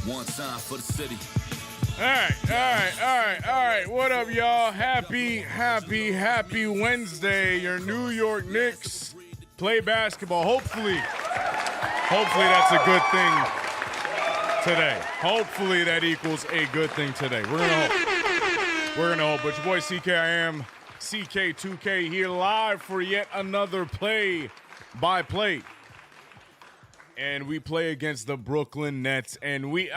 One time for the city. All right. What up, y'all? Happy Wednesday. Your New York Knicks play basketball. Hopefully that's a good thing today. Hopefully that equals a good thing today. We're gonna hope. But your boy CK, I am CK2K here live for yet another play-by-play. And we play against the Brooklyn Nets. And we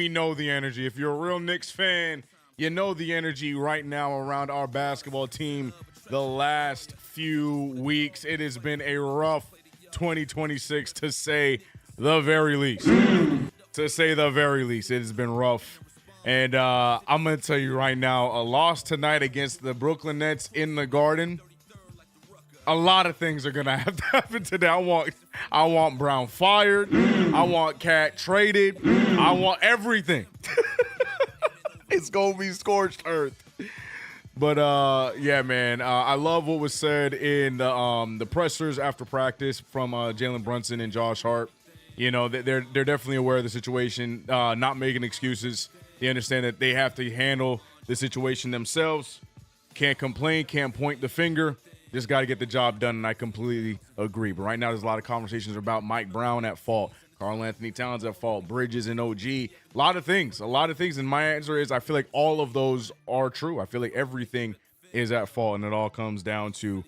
know the energy. If you're a real Knicks fan, you know the energy right now around our basketball team the last few weeks. It has been a rough 2026 to say the very least. It has been rough. And I'm going to tell you right now, a loss tonight against the Brooklyn Nets in the Garden, a lot of things are going to have to happen today. I want Brown fired. I want Cat traded. I want everything. It's going to be scorched earth. But, yeah, man, I love what was said in the pressers after practice from Jalen Brunson and Josh Hart. You know, they're definitely aware of the situation, not making excuses. They understand that they have to handle the situation themselves. Can't complain, can't point the finger. Just got to get the job done, and I completely agree. But right now, there's a lot of conversations about Mike Brown at fault, Karl Anthony Towns at fault, Bridges and OG. A lot of things. And my answer is I feel like all of those are true. I feel like everything is at fault, and it all comes down to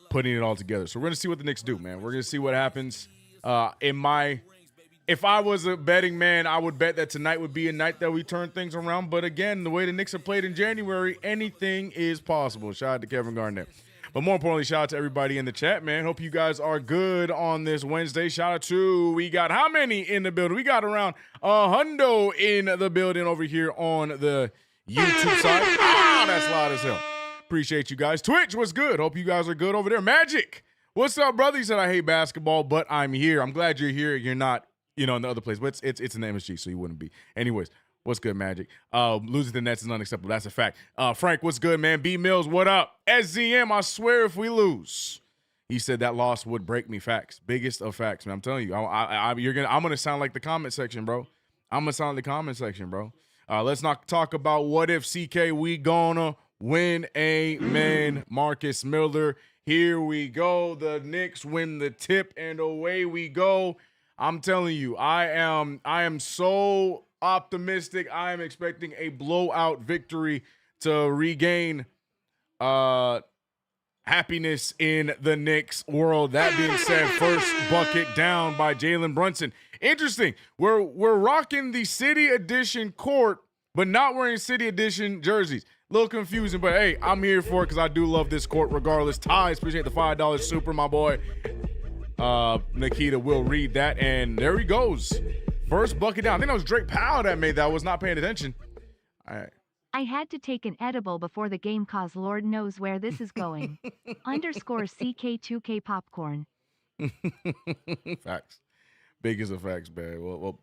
putting it all together. So we're going to see what the Knicks do, man. We're going to see what happens. If I was a betting man, I would bet that tonight would be a night that we turn things around. But again, the way the Knicks have played in January, anything is possible. Shout out to Kevin Garnett. But more importantly, shout out to everybody in the chat, man. Hope you guys are good on this Wednesday. Shout out to, we got how many in the building? We got around a hundo in the building over here on the YouTube side. That's loud as hell. Appreciate you guys. Twitch, what's good? Hope you guys are good over there. Magic, what's up, brother? He said, I hate basketball, but I'm here. I'm glad you're here. You're not, in the other place, but it's in the MSG, so you wouldn't be. Anyways, what's good, Magic? Losing the Nets is unacceptable. That's a fact. Frank, what's good, man? B Mills, what up? SZM, I swear if we lose, he said that loss would break me. Facts, biggest of facts, man. I'm telling you, I'm gonna sound like the comment section, bro. Let's not talk about what if CK we gonna win. Amen. Marcus Miller, here we go. The Knicks win the tip, and away we go. I'm telling you, I am so optimistic. I am expecting a blowout victory to regain happiness in the Knicks world. That being said, first bucket down by Jalen Brunson. Interesting. We're rocking the City Edition court, but not wearing City Edition jerseys. A little confusing, but hey, I'm here for it because I do love this court regardless. Ties, appreciate the $5 super, my boy. Nikita will read that, and there he goes. First bucket down. I think that was Drake Powell that made that. I was not paying attention. All right. I had to take an edible before the game cause Lord knows where this is going. Underscore CK2K popcorn. Facts. Big as a facts, man. Well,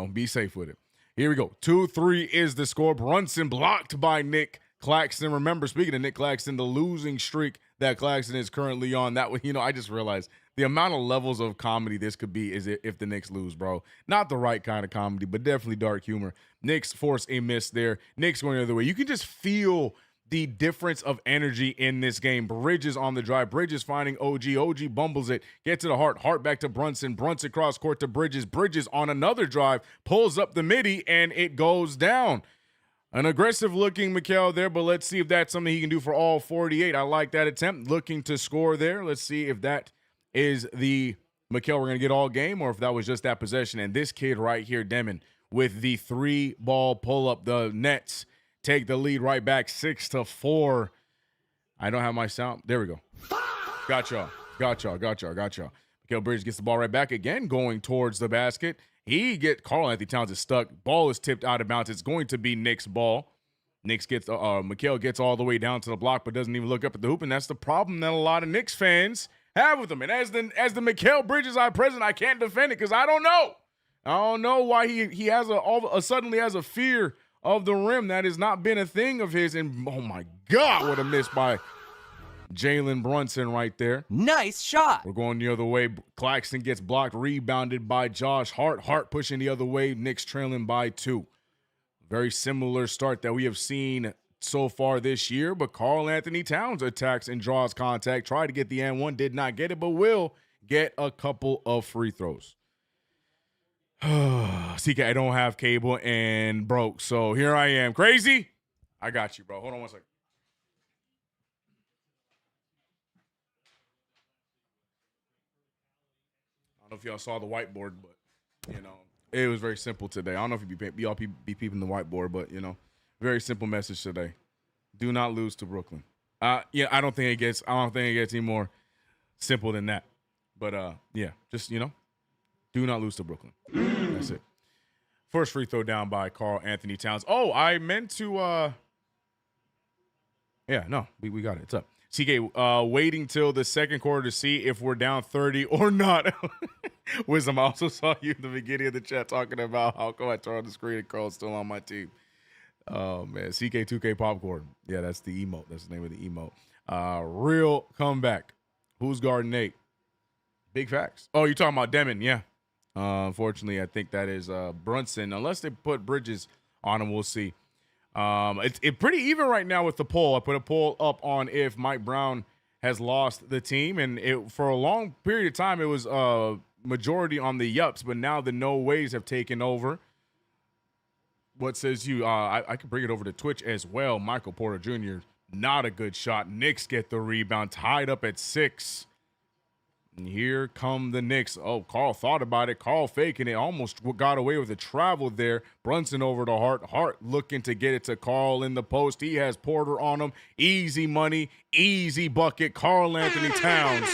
be safe with it. Here we go. 2-3 is the score. Brunson blocked by Nick Claxton. Remember, speaking of Nick Claxton, the losing streak that Claxton is currently on, that I just realized the amount of levels of comedy this could be is if the Knicks lose, bro. Not the right kind of comedy, but definitely dark humor. Knicks force a miss there. Knicks going the other way. You can just feel the difference of energy in this game. Bridges on the drive. Bridges finding OG. OG bumbles it. Gets to the Hart. Hart back to Brunson. Brunson cross court to Bridges. Bridges on another drive. Pulls up the midi, and it goes down. An aggressive-looking Mikal there, but let's see if that's something he can do for all 48. I like that attempt. Looking to score there. Let's see if that is the Mikal we're going to get all game, or if that was just that possession. And this kid right here, Demon, with the 3-ball pull-up. The Nets take the lead right back 6-4. I don't have my sound. There we go. Got y'all. Mikal Bridges gets the ball right back again, going towards the basket. Karl Anthony Towns is stuck. Ball is tipped out of bounds. It's going to be Knicks' ball. Mikal gets all the way down to the block, but doesn't even look up at the hoop, and that's the problem that a lot of Knicks fans have with him. And as the Mikal Bridges I present, I can't defend it because I don't know. I don't know why he suddenly has a fear of the rim. That has not been a thing of his. And oh my God, what a miss by Jalen Brunson right there. Nice shot. We're going the other way. Claxton gets blocked, rebounded by Josh Hart. Hart pushing the other way. Knicks trailing by 2. Very similar start that we have seen so far this year, but Karl Anthony Towns attacks and draws contact. Tried to get the N1, did not get it, but will get a couple of free throws. CK, I don't have cable and broke, so here I am. Crazy? I got you, bro. Hold on one second. I don't know if y'all saw the whiteboard, but, it was very simple today. I don't know if y'all be peeping the whiteboard, but, very simple message today. Do not lose to Brooklyn. I don't think it gets any more simple than that. But just do not lose to Brooklyn. That's it. First free throw down by Karl Anthony Towns. Oh, I meant to we got it. It's up. CK waiting till the second quarter to see if we're down 30 or not. Wisdom, I also saw you in the beginning of the chat talking about how come I turned on the screen and Carl's still on my team. Oh, man. CK2K popcorn. Yeah, that's the emote. That's the name of the emote. Real comeback. Who's guarding Nate? Big facts. Oh, you're talking about Demon. Yeah. Unfortunately, I think that is Brunson. Unless they put Bridges on him, we'll see. It's pretty even right now with the poll. I put a poll up on if Mike Brown has lost the team, and for a long period of time it was majority on the yups, but now the no ways have taken over. What says you? I can bring it over to Twitch as well. Michael Porter Jr., not a good shot. Knicks get the rebound, tied up at 6. And here come the Knicks. Oh, Carl thought about it. Carl faking it. Almost got away with a travel there. Brunson over to Hart. Hart looking to get it to Carl in the post. He has Porter on him. Easy money, easy bucket. Karl Anthony Towns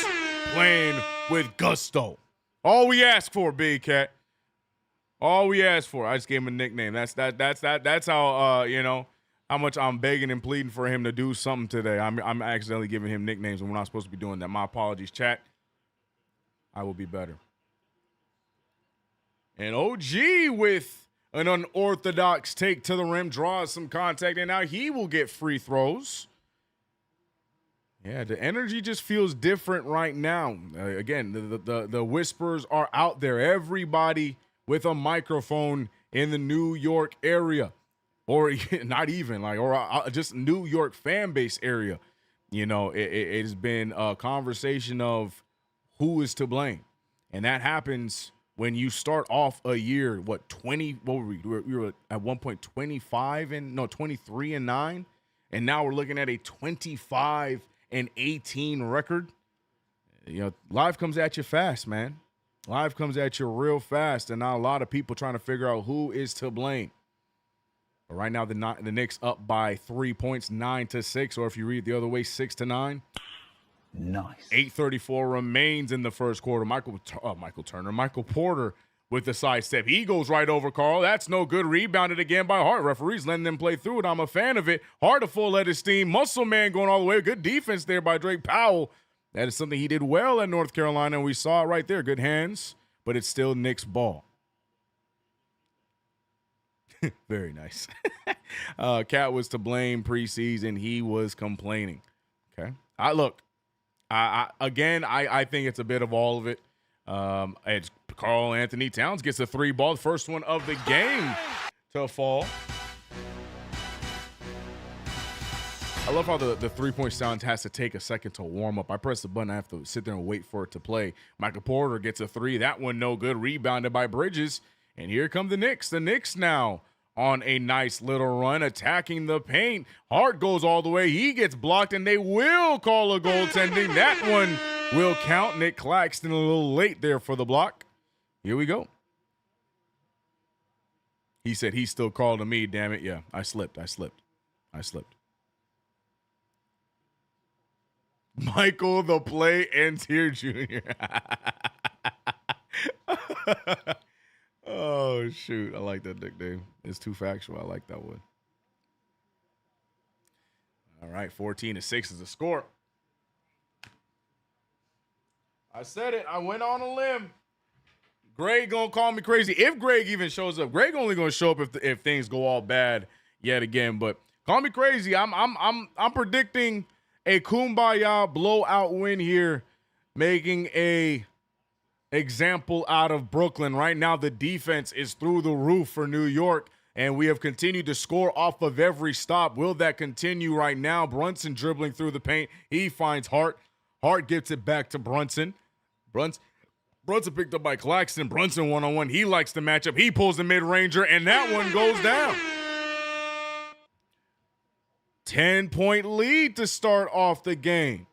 playing with gusto. All we ask for, Big Cat. All we asked for. I just gave him a nickname. That's how how much I'm begging and pleading for him to do something today. I'm accidentally giving him nicknames, and we're not supposed to be doing that. My apologies, chat. I will be better. And OG with an unorthodox take to the rim, draws some contact, and now he will get free throws. Yeah, the energy just feels different right now. Again, the whispers are out there. Everybody with a microphone in the New York area, or not even just New York fan base area. It has been a conversation of who is to blame. And that happens when you start off a year, 20, what were we were at one point 23 and 9. And now we're looking at a 25 and 18 record. Life comes at you fast, man. Life comes at you real fast, and now a lot of people trying to figure out who is to blame. But right now, the Knicks up by 3 points, 9-6, or if you read the other way, 6-9. Nice. 8:34 remains in the first quarter. Michael Porter with the sidestep. He goes right over Carl. That's no good. Rebounded again by Hart. Referees letting them play through it. I'm a fan of it. Hart to full let his steam. Muscle man going all the way. Good defense there by Drake Powell. That is something he did well at North Carolina, and we saw it right there. Good hands, but it's still Knicks ball. Very nice. Cat was to blame preseason. He was complaining. Okay. I think it's a bit of all of it. It's Karl Anthony Towns gets a 3 ball, the first one of the game to fall. I love how the 3-point sound has to take a second to warm up. I press the button, I have to sit there and wait for it to play. Michael Porter gets a 3. That one no good, rebounded by Bridges. And here come the Knicks. The Knicks now on a nice little run, attacking the paint. Hart goes all the way. He gets blocked, and they will call a goaltending. That one will count. Nick Claxton a little late there for the block. Here we go. He said he's still calling me, damn it. Yeah, I slipped. Michael, the play ends here, Junior. Oh, shoot. I like that nickname. It's too factual. I like that one. All right, 14-6 is the score. I said it. I went on a limb. Greg gonna call me crazy. If Greg even shows up, Greg only gonna show up if things go all bad yet again. But call me crazy. I'm predicting a kumbaya blowout win here, making a example out of Brooklyn. Right now, the defense is through the roof for New York, and we have continued to score off of every stop. Will that continue right now? Brunson dribbling through the paint. He finds Hart. Hart gets it back to Brunson. Brunson picked up by Claxton. Brunson one-on-one. He likes the matchup. He pulls the mid-ranger, and that one goes down. 10-point lead to start off the game.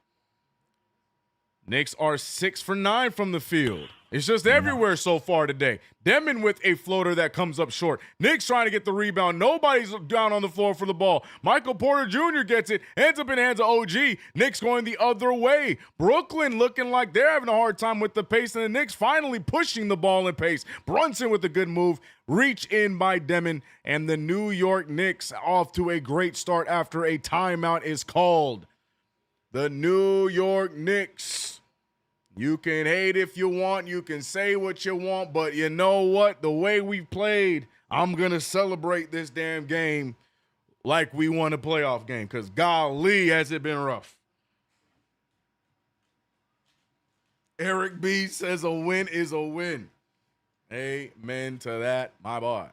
Knicks are 6 for 9 from the field. It's just everywhere so far today. Demon with a floater that comes up short. Knicks trying to get the rebound. Nobody's down on the floor for the ball. Michael Porter Jr. gets it. Ends up in the hands of OG. Knicks going the other way. Brooklyn looking like they're having a hard time with the pace, and the Knicks finally pushing the ball in pace. Brunson with a good move. Reach in by Demon, and the New York Knicks off to a great start after a timeout is called. The New York Knicks. You can hate if you want, you can say what you want, but you know what? The way we played, I'm going to celebrate this damn game like we won a playoff game, because golly, has it been rough. Eric B says a win is a win. Amen to that, my boy.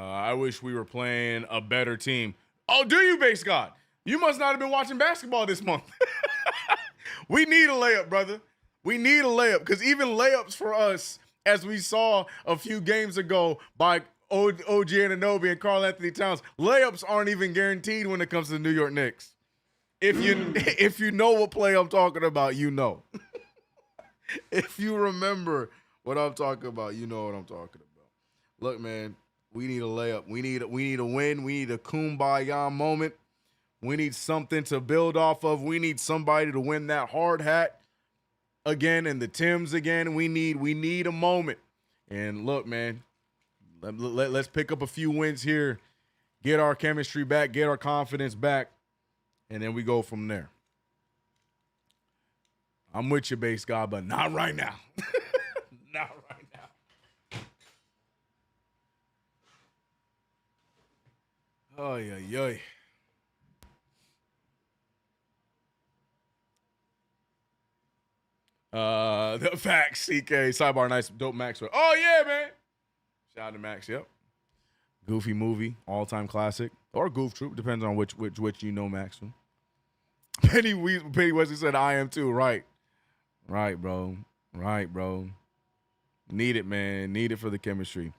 I wish we were playing a better team. Oh, do you, Base God? You must not have been watching basketball this month. We need a layup, brother. We need a layup because even layups for us, as we saw a few games ago by OG Anunoby and Karl Anthony Towns, layups aren't even guaranteed when it comes to the New York Knicks. If you know what play I'm talking about, you know. If you remember what I'm talking about, you know what I'm talking about. Look, man, we need a layup. We need a win. We need a kumbaya moment. We need something to build off of. We need somebody to win that hard hat again and the Timbs again. We need a moment. And look, man, let's pick up a few wins here, get our chemistry back, get our confidence back, and then we go from there. I'm with you, Base God, but not right now. Not right now. Oh, yeah. The facts, CK, sidebar, nice, dope Maxwell. Oh, yeah, man. Shout out to Max, yep. Goofy movie, all-time classic. Or Goof Troop, depends on which you know Maxwell. Penny Wesley said, I am too, right. Right, bro. Need it, man. Need it for the chemistry.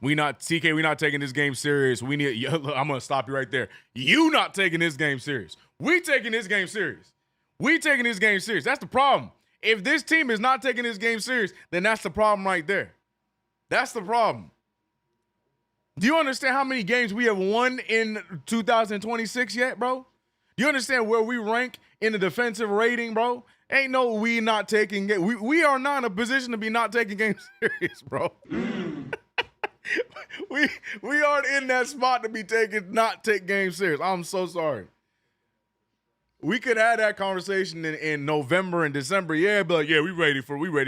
We not taking this game serious. I'm going to stop you right there. You not taking this game serious. We taking this game serious. That's the problem. If this team is not taking this game serious, then that's the problem right there. That's the problem. Do you understand how many games we have won in 2026 yet, bro? Do you understand where we rank in the defensive rating, bro? Ain't no we not taking game. We are not in a position to be not taking games serious, bro. we aren't in that spot to be not take games serious. I'm so sorry. We could have that conversation in November and December. Yeah, but yeah, we ready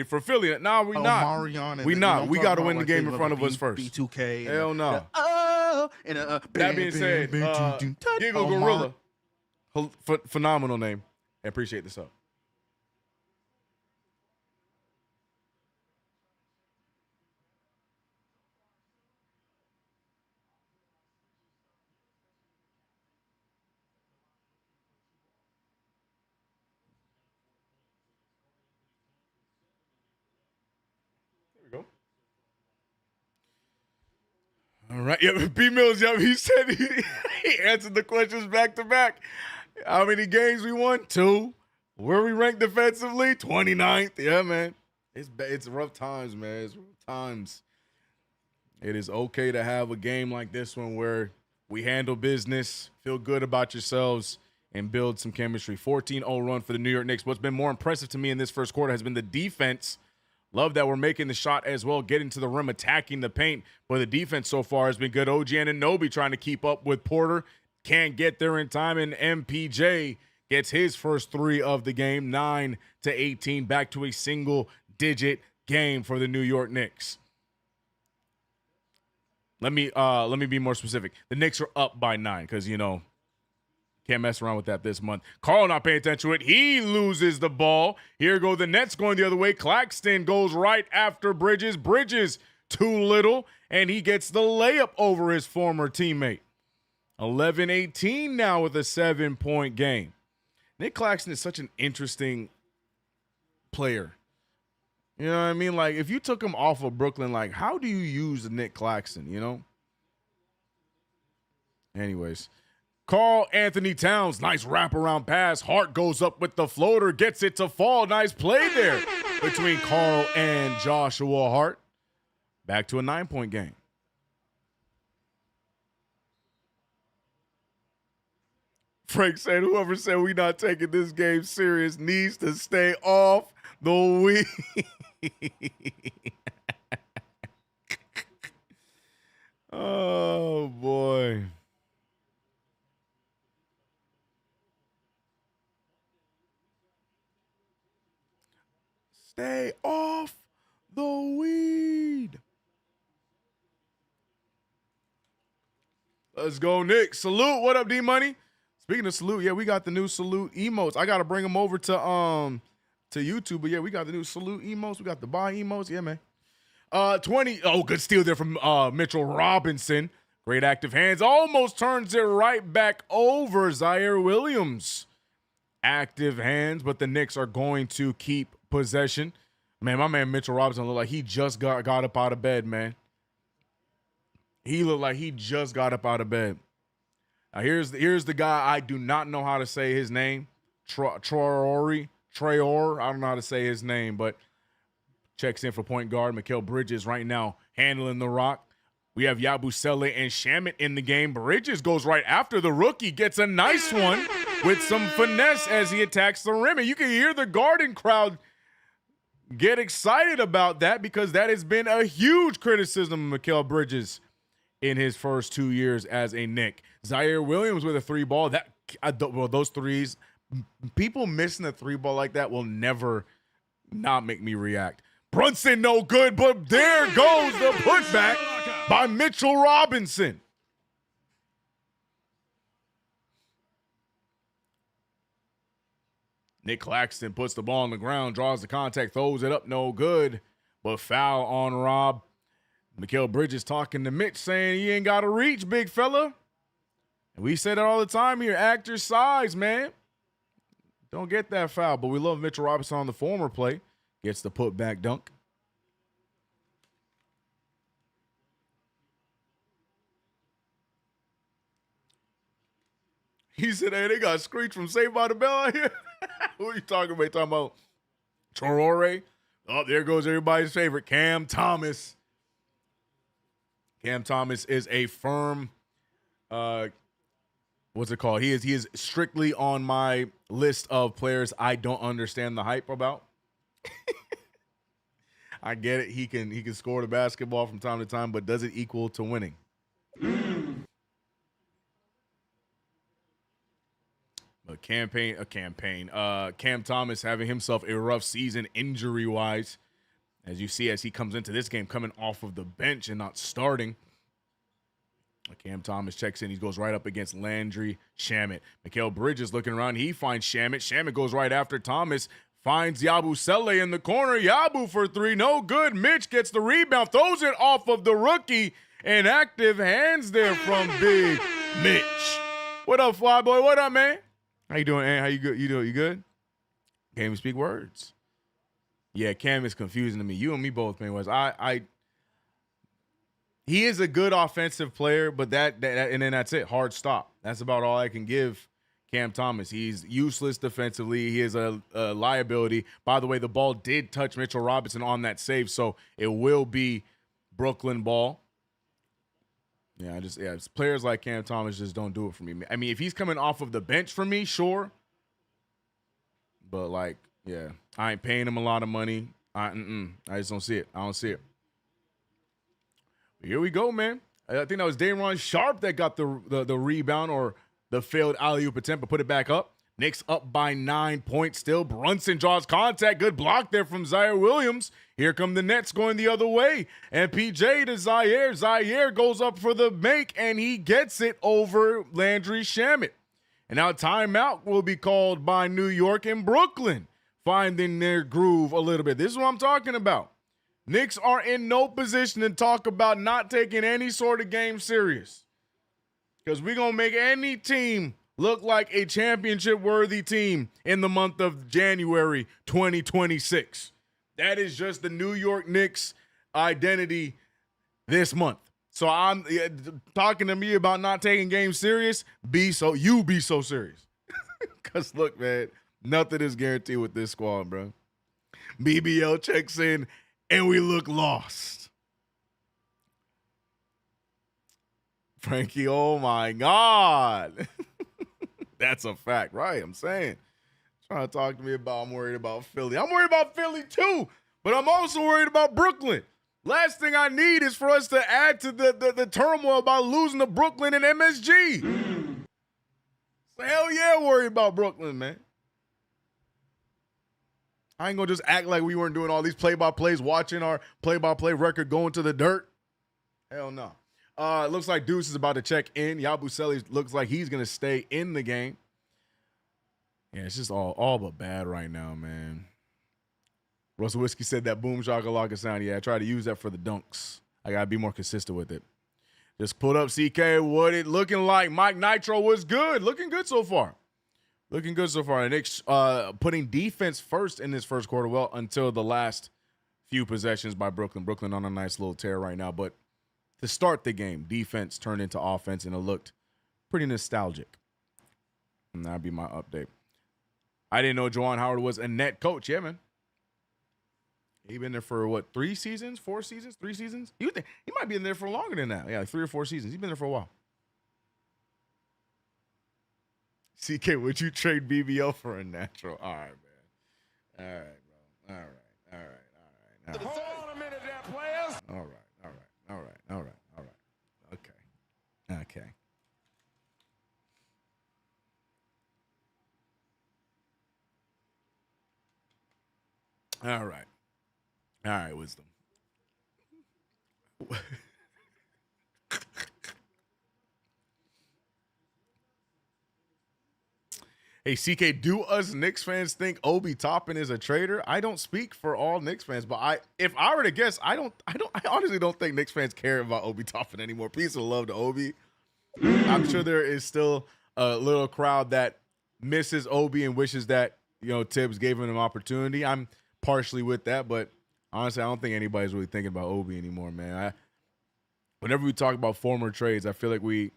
for Philly. Nah, we not. Marion we not. We got to win the like game in front of us first. B2K. Hell no. That being said, Giggle Gorilla, phenomenal name. I appreciate this up. All right. Yeah, B Mills, he said he answered the questions back to back. How many games we won? 2. Where we ranked defensively? 29th. Yeah, man. It's rough times, man. It's rough times. It is okay to have a game like this one where we handle business, feel good about yourselves, and build some chemistry. 14-0 run for the New York Knicks. What's been more impressive to me in this first quarter has been the defense. Love that we're making the shot as well, getting to the rim, attacking the paint. But the defense so far has been good. OG Anunoby trying to keep up with Porter. Can't get there in time, and MPJ gets his first 3 of the game, 9-18, back to a single-digit game for the New York Knicks. Let me be more specific. The Knicks are up by 9 because, can't mess around with that this month. Karl not paying attention to it. He loses the ball. Here go the Nets going the other way. Claxton goes right after Bridges. Bridges too little, and he gets the layup over his former teammate. 11-18 now with a 7-point game. Nick Claxton is such an interesting player. You know what I mean? Like, if you took him off of Brooklyn, like, how do you use Nick Claxton, Anyways. Karl Anthony Towns, nice wraparound pass. Hart goes up with the floater, gets it to fall. Nice play there between Karl and Joshua Hart. Back to a 9-point game. Frank said, whoever said we not taking this game serious needs to stay off the weed. Oh, boy. Stay off the weed. Let's go, Knicks. Salute. What up, D-Money? Speaking of salute, yeah, we got the new salute emotes. I got to bring them over to YouTube. But, yeah, we got the new salute emotes. We got the buy emotes. Yeah, man. 20. Oh, good steal there from Mitchell Robinson. Great active hands. Almost turns it right back over. Zaire Williams. Active hands, but the Knicks are going to keep possession. Man, my man Mitchell Robinson looked like he just got up out of bed, man. He looked like he just got up out of bed. Now, here's the guy I do not know how to say his name. Traore. I don't know how to say his name, but checks in for point guard. Mikal Bridges right now handling the rock. We have Yabusele and Shamit in the game. Bridges goes right after the rookie, gets a nice one with some finesse as he attacks the rim. And you can hear the Garden crowd get excited about that because that has been a huge criticism of Mikal Bridges in his first 2 years as a Knick. Zaire Williams with a three ball. Those threes, people missing a three ball like that will never not make me react. Brunson no good, but there goes the putback by Mitchell Robinson. Nick Claxton puts the ball on the ground, draws the contact, throws it up, no good, but foul on Rob. Mikal Bridges talking to Mitch saying he ain't got to reach, big fella. And we say that all the time here, act your size, man. Don't get that foul, but we love Mitchell Robinson on the former play. Gets the putback dunk. He said, hey, they got Screech from Saved by the Bell out here. Who are you talking about? Talking about Traore? Oh, there goes everybody's favorite, Cam Thomas. Cam Thomas is a firm, what's it called? He is strictly on my list of players I don't understand the hype about. I get it. He can score the basketball from time to time, but does it equal to winning? Cam Thomas having himself a rough season injury-wise. As you see, as he comes into this game, coming off of the bench and not starting. Cam Thomas checks in. He goes right up against Landry Shamit. Mikal Bridges looking around. He finds Shamit. Shamit goes right after Thomas. Finds Yabusele in the corner. Yabu for three. No good. Mitch gets the rebound. Throws it off of the rookie. And active hands there from Big Mitch. What up, Fly Boy? What up, man? How you doing, Ant? How you good? You doing? You good? Can't even speak words. Yeah, Cam is confusing to me. You and me both, man. He is a good offensive player, but that and then that's it. Hard stop. That's about all I can give Cam Thomas. He's useless defensively. He is a liability. By the way, the ball did touch Mitchell Robinson on that save, so it will be Brooklyn ball. Yeah, players like Cam Thomas just don't do it for me. I mean, if he's coming off of the bench for me, sure. But yeah, I ain't paying him a lot of money. I just don't see it. I don't see it. But here we go, man. I think that was Dayron Sharp that got the rebound or the failed alley-oop attempt, but put it back up. Knicks up by 9 points still. Brunson draws contact. Good block there from Zaire Williams. Here come the Nets going the other way. And PJ to Zaire. Zaire goes up for the make, and he gets it over Landry Shamit. And now timeout will be called by New York and Brooklyn, finding their groove a little bit. This is what I'm talking about. Knicks are in no position to talk about not taking any sort of game serious. Because we're going to make any team look like a championship-worthy team in the month of January 2026. That is just the New York Knicks identity this month. So I'm talking to me about not taking games serious. Be so serious. Because look, man, nothing is guaranteed with this squad, bro. BBL checks in, and we look lost. Frankie, oh my God. That's a fact, right? I'm saying. Trying to talk to me about I'm worried about Philly. I'm worried about Philly too, but I'm also worried about Brooklyn. Last thing I need is for us to add to the turmoil about losing to Brooklyn and MSG. So hell yeah, worried about Brooklyn, man. I ain't gonna just act like we weren't doing all these play-by-plays, watching our play-by-play record going to the dirt. Hell no. It looks like Deuce is about to check in. Yabusele looks like he's gonna stay in the game. Yeah, it's just all but bad right now, man. Russell Whiskey said that boom shakalaka sound. Yeah, I try to use that for the dunks. I got to be more consistent with it. Just put up CK. What it looking like? Mike Nitro was good. Looking good so far. Looking good so far. The Knicks putting defense first in this first quarter. Well, until the last few possessions by Brooklyn. Brooklyn on a nice little tear right now. But to start the game, defense turned into offense, and it looked pretty nostalgic. And that'd be my update. I didn't know Juwan Howard was a net coach. Yeah, man. He been there for, what, 3 seasons, 4 seasons, 3 seasons? He might be in there for longer than that. Yeah, like 3 or 4 seasons. He's been there for a while. CK, would you trade BBL for a natural? All right, man. All right, bro. All right. Hold on a minute there, players. All right. Okay. All right, Wisdom. Hey, CK, do us Knicks fans think Obi Toppin is a traitor? I don't speak for all Knicks fans, but if I were to guess, I honestly don't think Knicks fans care about Obi Toppin anymore. Peace and love to Obi. I'm sure there is still a little crowd that misses Obi and wishes that, Tibbs gave him an opportunity. I'm partially with that, but honestly, I don't think anybody's really thinking about Obi anymore, man. Whenever we talk about former trades, I feel like you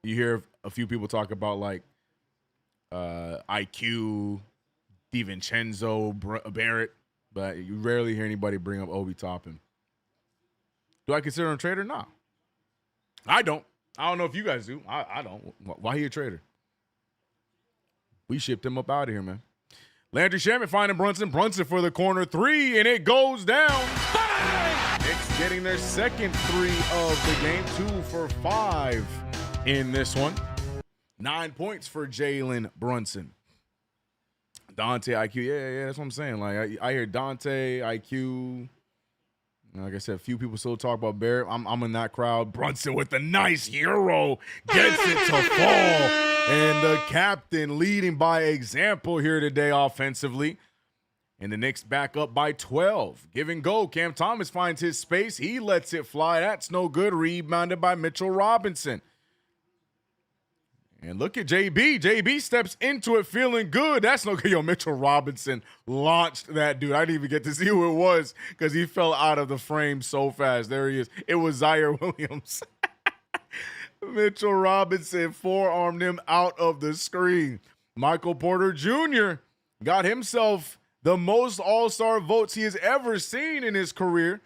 hear a few people talk about like IQ, DiVincenzo, Barrett, but you rarely hear anybody bring up Obi Toppin. Do I consider him a traitor? Nah. I don't. I don't know if you guys do. I don't. Why he a traitor? We shipped him up out of here, man. Landry Shamet finding Brunson. Brunson for the corner 3, and it goes down. Knicks getting their second 3 of the game. 2 for 5 in this one. 9 points for Jalen Brunson. Dante, IQ. Yeah, that's what I'm saying. Like, I hear Dante, IQ. Like I said, a few people still talk about Barrett. I'm in that crowd. Brunson with a nice euro. Gets it to fall. And the captain leading by example here today offensively. And the Knicks back up by 12. Give and go. Cam Thomas finds his space. He lets it fly. That's no good. Rebounded by Mitchell Robinson. And look at JB. JB steps into it feeling good. That's no good. Yo, Mitchell Robinson launched that dude. I didn't even get to see who it was because he fell out of the frame so fast. There he is. It was Zaire Williams. Mitchell Robinson forearmed him out of the screen. Michael Porter Jr. got himself the most all-star votes he has ever seen in his career.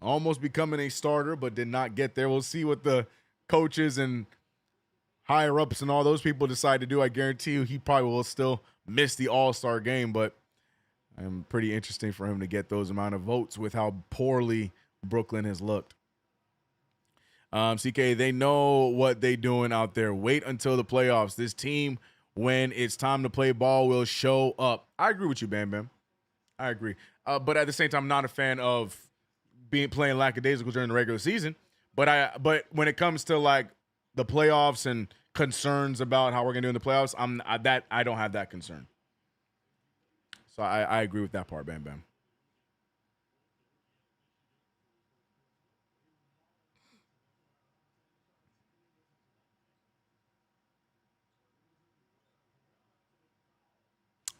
Almost becoming a starter, but did not get there. We'll see what the coaches and higher-ups and all those people decide to do. I guarantee you he probably will still miss the all-star game, but I'm pretty interesting for him to get those amount of votes with how poorly Brooklyn has looked. CK, they know what they're doing out there. Wait until the playoffs. This team, when it's time to play ball, will show up. I agree with you, Bam Bam. I agree. But at the same time, I'm not a fan of playing lackadaisical during the regular season. But when it comes to like the playoffs and concerns about how we're gonna do in the playoffs, I don't have that concern. So I agree with that part, Bam Bam.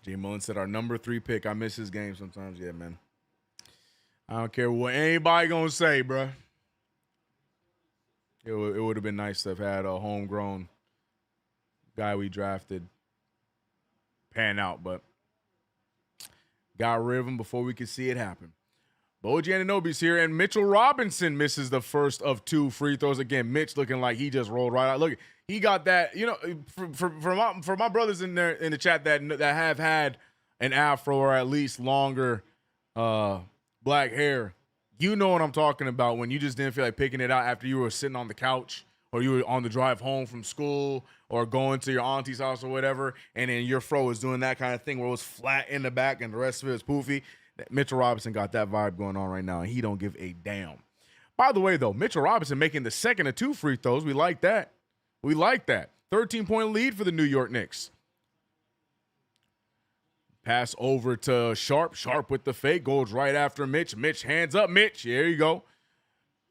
Jay Mullen said our number 3 pick. I miss his game sometimes. Yeah, man. I don't care what anybody gonna say, bro. It would have been nice to have had a homegrown guy we drafted pan out, but got rid of him before we could see it happen. Boji Anunoby's here, and Mitchell Robinson misses the first of 2 free throws. Again, Mitch looking like he just rolled right out. Look, he got that, for my brothers in there in the chat that have had an afro or at least longer black hair. You know what I'm talking about when you just didn't feel like picking it out after you were sitting on the couch or you were on the drive home from school or going to your auntie's house or whatever, and then your fro was doing that kind of thing where it was flat in the back and the rest of it was poofy. Mitchell Robinson got that vibe going on right now, and he don't give a damn. By the way, though, Mitchell Robinson making the second of 2 free throws. We like that. 13-point lead for the New York Knicks. Pass over to Sharp. Sharp with the fake. Goes right after Mitch. Mitch hands up. Mitch. There you go.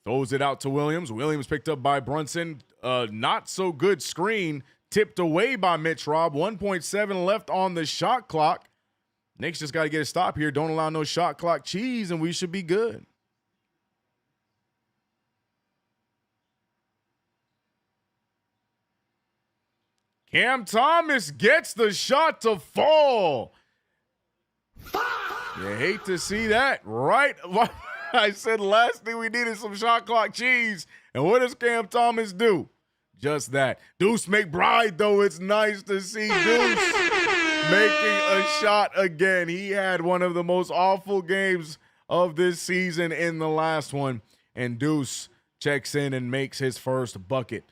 Throws it out to Williams. Williams picked up by Brunson. Not so good screen. Tipped away by Mitch Robb. 1.7 left on the shot clock. Knicks just got to get a stop here. Don't allow no shot clock cheese, and we should be good. Cam Thomas gets the shot to fall. You hate to see that, right? I said last thing we needed some shot clock cheese. And what does Cam Thomas do? Just that. Deuce McBride, though, it's nice to see Deuce making a shot again. He had one of the most awful games of this season in the last one. And Deuce checks in and makes his first bucket.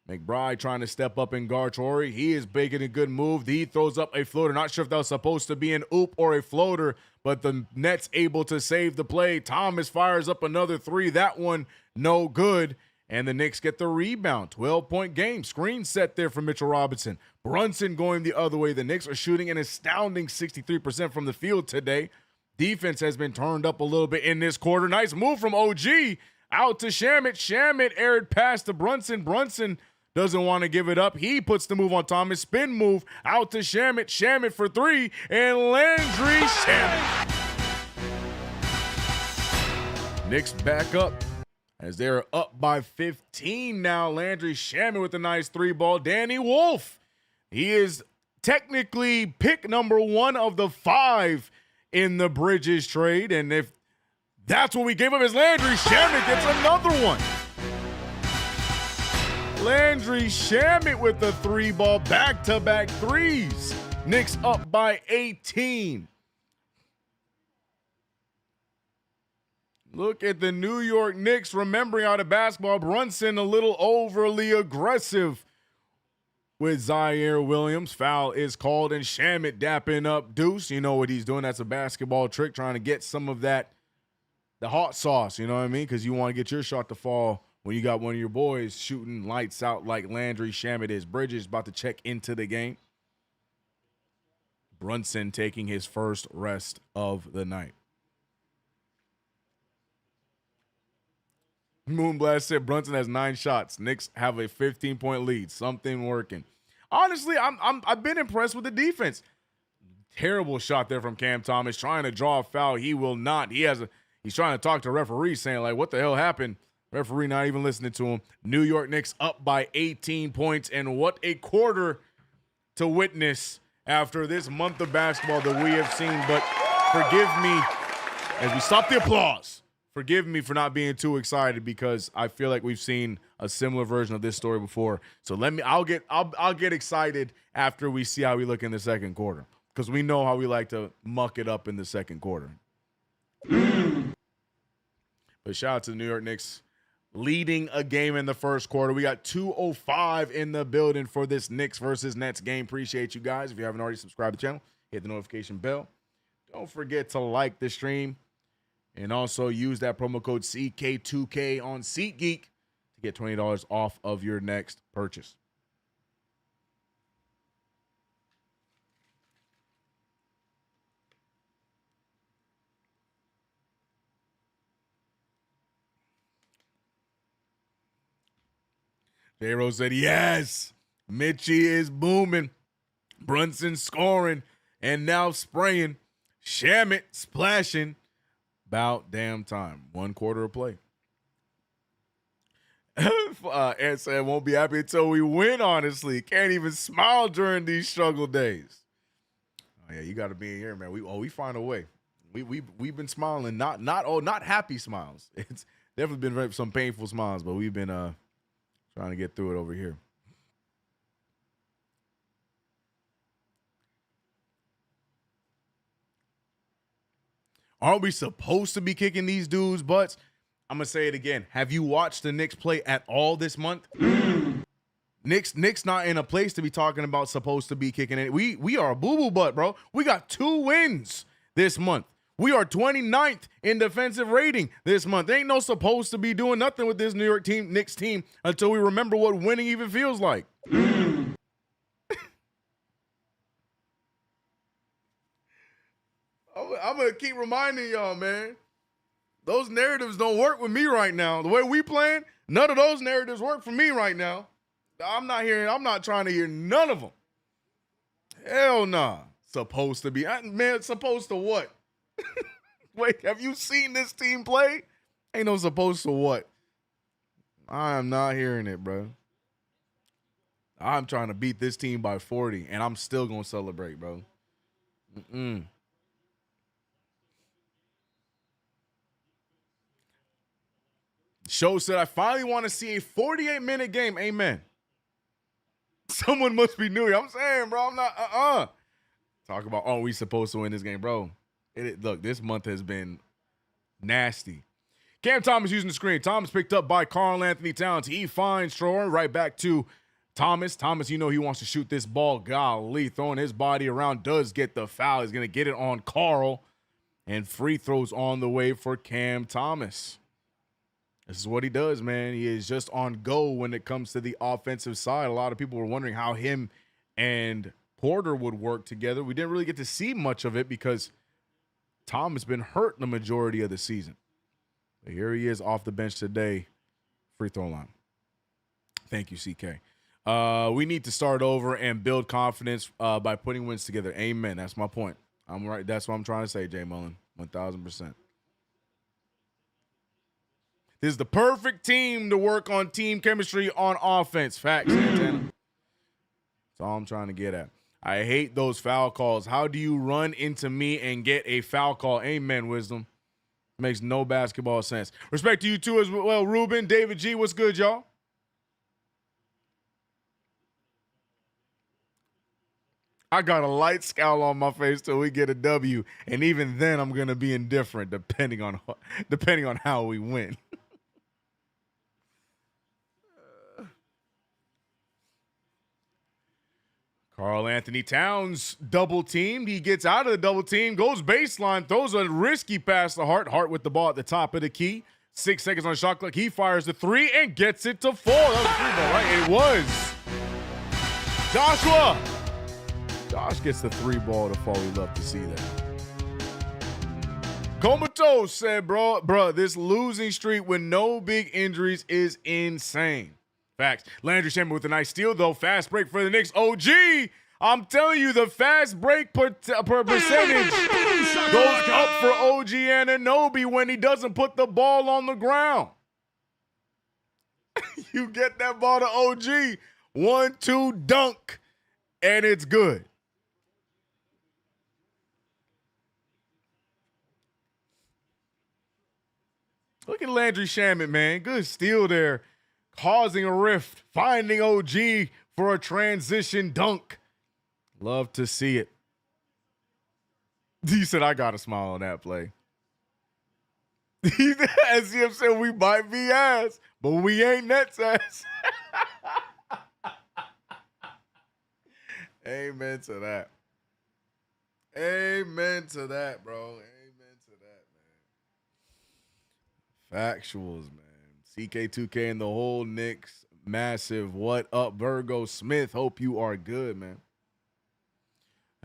McBride trying to step up and guard Torrey. He is making a good move. He throws up a floater. Not sure if that was supposed to be an oop or a floater, but the Nets able to save the play. Thomas fires up another three. That one no good. And the Knicks get the rebound. 12-point game. Screen set there for Mitchell Robinson. Brunson going the other way. The Knicks are shooting an astounding 63% from the field today. Defense has been turned up a little bit in this quarter. Nice move from OG. Out to Shamet. Shamet aired past to Brunson. Brunson doesn't want to give it up. He puts the move on Thomas. Spin move out to Shamet. Shamet for three. And Landry Shamet. Knicks back up as they're up by 15 now. Landry Shamet with a nice three ball. Danny Wolf. He is technically pick number one of the 5 in the Bridges trade. And if that's what we gave up, is Landry Shamet gets another one. Landry Shamet with the three ball, back-to-back threes. Knicks up by 18. Look at the New York Knicks remembering how to basketball. Brunson a little overly aggressive with Zaire Williams. Foul is called, and Shamet dapping up Deuce. You know what he's doing. That's a basketball trick, trying to get some of that, the hot sauce, you know what I mean? Because you want to get your shot to fall when you got one of your boys shooting lights out like Landry Shamet is. Bridges about to check into the game. Brunson taking his first rest of the night. Moonblast said Brunson has 9 shots. Knicks have a 15-point lead. Something working. Honestly, I've been impressed with the defense. Terrible shot there from Cam Thomas, trying to draw a foul. He will not. He's trying to talk to referee, saying like, "What the hell happened?" Referee not even listening to him. New York Knicks up by 18 points, and what a quarter to witness after this month of basketball that we have seen. But forgive me as we stop the applause. Forgive me for not being too excited because I feel like we've seen a similar version of this story before. So I'll get excited after we see how we look in the second quarter, because we know how we like to muck it up in the second quarter. But shout out to the New York Knicks leading a game in the first quarter. We got 2:05 in the building for this Knicks versus Nets game. Appreciate you guys. If you haven't already subscribed to the channel, hit the notification bell. Don't forget to like the stream and also use that promo code CK2K on SeatGeek to get $20 off of your next purchase. J-Rose said, yes, Mitchie is booming. Brunson scoring and now spraying. Shamet splashing. About damn time. 1 quarter of play. Ed said, won't be happy until we win, honestly. Can't even smile during these struggle days. Oh, yeah, you got to be in here, man. We find a way. We've been smiling. Not happy smiles. It's definitely been some painful smiles, but we've been trying to get through it over here. Aren't we supposed to be kicking these dudes' butts? I'm going to say it again. Have you watched the Knicks play at all this month? Knicks not in a place to be talking about supposed to be kicking it. We are a boo-boo butt, bro. We got 2 wins this month. We are 29th in defensive rating this month. There ain't no supposed to be doing nothing with this New York Knicks team until we remember what winning even feels like. I'm going to keep reminding y'all, man. Those narratives don't work with me right now. The way we playing, none of those narratives work for me right now. I'm not trying to hear none of them. Hell nah. Supposed to be. Man, supposed to what? Wait, have you seen this team play? Ain't no supposed to what? I am not hearing it, bro. I'm trying to beat this team by 40, and I'm still going to celebrate, bro. Show said, I finally want to see a 48-minute game. Amen. Someone must be new here. I'm saying, bro, I'm not, Talk about, we supposed to win this game, bro. Look, this month has been nasty. Cam Thomas using the screen. Thomas picked up by Karl Anthony Towns. He finds Troy right back to Thomas. Thomas, you know he wants to shoot this ball. Golly, throwing his body around, does get the foul. He's going to get it on Karl. And free throws on the way for Cam Thomas. This is what he does, man. He is just on go when it comes to the offensive side. A lot of people were wondering how him and Porter would work together. We didn't really get to see much of it because Tom has been hurt the majority of the season. But here he is off the bench today. Free throw line. Thank you, CK. We need to start over and build confidence by putting wins together. Amen. That's my point. I'm right. That's what I'm trying to say, Jay Mullen. 1,000%. This is the perfect team to work on team chemistry on offense. Facts, Santana. That's all I'm trying to get at. I hate those foul calls. How do you run into me and get a foul call? Amen, Wisdom. Makes no basketball sense. Respect to you too as well, Ruben. David G, what's good, y'all? I got a light scowl on my face till we get a W, and even then I'm gonna be indifferent depending on how we win. Karl Anthony Towns double teamed. He gets out of the double team, goes baseline, throws a risky pass to Hart. Hart with the ball at the top of the key. 6 seconds on the shot clock. He fires the three and gets it to 4. That was a 3 ball, right? It was. Joshua. Josh gets the 3 ball to fall. We'd love to see that. Comatose said, bro, this losing streak with no big injuries is insane. Facts. Landry Shaman with a nice steal, though. Fast break for the Knicks. OG, I'm telling you, the fast break per percentage goes up for OG Anunoby when he doesn't put the ball on the ground. You get that ball to OG, 1-2 dunk, and it's good. Look at Landry Shaman, man. Good steal there. Causing a rift, finding OG for a transition dunk. Love to see it. He said, I got to smile on that play. As he said, we might be ass, but we ain't Nets ass. Amen to that. Amen to that, bro. Amen to that, man. Factuals, man. CK2K and the whole Knicks. Massive. What up, Virgo Smith? Hope you are good, man.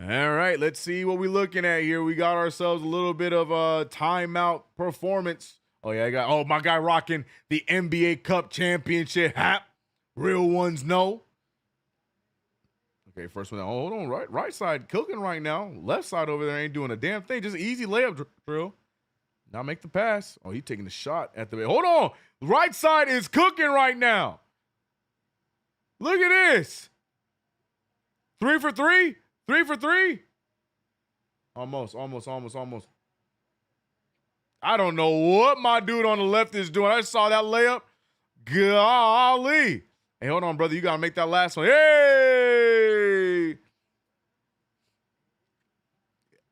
All right, let's see what we're looking at here. We got ourselves a little bit of a timeout performance. Oh, yeah, my guy rocking the NBA Cup Championship hat. Real ones know. Okay, first one. Hold on, right side cooking right now. Left side over there ain't doing a damn thing. Just easy layup drill. Now make the pass. Oh, he taking the shot at the. Hold on. Right side is cooking right now. Look at this. 3 for 3. 3 for 3. Almost. I don't know what my dude on the left is doing. I saw that layup. Golly. Hey, hold on, brother. You got to make that last one. Hey.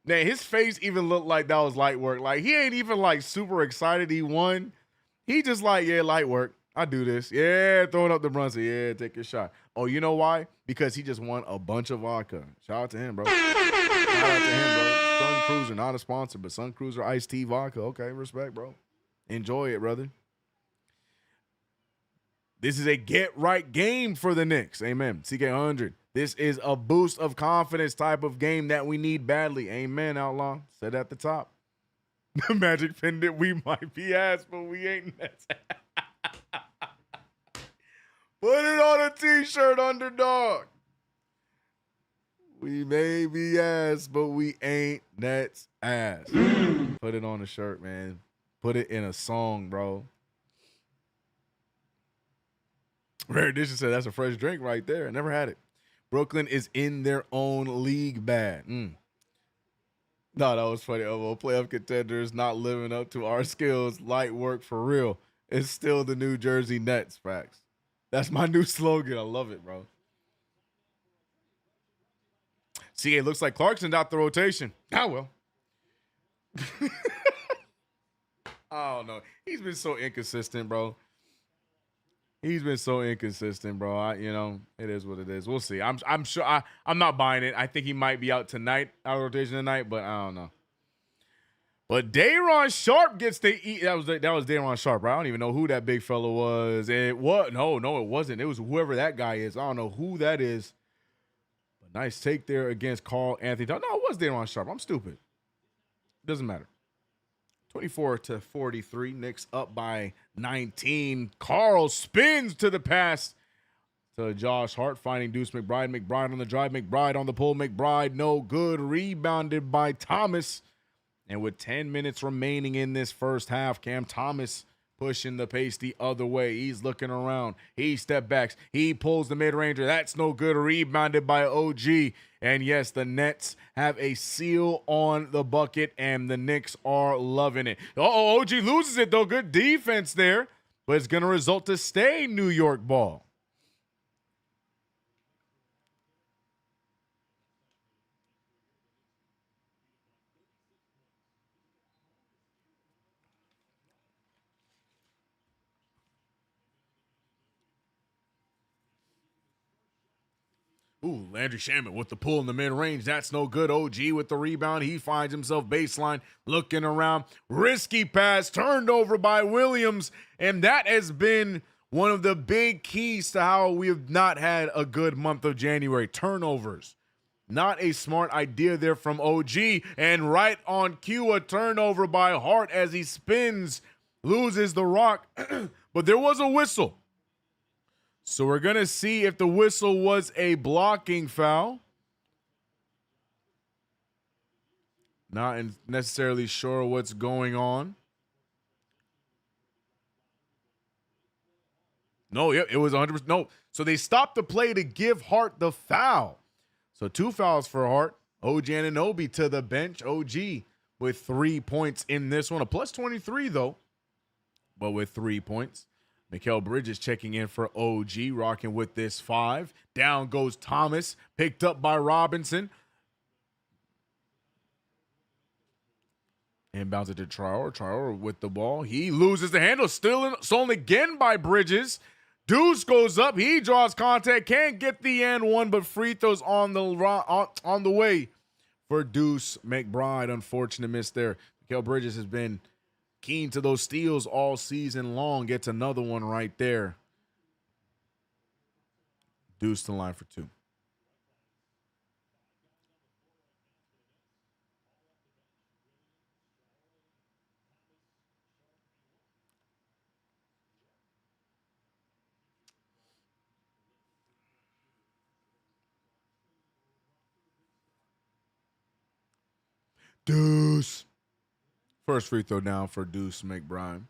Man, his face even looked like that was light work. Like, he ain't even, like, super excited he won. He just like, yeah, light work. I do this. Yeah, throwing up the Brunson. Yeah, take your shot. Oh, you know why? Because he just won a bunch of vodka. Shout out to him, bro. Shout out to him, bro. Sun Cruiser, not a sponsor, but Sun Cruiser iced tea vodka. Okay, respect, bro. Enjoy it, brother. This is a get-right game for the Knicks. Amen. CK100. This is a boost of confidence type of game that we need badly. Amen, Outlaw. Said at the top. Magic Pendant, we might be ass, but we ain't Nets. Put it on a t-shirt, underdog. We may be ass, but we ain't Nets ass. Put it on a shirt, man. Put it in a song, bro. Rare Edition said that's a fresh drink right there. I never had it. Brooklyn is in their own league bad. No, that was funny. Playoff contenders not living up to our skills. Light work for real. It's still the New Jersey Nets. Facts. That's my new slogan. I love it, bro. See, it looks like Clarkson's out the rotation. Well. I don't know. He's been so inconsistent, bro. It is what it is. We'll see. I'm sure I'm not buying it. I think he might be out tonight, out of rotation tonight, but I don't know. But Day'Ron Sharpe gets to eat. That was Day'Ron Sharpe, right? I don't even know who that big fella was. No, it wasn't. It was whoever that guy is. I don't know who that is. But nice take there against Carl Anthony. No, it was Day'Ron Sharpe. I'm stupid. Doesn't matter. 24-43. Knicks up by 19. Carl spins to the pass to Josh Hart, finding Deuce McBride. McBride on the drive. McBride on the pull. McBride no good. Rebounded by Thomas. And with 10 minutes remaining in this first half, Cam Thomas pushing the pace the other way. He's looking around. He step backs. He pulls the mid-ranger. That's no good. Rebounded by OG. And yes, the Nets have a seal on the bucket, and the Knicks are loving it. OG loses it, though. Good defense there. But it's going to result to stay New York ball. Ooh, Landry Shamet with the pull in the mid-range. That's no good. OG with the rebound. He finds himself baseline, looking around. Risky pass, turned over by Williams. And that has been one of the big keys to how we have not had a good month of January. Turnovers. Not a smart idea there from OG. And right on cue, a turnover by Hart as he spins, loses the rock. But there was a whistle. So we're going to see if the whistle was a blocking foul. Not necessarily sure what's going on. No, it was 100%. No. So they stopped the play to give Hart the foul. So 2 fouls for Hart. OG Anunoby to the bench. OG with 3 points in this one. A plus 23, though, but with 3 points. Mikal Bridges checking in for OG, rocking with this 5. Down goes Thomas, picked up by Robinson. Inbounds it to Traore. Traore with the ball. He loses the handle. Stolen again by Bridges. Deuce goes up. He draws contact. Can't get the and one, but free throws on the way for Deuce McBride. Unfortunate miss there. Mikal Bridges has been keen to those steals all season long. Gets another one right there. Deuce to the line for 2. Deuce. First free throw down for Deuce McBride.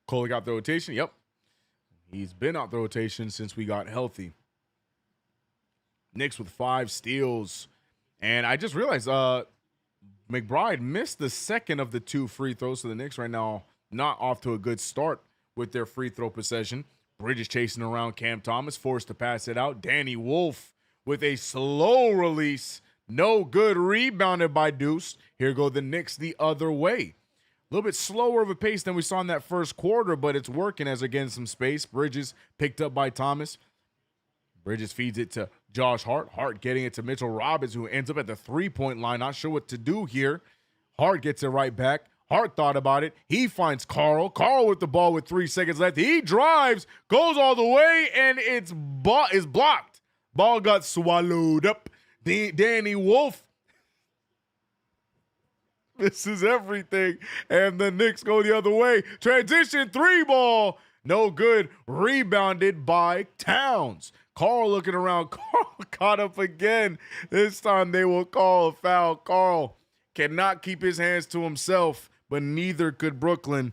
Coley got the rotation. Yep. He's been out the rotation since we got healthy. Knicks with 5 steals. And I just realized McBride missed the second of the 2 free throws. So the Knicks right now not off to a good start with their free throw possession. Bridges chasing around Cam Thomas, forced to pass it out. Danny Wolf with a slow release. No good. Rebounded by Deuce. Here go the Knicks the other way. A little bit slower of a pace than we saw in that first quarter, but it's working as again some space. Bridges picked up by Thomas. Bridges feeds it to Josh Hart. Hart getting it to Mitchell Robbins, who ends up at the 3-point line. Not sure what to do here. Hart gets it right back. Hart thought about it. He finds Carl. Carl with the ball with 3 seconds left. He drives, goes all the way, and it's blocked. Ball got swallowed up. Danny Wolf. This is everything. And the Knicks go the other way. Transition 3-ball. No good. Rebounded by Towns. Carl looking around. Carl caught up again. This time they will call a foul. Carl cannot keep his hands to himself, but neither could Brooklyn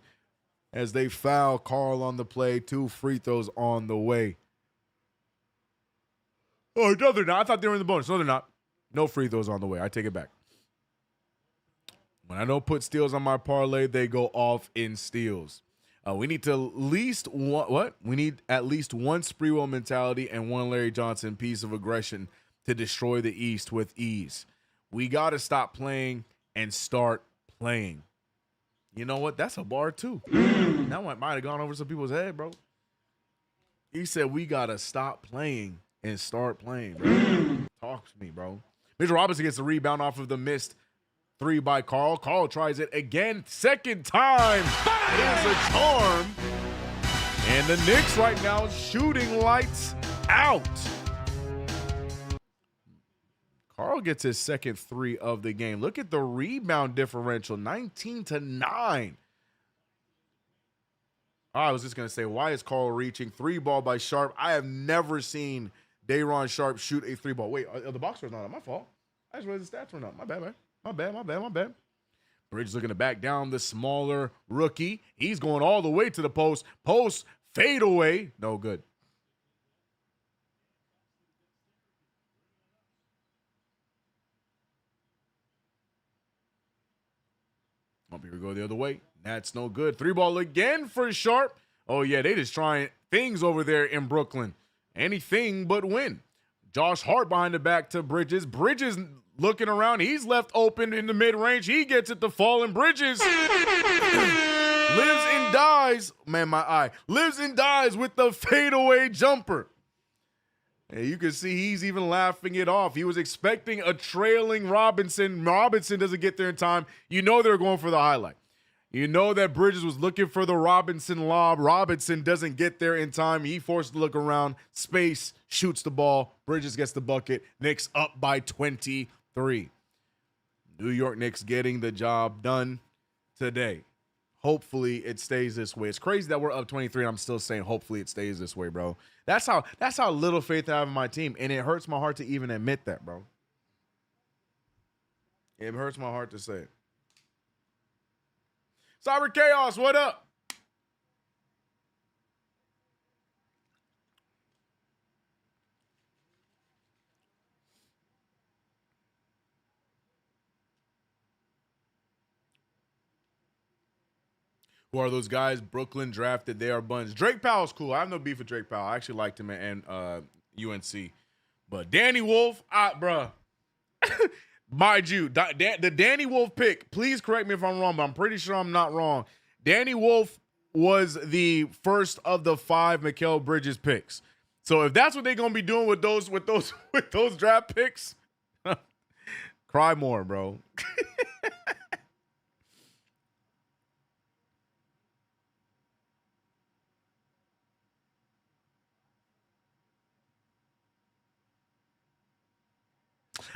as they foul Carl on the play. 2 free throws on the way. Oh, no, they're not. I thought they were in the bonus. No, they're not. No free throws on the way. I take it back. When I don't put steals on my parlay, they go off in steals. We need to at least one, what? We need at least one Sprewell mentality and one Larry Johnson piece of aggression to destroy the East with ease. We got to stop playing and start playing. You know what? That's a bar too. That one might have gone over some people's head, bro. He said we got to stop playing and start playing, bro. Talk to me, bro. Mitchell Robinson gets the rebound off of the missed 3 by Carl. Carl tries it again. Second time is a charm. And the Knicks right now shooting lights out. Carl gets his second 3 of the game. Look at the rebound differential, 19-9. I was just going to say, why is Carl reaching? 3-ball by Sharp. I have never seen Day'Ron Sharp shoot a 3-ball. Wait, the box score's not on. My fault. I just realized the stats were not. My bad, man. My bad. Bridges looking to back down the smaller rookie. He's going all the way to the post. Post, fade away. No good. Up here we go the other way. That's no good. 3-ball again for Sharp. Oh, yeah, they just trying things over there in Brooklyn. Anything but win. Josh Hart behind the back to Bridges. Bridges looking around. He's left open in the mid-range. He gets it to fall, and Bridges lives and dies. Man, my eye. Lives and dies with the fadeaway jumper. And you can see he's even laughing it off. He was expecting a trailing Robinson. Robinson doesn't get there in time. You know they're going for the highlight. You know that Bridges was looking for the Robinson lob. Robinson doesn't get there in time. He forced to look around. Space, shoots the ball. Bridges gets the bucket. Knicks up by 23. New York Knicks getting the job done today. Hopefully it stays this way. It's crazy that we're up 23 and I'm still saying hopefully it stays this way, bro. That's how little faith I have in my team, and it hurts my heart to even admit that, bro. It hurts my heart to say it. Cyber Chaos, what up? Who are those guys Brooklyn drafted? They are buns. Drake Powell's cool. I have no beef with Drake Powell. I actually liked him and UNC. But Danny Wolf, bruh. Mind you, the Danny Wolf pick, please correct me if I'm wrong, but I'm pretty sure I'm not wrong. Danny Wolf was the first of the 5 Mikal Bridges picks. So if that's what they're gonna be doing with those draft picks, cry more, bro.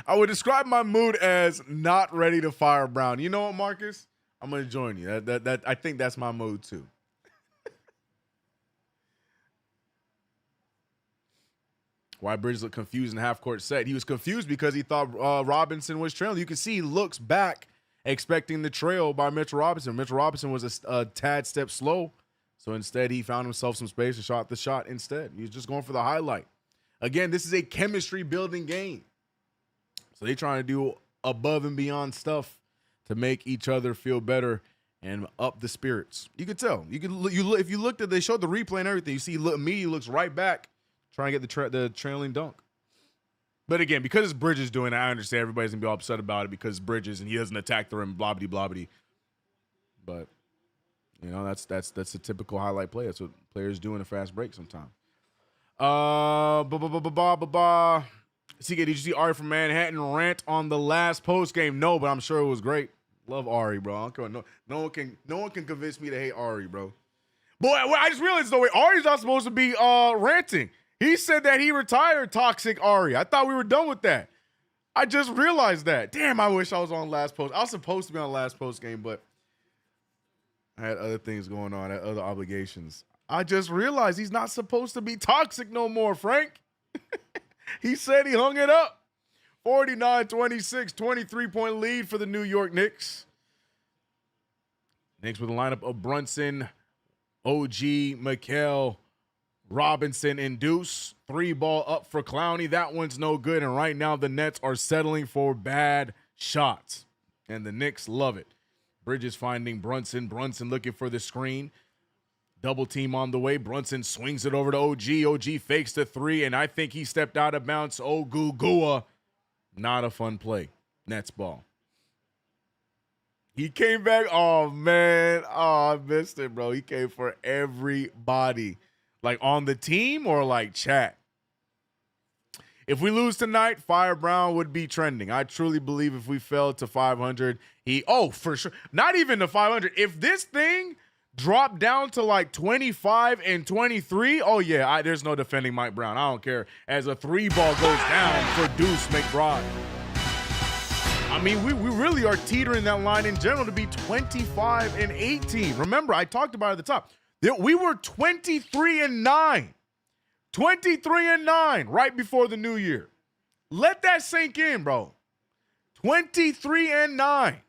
I would describe my mood as not ready to fire Brown. You know what, Marcus? I'm gonna join you. That I think that's my mood too. Why Bridges looked confused in half-court set. He was confused because he thought Robinson was trailing. You can see he looks back expecting the trail by Mitchell Robinson. Mitchell Robinson was a tad step slow, so instead he found himself some space and shot the shot instead. He was just going for the highlight. Again, this is a chemistry-building game. So they trying to do above and beyond stuff to make each other feel better and up the spirits. You could tell. If you looked at, they showed the replay and everything. You see, immediately looks right back, trying to get the trailing dunk. But again, because it's Bridges doing it, I understand everybody's gonna be all upset about it because Bridges and he doesn't attack the rim, blobbity blobbity. But you know, that's a typical highlight play. That's what players do in a fast break sometimes. CK, did you see Ari from Manhattan rant on the last post game? No, but I'm sure it was great. Love Ari, bro. I don't care. No one can convince me to hate Ari, bro. Boy, I just realized though, Ari's not supposed to be ranting. He said that he retired Toxic Ari. I thought we were done with that. I just realized that. Damn, I wish I was on last post. I was supposed to be on last post game, but I had other things going on. I had other obligations. I just realized he's not supposed to be toxic no more, Frank. He said he hung it up. 49-26, 23-point lead for the New York Knicks. Knicks with a lineup of Brunson, OG, Mikal, Robinson, and Deuce. 3-ball up for Clowney. That one's no good. And right now the Nets are settling for bad shots. And the Knicks love it. Bridges finding Brunson. Brunson looking for the screen. Double team on the way. Brunson swings it over to OG. OG fakes the 3, and I think he stepped out of bounds. Ogugua. Not a fun play. Nets ball. He came back. Oh, man. Oh, I missed it, bro. He came for everybody. Like on the team or like chat. If we lose tonight, Fire Brown would be trending. I truly believe if we fell to 500, for sure. Not even to 500. If this thing dropped down to like 25 and 23, oh yeah, there's no defending Mike Brown. I don't care. As a 3-ball goes down for Deuce McBride. I mean, we really are teetering that line in general to be 25 and 18. Remember, I talked about it at the top. We were 23 and 9. 23 and 9 right before the new year. Let that sink in, bro. 23 and 9.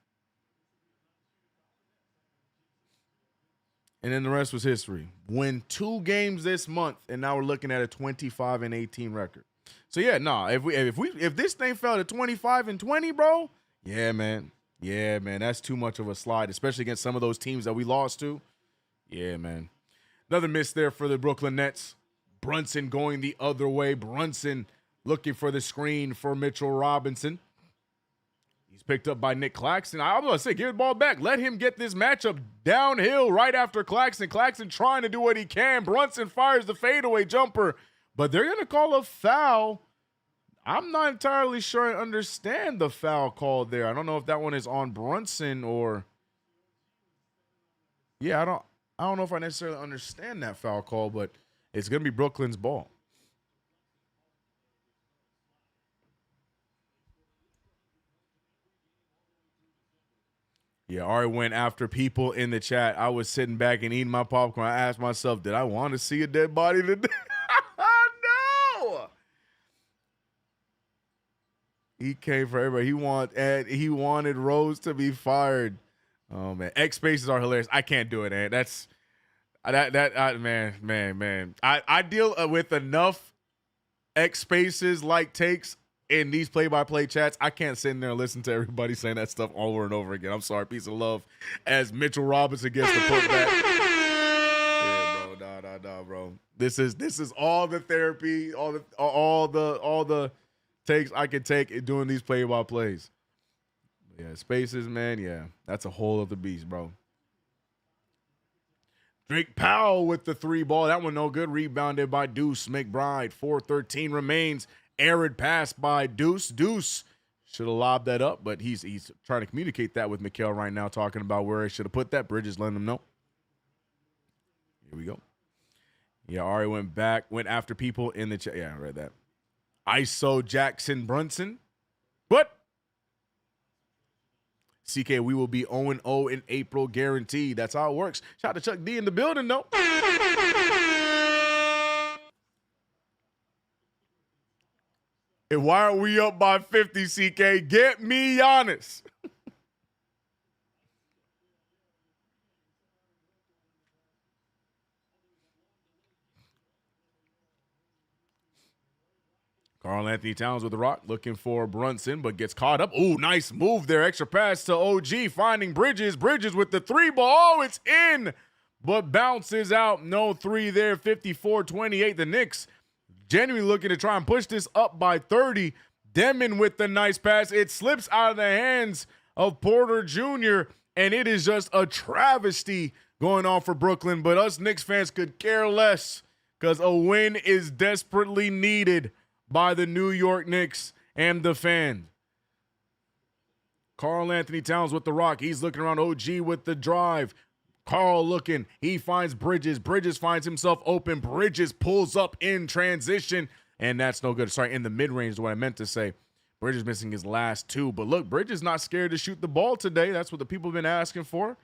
And then the rest was history. Win 2 games this month, and now we're looking at a 25 and 18 record. So yeah, if this thing fell to 25 and 20, bro, yeah, man, that's too much of a slide, especially against some of those teams that we lost to. Yeah, man. Another miss there for the Brooklyn Nets. Brunson going the other way. Brunson looking for the screen for Mitchell Robinson. He's picked up by Nick Claxton. I was going to say, give the ball back. Let him get this matchup downhill right after Claxton. Claxton trying to do what he can. Brunson fires the fadeaway jumper, but they're going to call a foul. I'm not entirely sure I understand the foul call there. I don't know if that one is on Brunson or... Yeah, I don't know if I necessarily understand that foul call, but it's going to be Brooklyn's ball. Yeah, Ari went after people in the chat. I was sitting back and eating my popcorn. I asked myself, did I want to see a dead body today? No! He came for everybody. He wanted Rose to be fired. Oh, man. X spaces are hilarious. I can't do it, man. Man. I deal with enough X spaces like takes in these play-by-play chats. I can't sit in there and listen to everybody saying that stuff over and over again. I'm sorry. Peace of love. As Mitchell Robinson gets the putback. Yeah, bro. Nah, bro. This is all the therapy, all the takes I can take in doing these play-by-plays. Yeah, spaces, man. Yeah, that's a whole other beast, bro. Drake Powell with the 3-ball. That one no good. Rebounded by Deuce McBride. 4:13 remains. Arid pass by Deuce. Deuce should have lobbed that up, but he's trying to communicate that with Mikal right now, talking about where he should have put that. Bridges letting him know. Here we go. Yeah, Ari went after people in the chat. Yeah, I read that. ISO Jackson Brunson. What? CK, we will be 0-0 in April, guaranteed. That's how it works. Shout out to Chuck D in the building, though. And why are we up by 50, CK? Get me Giannis. Karl Anthony Towns with the rock, looking for Brunson, but gets caught up. Ooh, nice move there. Extra pass to OG, finding Bridges. Bridges with the 3-ball. Oh, it's in, but bounces out. No 3 there. 54-28. The Knicks genuinely looking to try and push this up by 30. Demon with the nice pass. It slips out of the hands of Porter Jr., and it is just a travesty going on for Brooklyn. But us Knicks fans could care less because a win is desperately needed by the New York Knicks and the fan. Karl Anthony Towns with the rock. He's looking around. OG with the drive. Karl looking. He finds Bridges. Bridges finds himself open. Bridges pulls up in transition, and that's no good. Sorry, in the mid-range is what I meant to say. Bridges missing his last two. But look, Bridges not scared to shoot the ball today. That's what the people have been asking for.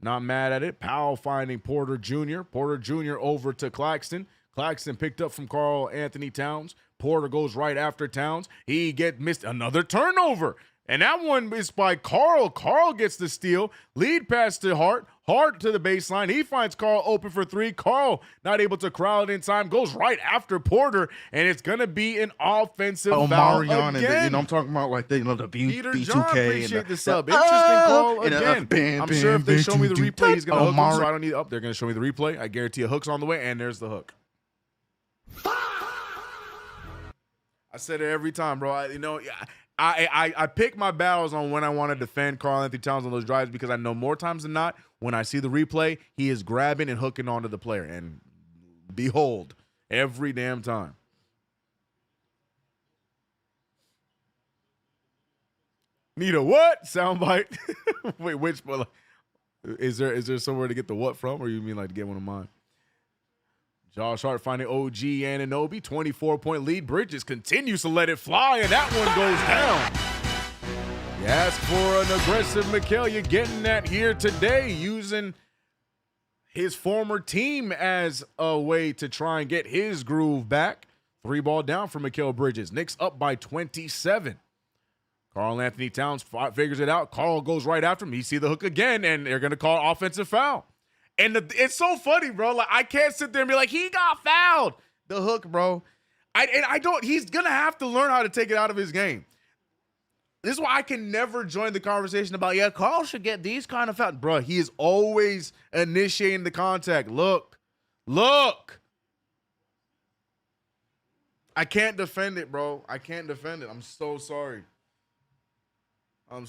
Not mad at it. Powell finding Porter Jr. Porter Jr. over to Claxton. Claxton picked up from Karl Anthony Towns. Porter goes right after Towns. He missed another turnover. And that one is by Karl. Karl gets the steal. Lead pass to Hart. Hart to the baseline. He finds Karl open for three. Karl not able to crowd in time. Goes right after Porter. And it's going to be an offensive foul Marion again. And I'm talking about like the Peter B2K. John, appreciate the sub. Interesting call again. I'm sure if they show me the replay, he's going to hook him, so I don't need up. They're going to show me the replay. I guarantee a hook's on the way, and there's the hook. I said it every time, bro. I pick my battles on when I want to defend Karl Anthony Towns on those drives because I know more times than not, when I see the replay, he is grabbing and hooking onto the player. And behold, every damn time. Need a what? Soundbite? Wait, which? Is there somewhere to get the what from, or you mean like to get one of mine? Josh Hart finding OG Anunoby, 24-point lead. Bridges continues to let it fly, and that one goes down. You ask for an aggressive Mikal, you're getting that here today, using his former team as a way to try and get his groove back. 3 ball down for Mikal Bridges. Knicks up by 27. Karl Anthony Towns figures it out. Karl goes right after him. He see the hook again, and they're going to call offensive foul. And it's so funny, bro. Like, I can't sit there and be like, he got fouled. The hook, bro. He's going to have to learn how to take it out of his game. This is why I can never join the conversation about, yeah, Karl should get these kind of fouls. Bro, he is always initiating the contact. Look. I can't defend it, bro. I can't defend it. I'm so sorry. I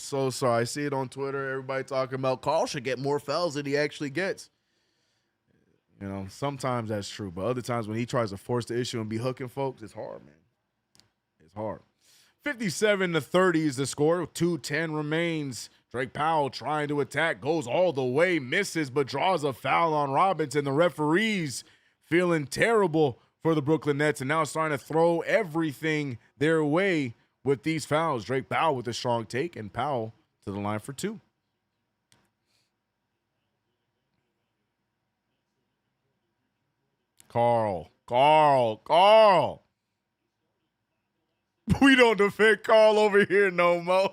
see it on Twitter. Everybody talking about Karl should get more fouls than he actually gets. You know, sometimes that's true. But other times when he tries to force the issue and be hooking folks, it's hard, man. It's hard. 57-30 is the score. 2:10 remains. Drake Powell trying to attack. Goes all the way. Misses, but draws a foul on Robinson. The referees feeling terrible for the Brooklyn Nets and now starting to throw everything their way with these fouls. Drake Powell with a strong take, and Powell to the line for 2. Karl. We don't defend Karl over here no more.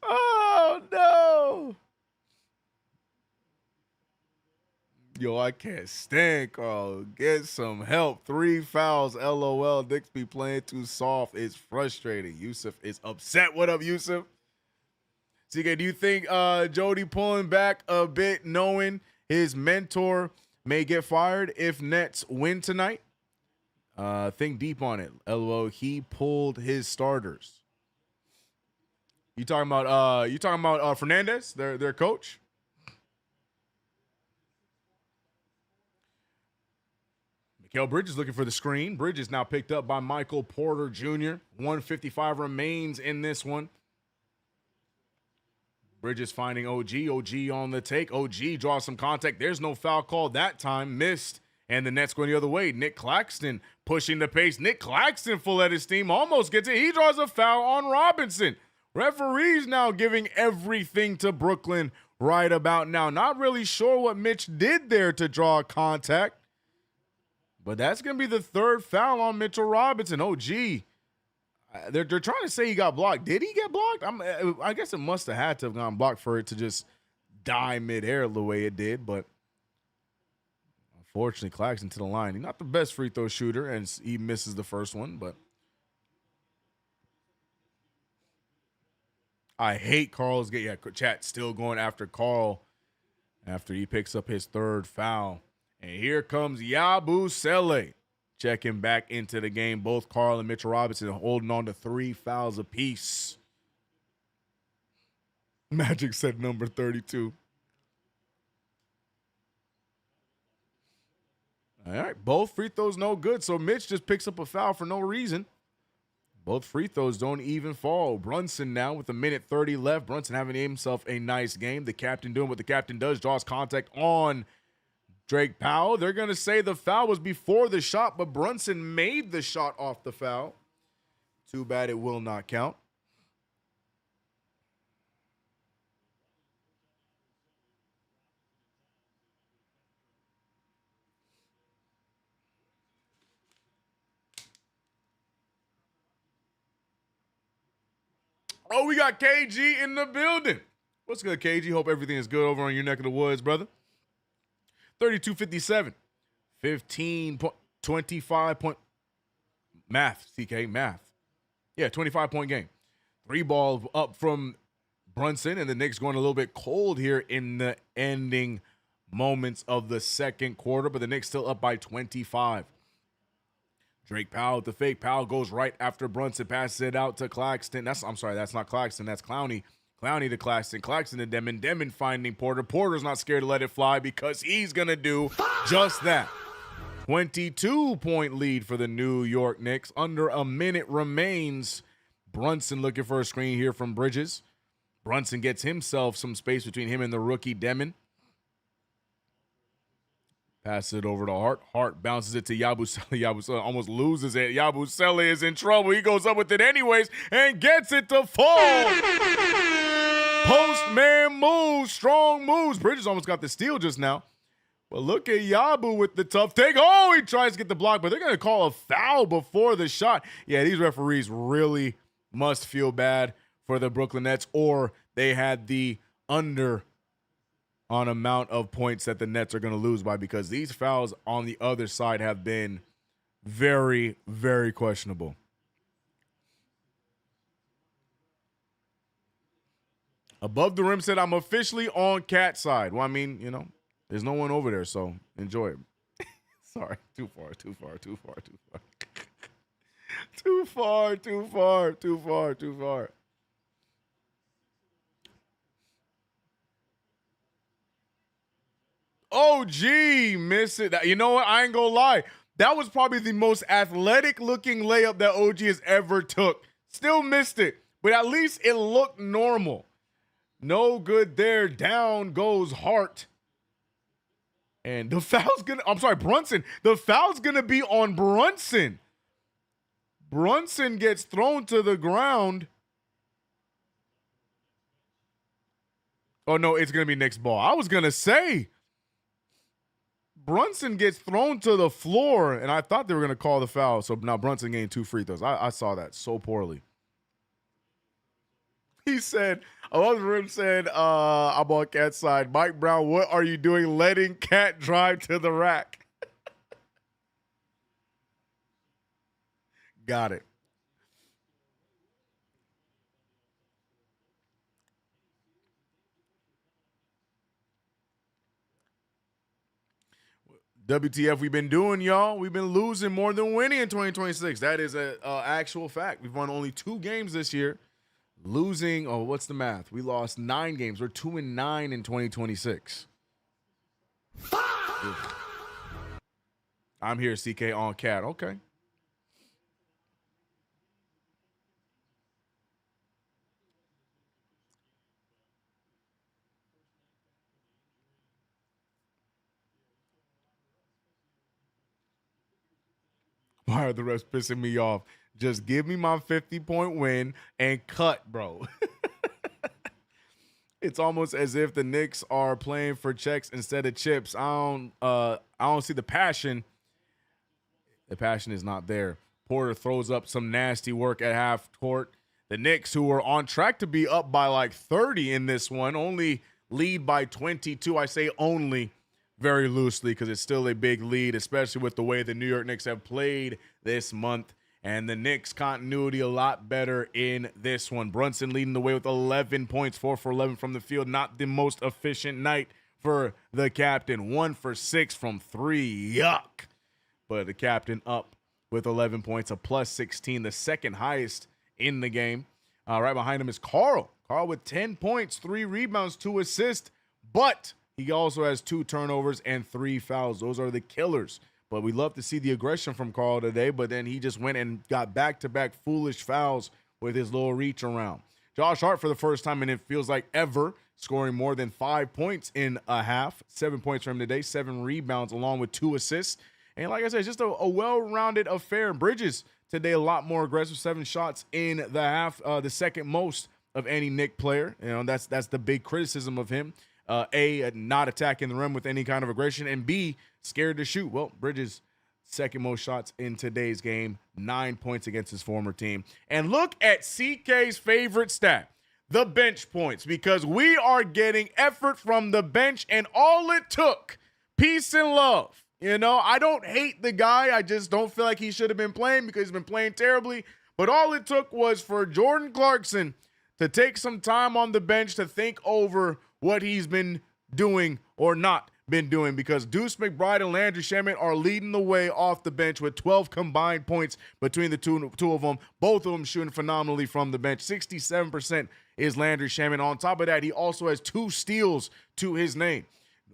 Oh, no. Yo, I can't stand Karl. Get some help. 3 fouls. LOL. Knicks be playing too soft. It's frustrating. Yusuf is upset. What up, Yusuf? CK, do you think Jody pulling back a bit, knowing his mentor may get fired if Nets win tonight? Think deep on it. LOL. He pulled his starters. You talking about Fernandez, their coach? Mikal Bridges looking for the screen. Bridges now picked up by Michael Porter Jr. 1:55 remains in this one. Bridges finding OG. OG on the take. OG draws some contact. There's no foul call that time. Missed. And the Nets going the other way. Nick Claxton pushing the pace. Nick Claxton, full at his steam, almost gets it. He draws a foul on Robinson. Referees now giving everything to Brooklyn right about now. Not really sure what Mitch did there to draw contact. But that's going to be the 3rd foul on Mitchell Robinson. Oh, gee. They're trying to say he got blocked. Did he get blocked? I guess it must have had to have gone blocked for it to just die midair the way it did. But unfortunately, Claxton to the line. He's not the best free throw shooter, and he misses the first one. But I hate Karl's get. Yeah, chat still going after Karl after he picks up his 3rd foul. And here comes Yabusele checking back into the game. Both Karl and Mitchell Robinson holding on to 3 fouls apiece. Magic said number 32. All right, both free throws no good. So Mitch just picks up a foul for no reason. Both free throws don't even fall. Brunson now with a minute 30 left. Brunson having himself a nice game. The captain doing what the captain does, draws contact on Drake Powell. They're going to say the foul was before the shot, but Brunson made the shot off the foul. Too bad it will not count. Oh, we got KG in the building. What's good, KG? Hope everything is good over on your neck of the woods, brother. 32-57. 25 point. Math, CK, math. Yeah, 25-point game. 3 ball up from Brunson, and the Knicks going a little bit cold here in the ending moments of the second quarter, but the Knicks still up by 25. Drake Powell with the fake. Powell goes right after Brunson, passes it out to Claxton. That's not Claxton. That's Clowney. Clowney to Claxton. Claxton to Demon. Demon finding Porter. Porter's not scared to let it fly because he's going to do just that. 22-point lead for the New York Knicks. Under a minute remains. Brunson looking for a screen here from Bridges. Brunson gets himself some space between him and the rookie Demon. Passes it over to Hart. Hart bounces it to Yabusele. Yabusele almost loses it. Yabusele is in trouble. He goes up with it anyways and gets it to fall. Postman moves. Strong moves. Bridges almost got the steal just now. But look at Yabu with the tough take. Oh, he tries to get the block, but they're going to call a foul before the shot. Yeah, these referees really must feel bad for the Brooklyn Nets, or they had the under on amount of points that the Nets are going to lose by, because these fouls on the other side have been very, very questionable. Above the Rim said, I'm officially on Cat side. Well, I mean, you know, there's no one over there, so enjoy it. Sorry, too far. Too far. Oh, gee, miss it. You know what? I ain't gonna lie. That was probably the most athletic-looking layup that OG has ever took. Still missed it, but at least it looked normal. No good there. Down goes Hart. And the foul's Brunson. The foul's gonna be on Brunson. Brunson gets thrown to the ground. Oh, no, it's gonna be Knicks ball. I was gonna say, Brunson gets thrown to the floor, and I thought they were going to call the foul. So now Brunson gained 2 free throws. I saw that so poorly. He said, above the rim said, I'm on Cat's side. Mike Brown, what are you doing letting Cat drive to the rack? Got it. WTF we've been doing, y'all. We've been losing more than winning in 2026. That is an actual fact. We've won only 2 games this year. Losing, what's the math? We lost 9 games. We're 2-9 in 2026. I'm here, CK on Cat. Okay. Why are the refs pissing me off? Just give me my 50-point win and cut, bro. It's almost as if the Knicks are playing for checks instead of chips. I don't see the passion. The passion is not there. Porter throws up some nasty work at half court. The Knicks, who are on track to be up by like 30 in this one, only lead by 22. I say only very loosely because it's still a big lead, especially with the way the New York Knicks have played this month. And the Knicks continuity a lot better in this one. Brunson leading the way with 11 points, 4 for 11 from the field. Not the most efficient night for the captain. 1 for 6 from 3. Yuck. But the captain up with 11 points, a plus 16, the second highest in the game. Right behind him is Carl. Carl with 10 points, 3 rebounds, 2 assists. But he also has 2 turnovers and 3 fouls. Those are the killers But we love to see the aggression from Carl today, but then he just went and got back-to-back foolish fouls with his little reach around. Josh Hart, for the first time, and it feels like ever, scoring more than 5 points in a half. 7 points for him today, 7 rebounds, along with 2 assists. And like I said, just a well-rounded affair. Bridges today a lot more aggressive, 7 shots in the half, the second most of any Knick player. You know, that's the big criticism of him. A, not attacking the rim with any kind of aggression, and B, scared to shoot. Well, Bridges, second most shots in today's game, 9 points against his former team. And look at CK's favorite stat, the bench points, because we are getting effort from the bench, and all it took, peace and love. You know, I don't hate the guy. I just don't feel like he should have been playing because he's been playing terribly. But all it took was for Jordan Clarkson to take some time on the bench to think over what he's been doing or not been doing, because Deuce McBride and Landry Shamet are leading the way off the bench with 12 combined points between the two of them, both of them shooting phenomenally from the bench. 67% is Landry Shamet. On top of that, he also has 2 steals to his name.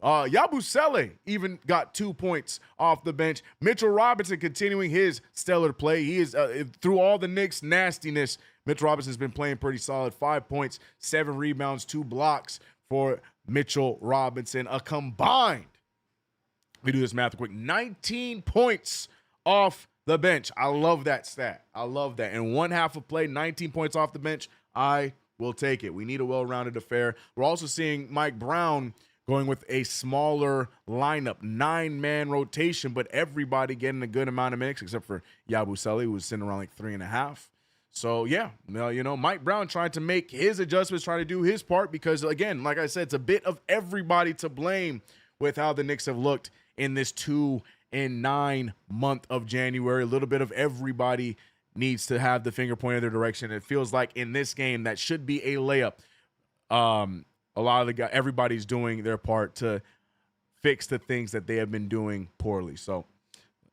Yabusele even got 2 points off the bench. Mitchell Robinson continuing his stellar play. He is, through all the Knicks nastiness, Mitchell Robinson's been playing pretty solid. 5 points, 7 rebounds, 2 blocks for Mitchell Robinson. A combined, we do this math quick, 19 points off the bench. I love that stat. I love that. In one half of play, 19 points off the bench. I will take it. We need a well-rounded affair. We're also seeing Mike Brown going with a smaller lineup, 9-man rotation, but everybody getting a good amount of minutes except for Yabusele, who was sitting around like 3.5. So, yeah, you know, Mike Brown trying to make his adjustments, trying to do his part because, again, like I said, it's a bit of everybody to blame with how the Knicks have looked in this 2-9 month of January. A little bit of everybody needs to have the finger pointed in their direction. It feels like in this game that should be a layup. A lot of the guys, everybody's doing their part to fix the things that they have been doing poorly. So,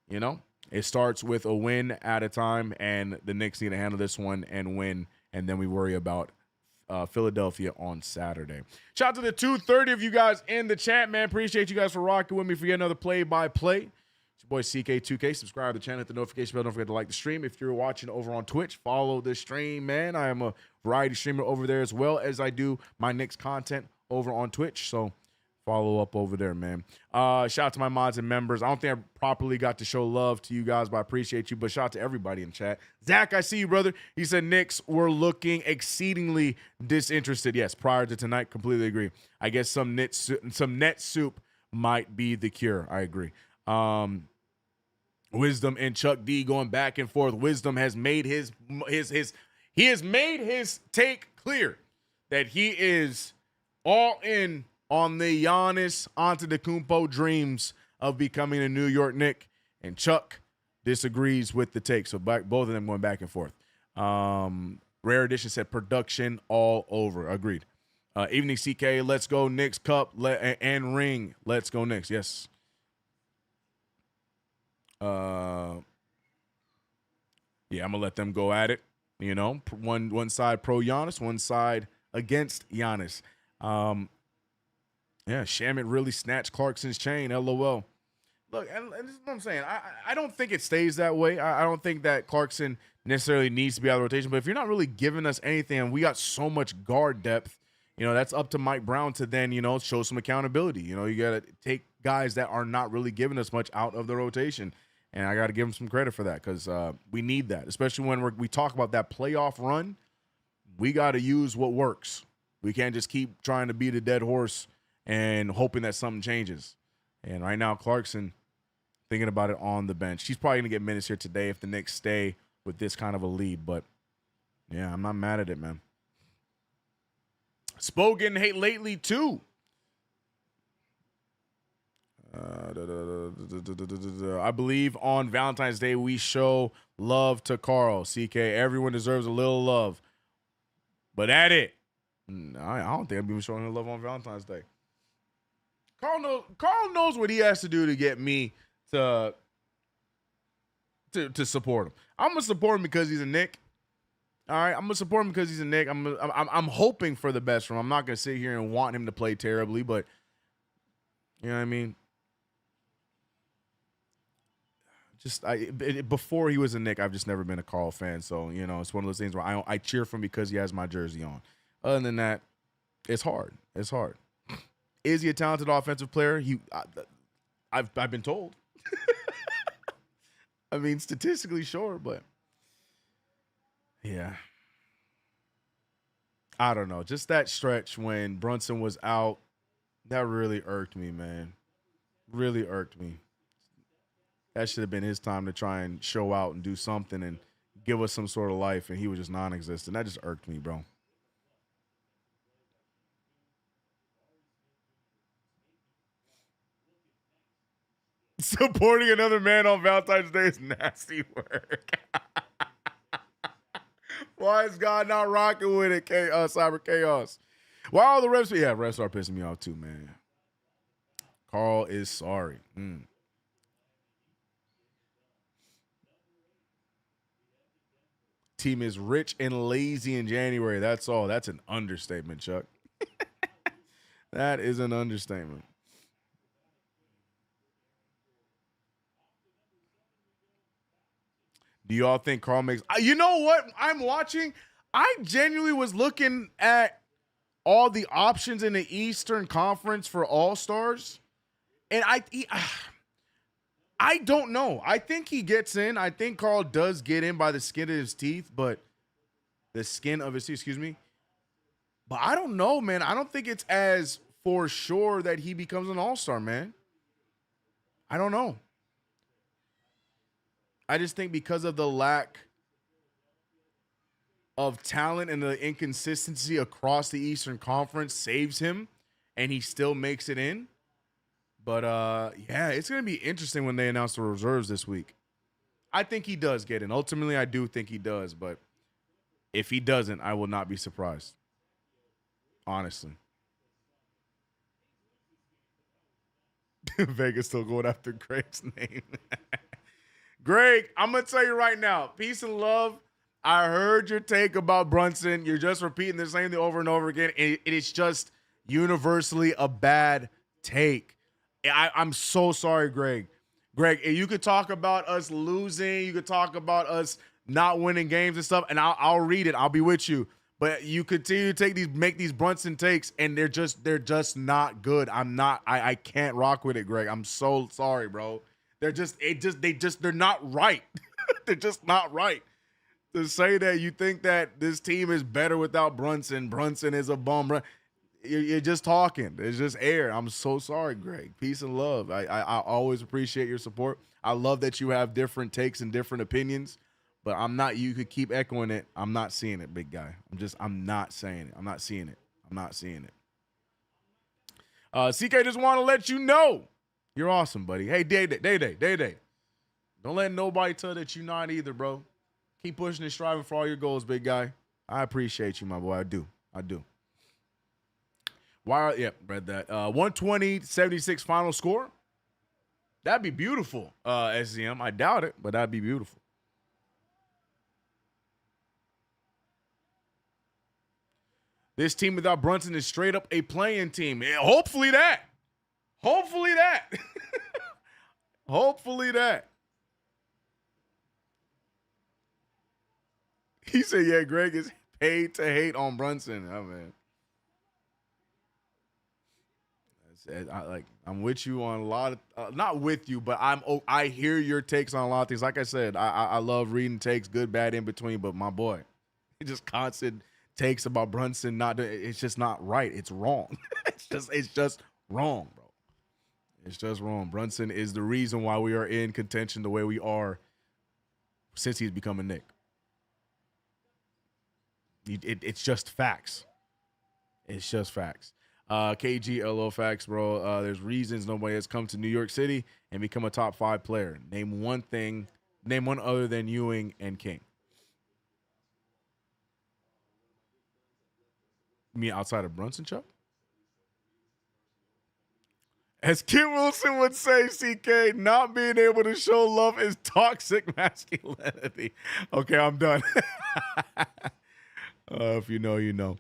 you know, it starts with a win at a time, and the Knicks need to handle this one and win, and then we worry about Philadelphia on Saturday. Shout out to the 230 of you guys in the chat, man. Appreciate you guys for rocking with me for yet another play-by-play. It's your boy CK2K. Subscribe to the channel, hit the notification bell. Don't forget to like the stream. If you're watching over on Twitch, follow the stream, man. I am a variety streamer over there as well as I do my Knicks content over on Twitch. So follow up over there, man. Shout out to my mods and members. I don't think I properly got to show love to you guys, but I appreciate you. But shout out to everybody in chat. Zach, I see you, brother. He said Knicks were looking exceedingly disinterested. Yes, prior to tonight, completely agree. I guess some net soup might be the cure. I agree. Wisdom and Chuck D going back and forth. Wisdom has made his take clear that he is all in on the Giannis Antetokounmpo dreams of becoming a New York Knick, and Chuck disagrees with the take. So both of them going back and forth. Rare Edition said production all over. Agreed. Evening CK, let's go Knicks cup and ring. Let's go Knicks. Yes. Yeah, I'm gonna let them go at it. You know, one side pro Giannis, one side against Giannis. Yeah, Shamet really snatched Clarkson's chain. LOL. Look, and this is what I'm saying. I don't think it stays that way. I don't think that Clarkson necessarily needs to be out of rotation. But if you're not really giving us anything, and we got so much guard depth, you know, that's up to Mike Brown to then, you know, show some accountability. You know, you got to take guys that are not really giving us much out of the rotation. And I got to give him some credit for that because we need that, especially when we talk about that playoff run. We got to use what works. We can't just keep trying to beat a dead horse and hoping that something changes. And right now, Clarkson thinking about it on the bench. He's probably going to get minutes here today if the Knicks stay with this kind of a lead. But, yeah, I'm not mad at it, man. Spo getting hate lately, too. I believe on Valentine's Day we show love to Carl. CK, everyone deserves a little love. But at it, I don't think I'm even showing him love on Valentine's Day. Carl knows what he has to do to get me to support him. I'm gonna support him because he's a Knick. All right, I'm gonna support him because he's a Knick. I'm hoping for the best from him. I'm not gonna sit here and want him to play terribly, but you know what I mean. before he was a Knick, I've just never been a Carl fan. So, you know, it's one of those things where I cheer for him because he has my jersey on. Other than that, it's hard. It's hard. Is he a talented offensive player? I've been told. I mean, statistically, sure, but yeah. I don't know. Just that stretch when Brunson was out, that really irked me, man. Really irked me. That should have been his time to try and show out and do something and give us some sort of life, and he was just non-existent. That just irked me, bro. Supporting another man on Valentine's Day is nasty work. Why is God not rocking with it, Cyber Chaos? Why all the refs? Yeah, refs are pissing me off too, man. Carl is sorry. Team is rich and lazy in January. That's all. That's an understatement, Chuck. That is an understatement. Do y'all think Carl makes... You know what I'm watching? I genuinely was looking at all the options in the Eastern Conference for All-Stars, and I don't know. I think he gets in. I think Carl does get in by the skin of his teeth, but the skin of his teeth, excuse me. But I don't know, man. I don't think it's as for sure that he becomes an All-Star, man. I don't know. I just think because of the lack of talent and the inconsistency across the Eastern Conference saves him, and he still makes it in. But, yeah, it's going to be interesting when they announce the reserves this week. I think he does get in. Ultimately, I do think he does. But if he doesn't, I will not be surprised. Honestly. Vegas still going after Greg's name. Greg, I'm going to tell you right now, peace and love. I heard your take about Brunson. You're just repeating the same thing over and over again. It is just universally a bad take. I'm so sorry, Greg. Greg, you could talk about us losing. You could talk about us not winning games and stuff, and I'll read it. I'll be with you. But you continue to make these Brunson takes, and they're just not good. I can't rock with it, Greg. I'm so sorry, bro. They're not right. They're just not right. To say that you think that this team is better without Brunson is a bum. You're just talking. It's just air. I'm so sorry, Greg. Peace and love. I always appreciate your support. I love that you have different takes and different opinions, but I'm not. You could keep echoing it. I'm not seeing it, big guy. I'm not saying it. I'm not seeing it. I'm not seeing it. CK just want to let you know you're awesome, buddy. Hey, Day. Don't let nobody tell that you're not either, bro. Keep pushing and striving for all your goals, big guy. I appreciate you, my boy. I do. Read that. 120-76 final score. That'd be beautiful, SZM. I doubt it, but that'd be beautiful. This team without Brunson is straight up a playing team. Yeah, hopefully that. Hopefully that. He said, yeah, Greg is paid to hate on Brunson. Oh, man. I'm with you on a lot of not with you, but I hear your takes on a lot of things. Like I said, I love reading takes, good, bad, in between. But my boy, he just constant takes about Brunson. It's just not right. It's wrong. it's just wrong, bro. It's just wrong. Brunson is the reason why we are in contention the way we are since he's become a Knick. It's just facts. It's just facts. KGLO facts, bro. There's reasons nobody has come to New York City and become a top 5 player. Name one other than Ewing and King. You mean outside of Brunson, Chuck? As Kim Wilson would say, CK, not being able to show love is toxic masculinity. Okay, I'm done. If you know, you know.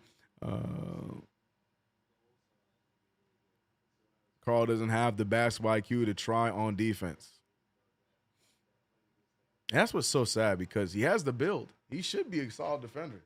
Carl doesn't have the basketball IQ to try on defense. And that's what's so sad because he has the build. He should be a solid defender.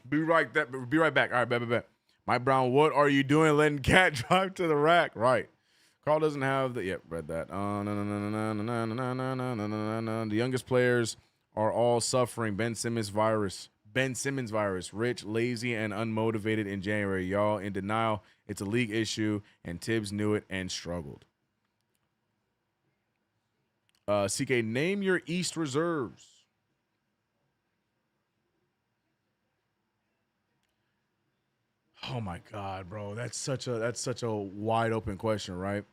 Be right back. All right, bet. Mike Brown, what are you doing letting Cat drive to the rack? Right. Carl doesn't have the read that. The youngest players are all suffering Ben Simmons virus. Rich, lazy, and unmotivated in January. Y'all in denial. It's a league issue, and Tibbs knew it and struggled. CK, name your East reserves. Oh my God, bro. That's such a wide open question, right?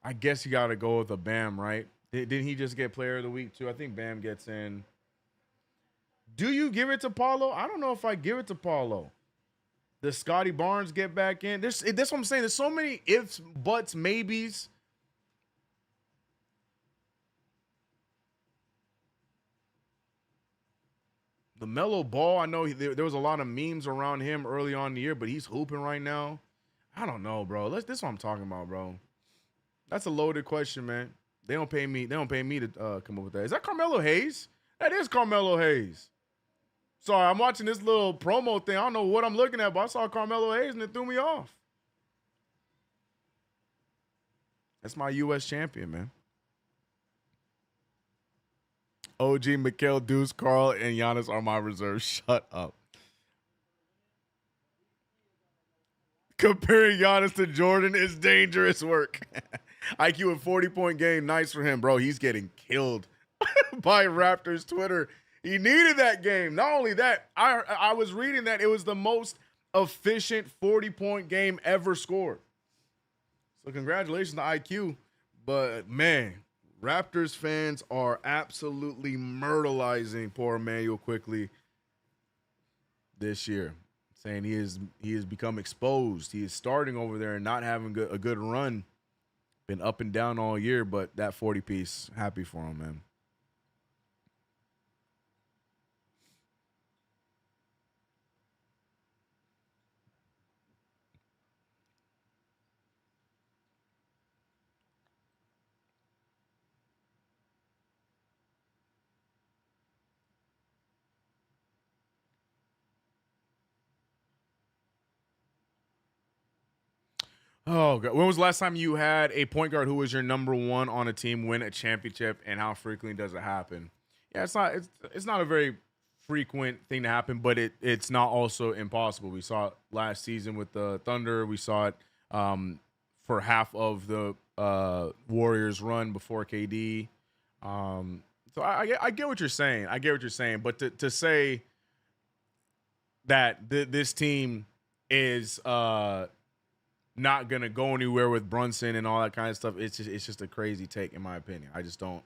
I guess you got to go with a Bam, right? Didn't he just get Player of the Week too? I think Bam gets in. Do you give it to Paulo? I don't know if I give it to Paulo. Does Scotty Barnes get back in? That's what I'm saying. There's so many ifs, buts, maybes. The LaMelo Ball, I know there was a lot of memes around him early on in the year, but he's hooping right now. I don't know, bro. This is what I'm talking about, bro. That's a loaded question, man. They don't pay me to come up with that. Is that Carmelo Hayes? That is Carmelo Hayes. Sorry, I'm watching this little promo thing. I don't know what I'm looking at, but I saw Carmelo Hayes and it threw me off. That's my U.S. champion, man. OG, Mikal, Deuce, Carl, and Giannis are my reserves. Shut up. Comparing Giannis to Jordan is dangerous work. IQ a 40-point game. Nice for him, bro. He's getting killed by Raptors Twitter. He needed that game. Not only that, I was reading that it was the most efficient 40-point game ever scored. So congratulations to IQ. But, man, Raptors fans are absolutely myrtleizing poor Emmanuel Quickly this year, saying he has become exposed. He is starting over there and not having a good run. Been up and down all year, but that 40-piece, happy for him, man. Oh, God. When was the last time you had a point guard who was your number one on a team win a championship, and how frequently does it happen? Yeah, it's not a very frequent thing to happen, but it's not also impossible. We saw it last season with the Thunder. We saw it for half of the Warriors run before KD. So I get what you're saying. But to say that this team is not gonna go anywhere with Brunson and all that kind of stuff, it's just a crazy take in my opinion. I just don't.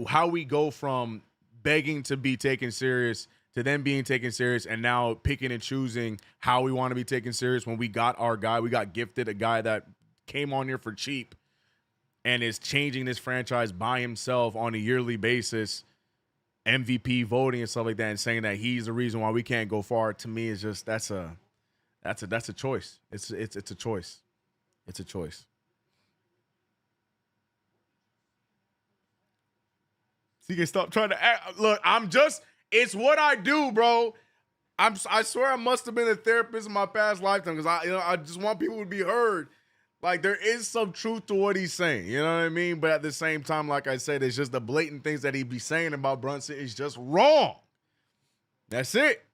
How we go from begging to be taken serious to then being taken serious and now picking and choosing how we want to be taken serious when we got our guy. We got gifted a guy that came on here for cheap and is changing this franchise by himself on a yearly basis, MVP voting and stuff like that, and saying that he's the reason why we can't go far. To me, is just that's a choice. It's a choice. It's a choice. So you can stop trying to act. Look, it's what I do, bro. I swear I must have been a therapist in my past lifetime because I just want people to be heard. Like, there is some truth to what he's saying. You know what I mean? But at the same time, like I said, it's just the blatant things that he be saying about Brunson is just wrong. That's it.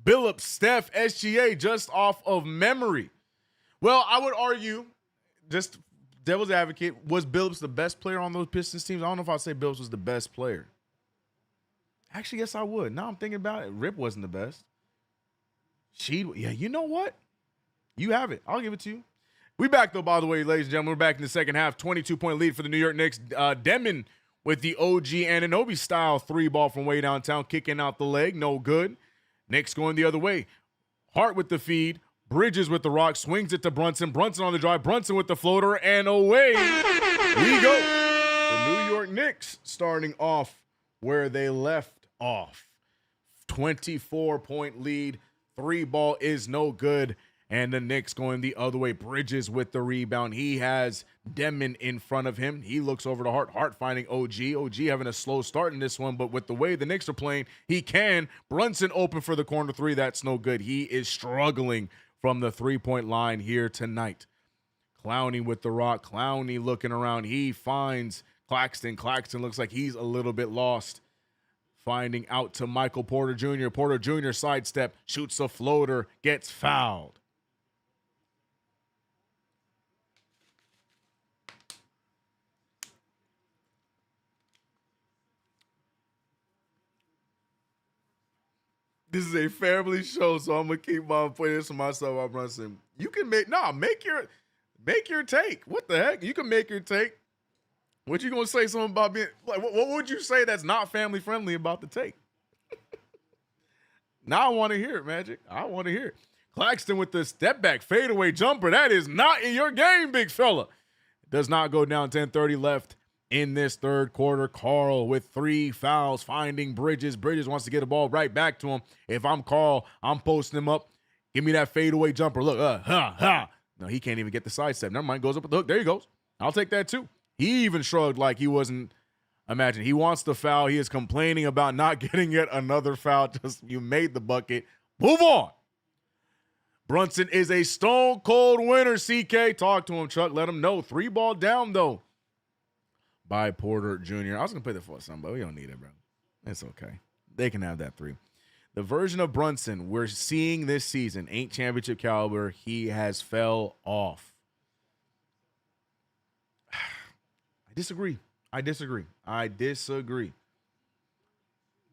Billups, Steph, SGA, just off of memory. Well, I would argue, just devil's advocate, was Billups the best player on those Pistons teams? I don't know if I'd say Billups was the best player. Actually, yes, I would. Now I'm thinking about it. Rip wasn't the best. Yeah, you know what? You have it. I'll give it to you. We back, though, by the way, ladies and gentlemen. We're back in the second half. 22-point lead for the New York Knicks. Demon with the OG Anunoby-style 3-ball from way downtown, kicking out the leg. No good. Knicks going the other way. Hart with the feed. Bridges with the rock. Swings it to Brunson. Brunson on the drive. Brunson with the floater. And away we go. The New York Knicks starting off where they left off. 24-point lead. 3-ball is no good. And the Knicks going the other way. Bridges with the rebound. He has Demon in front of him. He looks over to Hart. Hart finding OG. OG having a slow start in this one, but with the way the Knicks are playing, he can. Brunson open for the corner 3. That's no good. He is struggling from the 3-point line here tonight. Clowney with the rock. Clowney looking around. He finds Claxton. Claxton looks like he's a little bit lost. Finding out to Michael Porter Jr. Porter Jr. sidestep. Shoots a floater. Gets fouled. This is a family show, so I'm gonna keep on putting this on myself. I'm Brunson. You can make your take. What the heck? You can make your take. What you gonna say? Something about being like? What would you say that's not family friendly about the take? Now I want to hear it, Magic. I want to hear it. Claxton with the step back fadeaway jumper. That is not in your game, big fella. Does not go down. 10:30 left in this third quarter. Carl with 3 fouls, finding Bridges. Bridges wants to get the ball right back to him. If I'm Carl, I'm posting him up. Give me that fadeaway jumper. Look, No, he can't even get the sidestep. Never mind, goes up with the hook. There he goes. I'll take that too. He even shrugged like he wasn't. Imagine, he wants the foul. He is complaining about not getting yet another foul. Just, you made the bucket. Move on. Brunson is a stone cold winner, CK. Talk to him, Chuck. Let him know. 3-ball down, though, by Porter Jr. I was going to play that for something, but we don't need it, bro. It's okay. They can have that 3. The version of Brunson we're seeing this season ain't championship caliber. He has fell off. I disagree.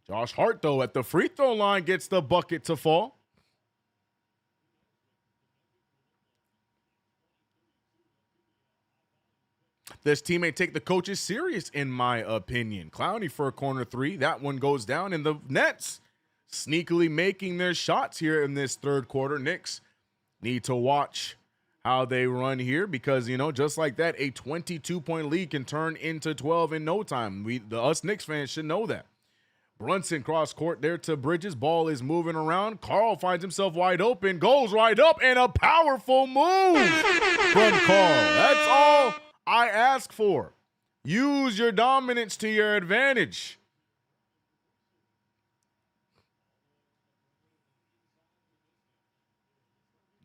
Josh Hart, though, at the free throw line gets the bucket to fall. This team ain't take the coaches serious, in my opinion. Clowney for a corner 3. That one goes down, and the Nets sneakily making their shots here in this third quarter. Knicks need to watch how they run here because, just like that, a 22-point lead can turn into 12 in no time. Us Knicks fans should know that. Brunson cross court there to Bridges. Ball is moving around. Carl finds himself wide open, goes right up, and a powerful move from Carl. That's all I ask for. Use your dominance to your advantage.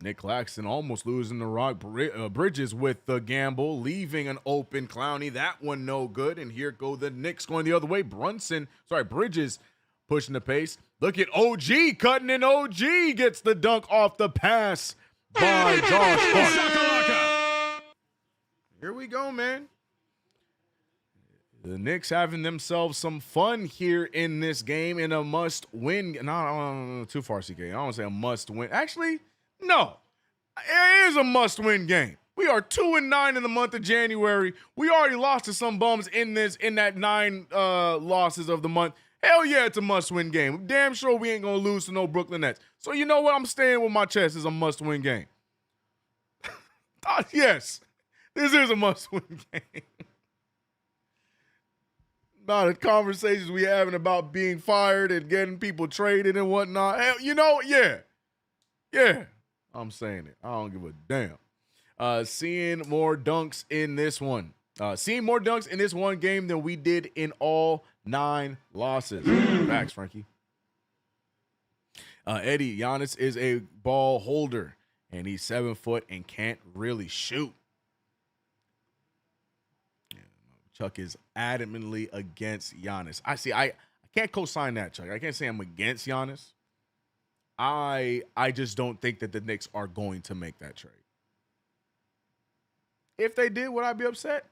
Nick Claxton almost losing the rock. Bridges with the gamble, leaving an open Clowney. That one no good. And here go the Knicks going the other way. Bridges pushing the pace. Look at OG cutting in. OG gets the dunk off the pass by Josh Hart. Here we go, man. The Knicks having themselves some fun here in this game in a must-win. No, too far, CK. I don't want to say a must-win. Actually, no. It is a must-win game. We are 2-9 in the month of January. We already lost to some bums in that 9 losses of the month. Hell yeah, it's a must-win game. I'm damn sure we ain't going to lose to no Brooklyn Nets. So you know what? I'm staying with my chest. It's a must-win game. Yes, this is a must-win game. About the conversations we having about being fired and getting people traded and whatnot. Hell, yeah. I'm saying it. I don't give a damn. Seeing more dunks in this one. Seeing more dunks in this one game than we did in all 9 losses. Facts, Frankie. Eddie, Giannis is a ball holder, and he's 7 foot and can't really shoot. Chuck is adamantly against Giannis. I can't co-sign that, Chuck. I can't say I'm against Giannis. I just don't think that the Knicks are going to make that trade. If they did, would I be upset?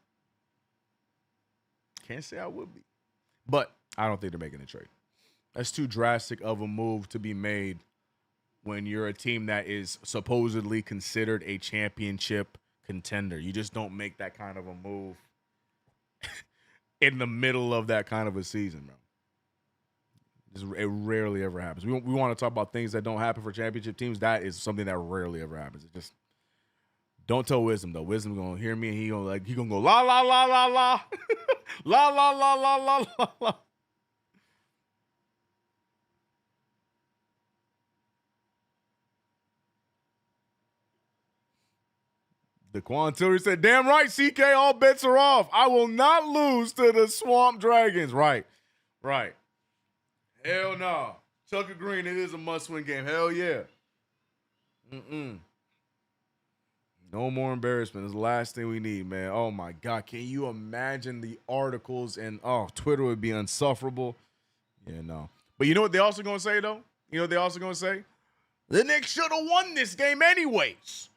Can't say I would be. But I don't think they're making a trade. That's too drastic of a move to be made when you're a team that is supposedly considered a championship contender. You just don't make that kind of a move in the middle of that kind of a season, bro. It rarely ever happens. We want to talk about things that don't happen for championship teams. That is something that rarely ever happens. It just don't tell Wisdom though. Wisdom gonna hear me and he gonna go la la la la la la la la la la la la. DeQuan Tillery said, "Damn right, CK. All bets are off. I will not lose to the Swamp Dragons." Right. Hell no. Tucker Green, it is a must-win game. Hell yeah. No more embarrassment. It's the last thing we need, man. Oh, my God. Can you imagine the articles? And, Twitter would be insufferable. Yeah, no. But you know what they also going to say, though? You know what they also going to say? The Knicks should have won this game anyways.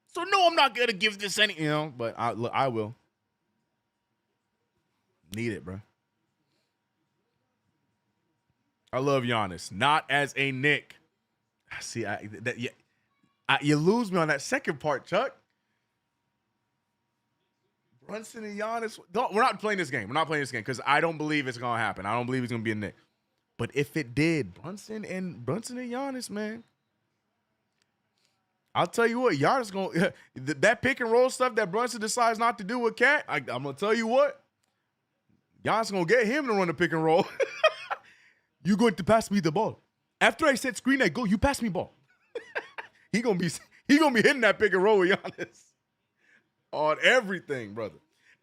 So, no, I'm not going to give this any, but I will. Need it, bro. I love Giannis. Not as a Knick. See, you lose me on that second part, Chuck. Brunson and Giannis. We're not playing this game. We're not playing this game because I don't believe it's going to happen. I don't believe it's going to be a Knick. But if it did, Brunson and Giannis, man. I'll tell you what, Giannis going that pick and roll stuff that Brunson decides not to do with Cat. I'm going to tell you what. Giannis going to get him to run the pick and roll. You going to pass me the ball. After I set screen, I go, you pass me ball. He gonna be hitting that pick and roll with Giannis on everything, brother.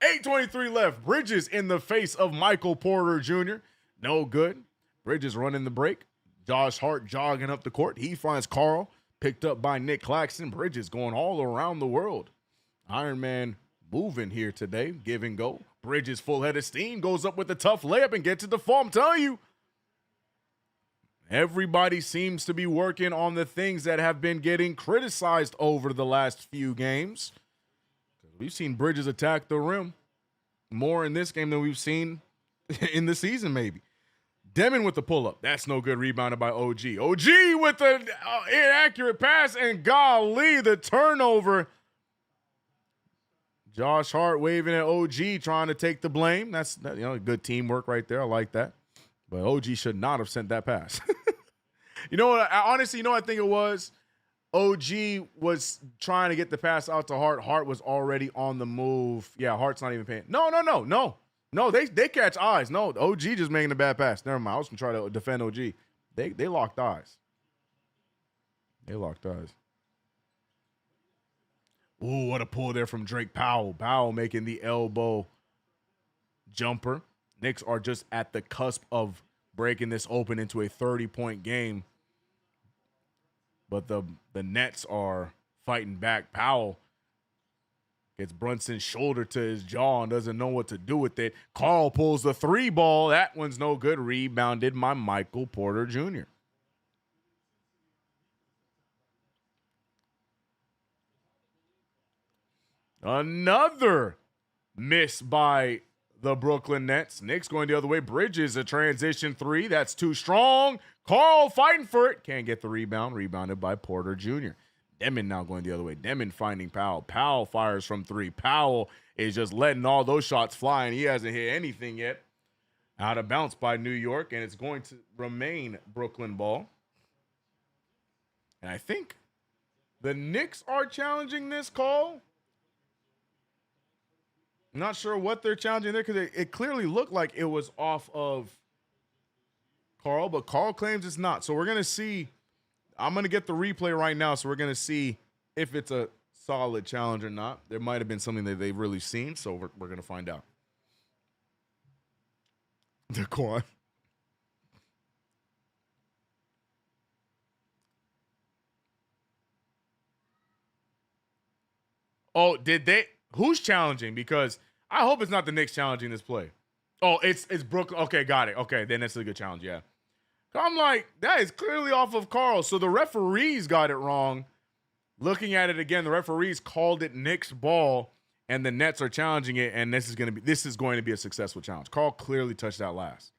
8:23 left. Bridges in the face of Michael Porter Jr. No good. Bridges running the break. Josh Hart jogging up the court. He finds Carl, picked up by Nick Claxton. Bridges going all around the world. Iron Man moving here today. Give and go. Bridges full head of steam. Goes up with a tough layup and gets it to fall. I'm telling you. Everybody seems to be working on the things that have been getting criticized over the last few games. We've seen Bridges attack the rim more in this game than we've seen in the season, maybe. Demon with the pull-up. That's no good. Rebounded by OG. OG with an inaccurate pass, and golly, the turnover. Josh Hart waving at OG, trying to take the blame. That's good teamwork right there. I like that. But OG should not have sent that pass. You know what? Honestly, I think it was? OG was trying to get the pass out to Hart. Hart was already on the move. Yeah, Hart's not even paying. No. No, they catch eyes. No, OG just making a bad pass. Never mind. I was going to try to defend OG. They locked eyes. Ooh, what a pull there from Drake Powell. Powell making the elbow jumper. Knicks are just at the cusp of breaking this open into a 30-point game. But the Nets are fighting back. Powell gets Brunson's shoulder to his jaw and doesn't know what to do with it. Carl pulls the three ball. That one's no good. Rebounded by Michael Porter Jr. Another miss by the Brooklyn Nets. Knicks going the other way. Bridges a transition three. That's too strong. Carl fighting for it. Can't get the rebound. Rebounded by Porter Jr. Demon now going the other way. Demon finding Powell. Powell fires from three. Powell is just letting all those shots fly, and he hasn't hit anything yet. Out of bounds by New York, and it's going to remain Brooklyn ball. And I think the Knicks are challenging this call. I'm not sure what they're challenging there because it clearly looked like it was off of Carl, but Carl claims it's not. So we're going to see. I'm going to get the replay right now, so we're going to see if it's a solid challenge or not. There might have been something that they've really seen, so we're going to find out. DeQuan. Oh, did they? Who's challenging? Because I hope it's not the Knicks challenging this play. Oh, it's Brooklyn. Okay, got it. Okay, then that's a good challenge, yeah. I'm like, that is clearly off of Carl. So the referees got it wrong. Looking at it again, the referees called it Knicks ball, and the Nets are challenging it, and this is going to be a successful challenge. Carl clearly touched that last.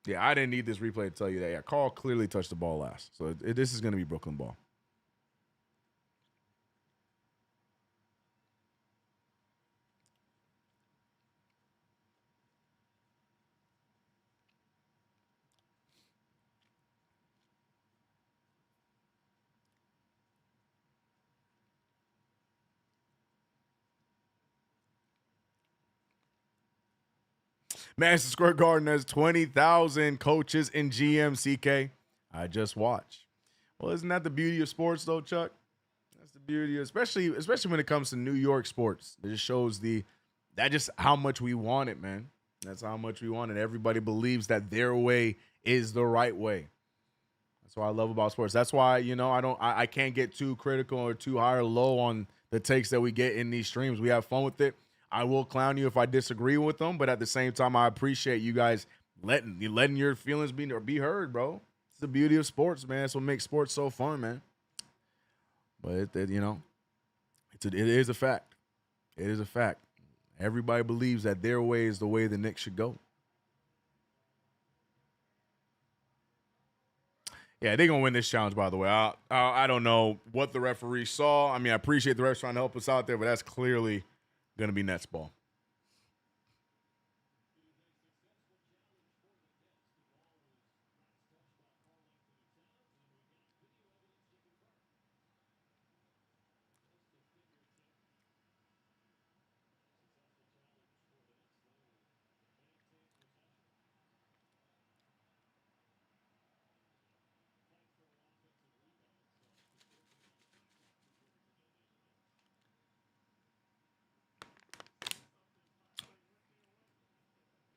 Yeah, I didn't need this replay to tell you that. Yeah, Carl clearly touched the ball last. So this is going to be Brooklyn ball. Madison Square Garden has 20,000 coaches and GMs, CK. I just watch. Well, isn't that the beauty of sports, though, Chuck? That's the beauty, especially when it comes to New York sports. It just shows just how much we want it, man. That's how much we want it. Everybody believes that their way is the right way. That's what I love about sports. That's why, I can't get too critical or too high or low on the takes that we get in these streams. We have fun with it. I will clown you if I disagree with them, but at the same time, I appreciate you guys letting your feelings be heard, bro. It's the beauty of sports, man. That's what makes sports so fun, man. But it is a fact. It is a fact. Everybody believes that their way is the way the Knicks should go. Yeah, they're going to win this challenge, by the way. I don't know what the referee saw. I mean, I appreciate the refs trying to help us out there, but that's clearly going to be Nets ball.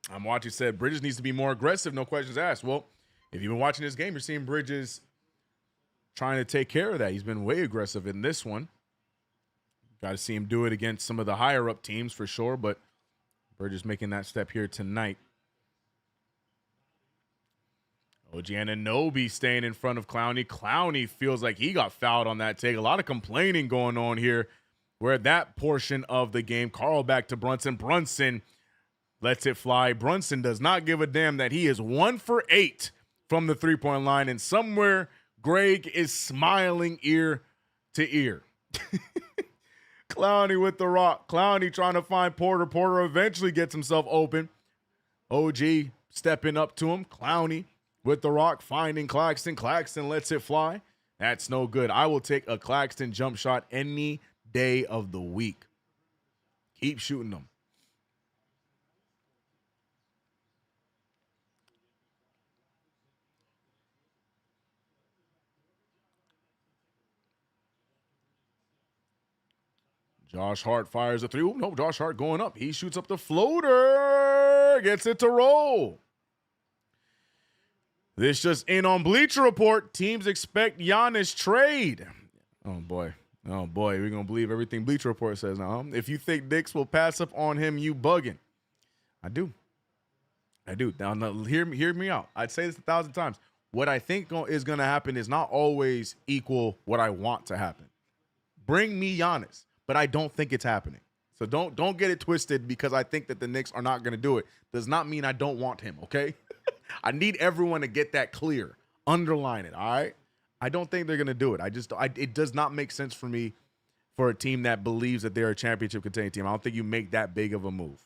I'm watching, said Bridges needs to be more aggressive, no questions asked. Well, if you've been watching this game, you're seeing Bridges trying to take care of that. He's been way aggressive in this one. Got to see him do it against some of the higher-up teams for sure, but Bridges making that step here tonight. OG Anunoby staying in front of Clowney. Clowney feels like he got fouled on that take. A lot of complaining going on here. We're at that portion of the game. Carl back to Brunson. Brunson lets it fly. Brunson does not give a damn that he is 1 for 8 from the three-point line, and somewhere Greg is smiling ear to ear. Clowney with the rock. Clowney trying to find Porter. Porter eventually gets himself open. OG stepping up to him. Clowney with the rock, finding Claxton. Claxton lets it fly. That's no good. I will take a Claxton jump shot any day of the week. Keep shooting them. Josh Hart fires a three. Ooh, no, Josh Hart going up. He shoots up the floater. Gets it to roll. This just in on Bleacher Report. Teams expect Giannis trade. Oh, boy. Oh, boy. We're going to believe everything Bleacher Report says now. If you think Knicks will pass up on him, you bugging. I do. Now, hear me out. I'd say this 1,000 times. What I think is going to happen is not always equal what I want to happen. Bring me Giannis. But I don't think it's happening. So don't get it twisted because I think that the Knicks are not going to do it. Does not mean I don't want him, okay? I need everyone to get that clear. Underline it, all right? I don't think they're going to do it. It does not make sense for me for a team that believes that they're a championship contending team. I don't think you make that big of a move.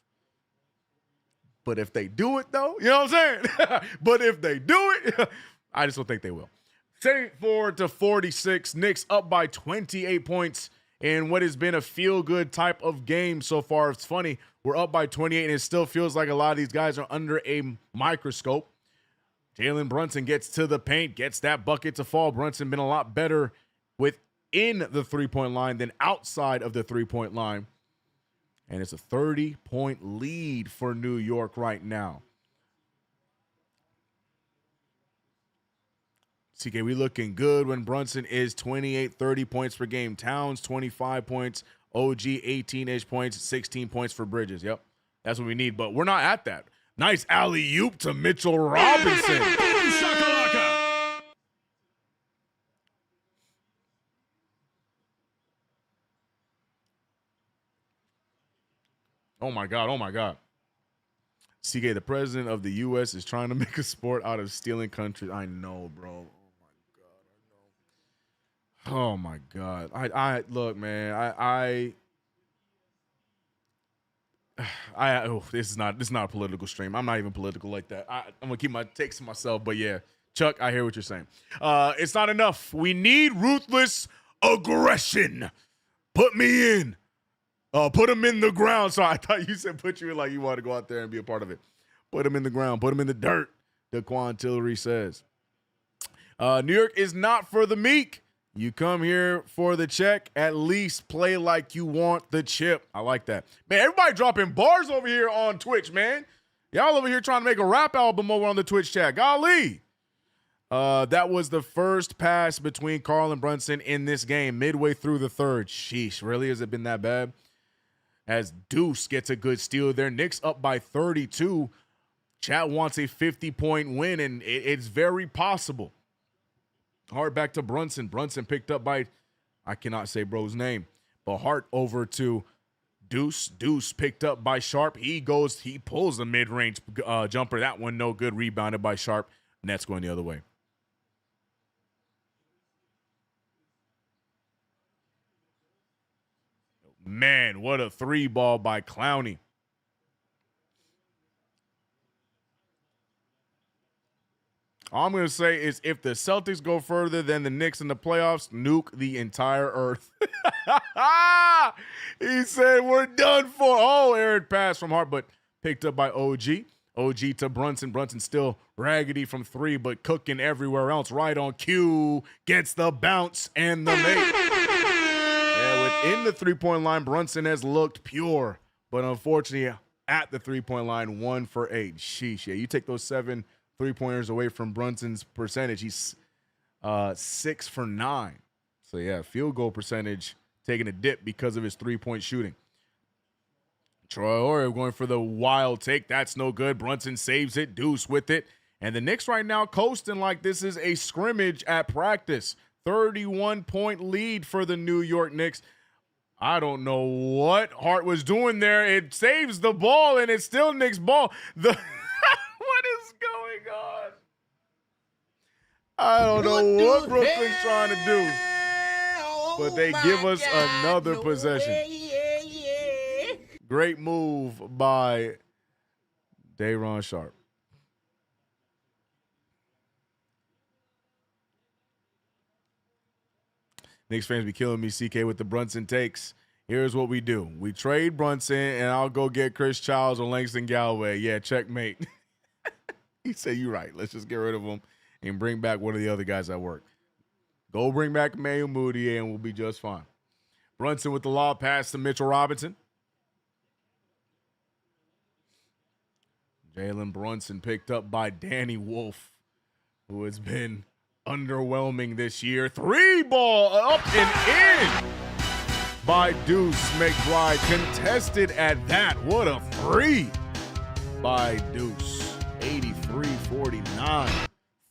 But if they do it, though, you know what I'm saying? But if they do it, I just don't think they will. 34-46, Knicks up by 28 points. In what has been a feel-good type of game so far. It's funny, we're up by 28, and it still feels like a lot of these guys are under a microscope. Jalen Brunson gets to the paint, gets that bucket to fall. Brunson been a lot better within the three-point line than outside of the three-point line. And it's a 30-point lead for New York right now. CK, we looking good when Brunson is 28, 30 points per game. Towns, 25 points. OG, 18-ish points, 16 points for Bridges. Yep, that's what we need, but we're not at that. Nice alley-oop to Mitchell Robinson. Shakalaka. Oh, my God. CK, the president of the U.S. is trying to make a sport out of stealing countries. I know, bro. Oh my God. I look, man, this is not a political stream. I'm not even political like that. I'm gonna keep my takes to myself, but yeah, Chuck, I hear what you're saying. It's not enough. We need ruthless aggression. Put me in. Put him in the ground. So I thought you said put you in like you want to go out there and be a part of it. Put him in the ground. Put him in the dirt, Daquan Tillery says. New York is not for the meek. You come here for the check. At least play like you want the chip. I like that. Man, everybody dropping bars over here on Twitch, man. Y'all over here trying to make a rap album over on the Twitch chat. Golly. That was the first pass between Carl and Brunson in this game, midway through the third. Sheesh, really? Has it been that bad? As Deuce gets a good steal there. Knicks up by 32. Chat wants a 50-point win, and it's very possible. Hart back to Brunson. Brunson picked up by, I cannot say bro's name, but Hart over to Deuce. Deuce picked up by Sharp. He pulls the mid-range jumper. That one no good. Rebounded by Sharp. Nets going the other way. Man, what a three ball by Clowney. All I'm going to say is if the Celtics go further than the Knicks in the playoffs, nuke the entire earth. He said we're done for. Oh, Eric pass from Hart, but picked up by OG. OG to Brunson. Brunson still raggedy from three, but cooking everywhere else. Right on cue. Gets the bounce and the make. Yeah, within the three-point line, Brunson has looked pure. But unfortunately, at the three-point line, 1 for 8. Sheesh. Yeah, you take those 7 3-pointers away from Brunson's percentage. He's 6 for 9. So, yeah, field goal percentage taking a dip because of his three-point shooting. Troy Oreo going for the wild take. That's no good. Brunson saves it. Deuce with it. And the Knicks right now coasting like this is a scrimmage at practice. 31-point lead for the New York Knicks. I don't know what Hart was doing there. It saves the ball, and it's still Knicks ball. What is going on? I don't know what Brooklyn's trying to do. But they give us another possession. Great move by Day'Ron Sharp. Knicks fans be killing me, CK, with the Brunson takes. Here's what we do. We trade Brunson, and I'll go get Chris Childs or Langston Galloway. Yeah, checkmate. He said, you're right. Let's just get rid of him and bring back one of the other guys at work. Go bring back Mayo Moutier, and we'll be just fine. Brunson with the lob pass to Mitchell Robinson. Jalen Brunson picked up by Danny Wolf, who has been underwhelming this year. 3-ball up and in by Deuce McBride. Contested at that. What a 3 by Deuce. 83-49.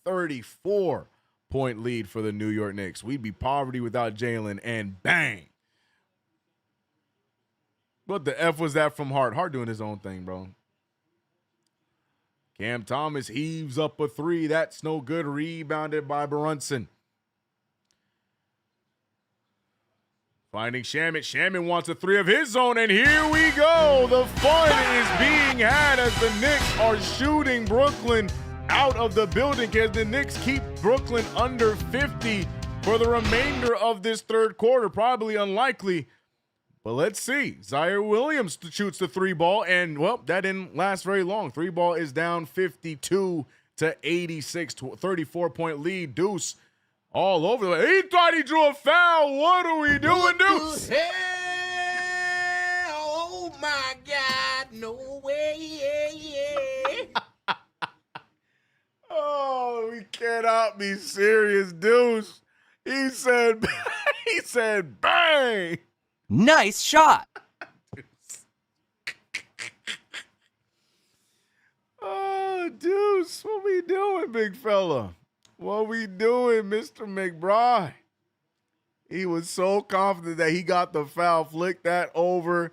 34-point lead for the New York Knicks. We'd be poverty without Jalen, and bang. What the F was that from Hart? Hart doing his own thing, bro. Cam Thomas heaves up a 3. That's no good. Rebounded by Brunson. Finding Shamet. Shamet wants a 3 of his own, and here we go. The fun is being had as the Knicks are shooting Brooklyn out of the building. Can the Knicks keep Brooklyn under 50 for the remainder of this third quarter? Probably unlikely. But let's see. Zaire Williams shoots the 3-ball, and, well, that didn't last very long. 3-ball is down 52 to 86, 34-point lead. Deuce all over the way. He thought he drew a foul. What are we doing, Deuce? Oh, my God. No way. Oh, we cannot be serious, Deuce. He said bang. Nice shot. Oh, Deuce, what we doing, big fella? What we doing, Mr. McBride? He was so confident that he got the foul, flicked that over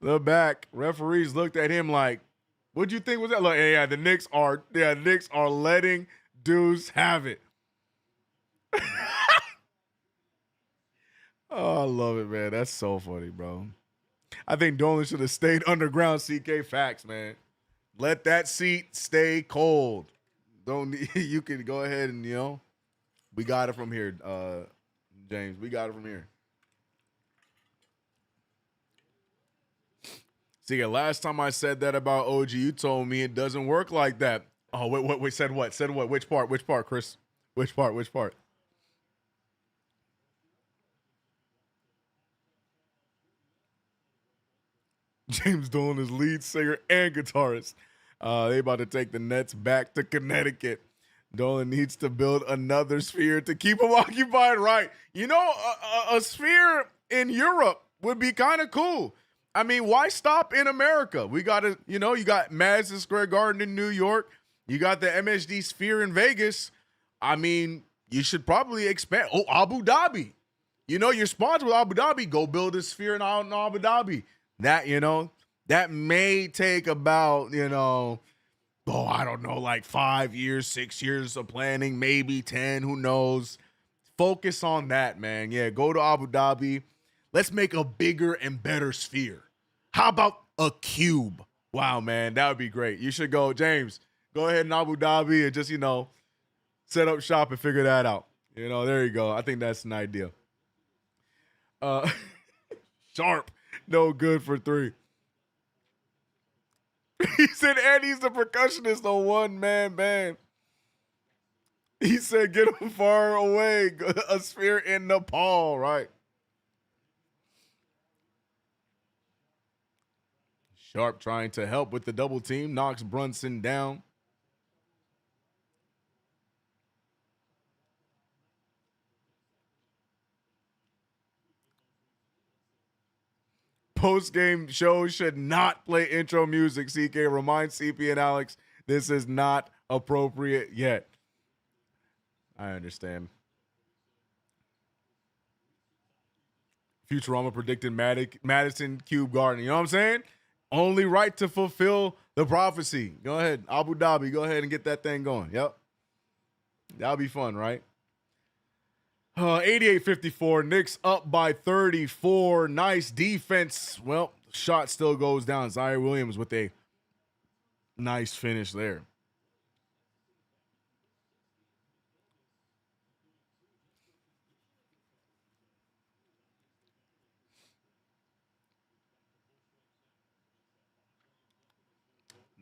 the back. Referees looked at him like, what'd you think was that? Like, yeah, the Knicks are letting Deuce have it. Oh, I love it, man. That's so funny, bro. I think Dolan should have stayed underground, CK. Facts, man. Let that seat stay cold. You can go ahead and, we got it from here, James. We got it from here. See, last time I said that about OG, you told me it doesn't work like that. Oh, wait, said what? Said what? Which part, Chris? Which part? James Dolan is lead singer and guitarist. They about to take the Nets back to Connecticut. Dolan needs to build another sphere to keep them occupied, right? You know, a sphere in Europe would be kind of cool. I mean, why stop in America? We got to, you got Madison Square Garden in New York. You got the MSD Sphere in Vegas. I mean, you should probably expand. Oh, Abu Dhabi. You're sponsored with Abu Dhabi. Go build a sphere in Abu Dhabi. That may take about, I don't know, like 5 years, 6 years of planning, maybe 10, who knows. Focus on that, man. Yeah, go to Abu Dhabi. Let's make a bigger and better sphere. How about a cube? Wow, man, that would be great. You should go, James, go ahead in Abu Dhabi and just, set up shop and figure that out. There you go. I think that's an idea. Sharp, no good for 3. He said, and he's the percussionist on one-man band. He said, get him far away. A sphere in Nepal, right? Sharp trying to help with the double team. Knocks Brunson down. Post-game show should not play intro music. CK, remind CP and Alex this is not appropriate yet. I understand. Futurama predicted Madison Cube Garden. You know what I'm saying? Only right to fulfill the prophecy. Go ahead, Abu Dhabi. Go ahead and get that thing going. Yep. That'll be fun, right? 88-54. Knicks up by 34. Nice defense. Well, shot still goes down. Zaire Williams with a nice finish there.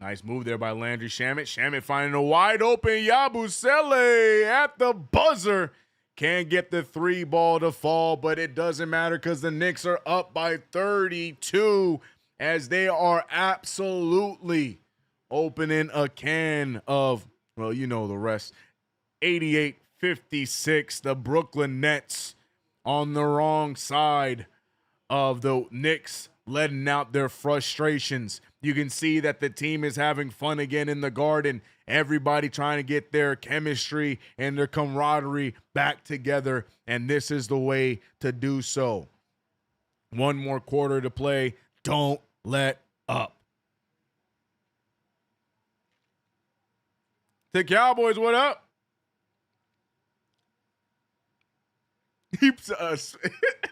Nice move there by Landry Shamet. Shamet finding a wide open Yabusele at the buzzer. Can't get the 3 ball to fall, but it doesn't matter because the Knicks are up by 32 as they are absolutely opening a can of, well, you know the rest. 88-56, the Brooklyn Nets on the wrong side of the Knicks, letting out their frustrations. You can see that the team is having fun again in the Garden. Everybody trying to get their chemistry and their camaraderie back together, and this is the way to do so. 1 more quarter to play. Don't let up. The Cowboys, what up?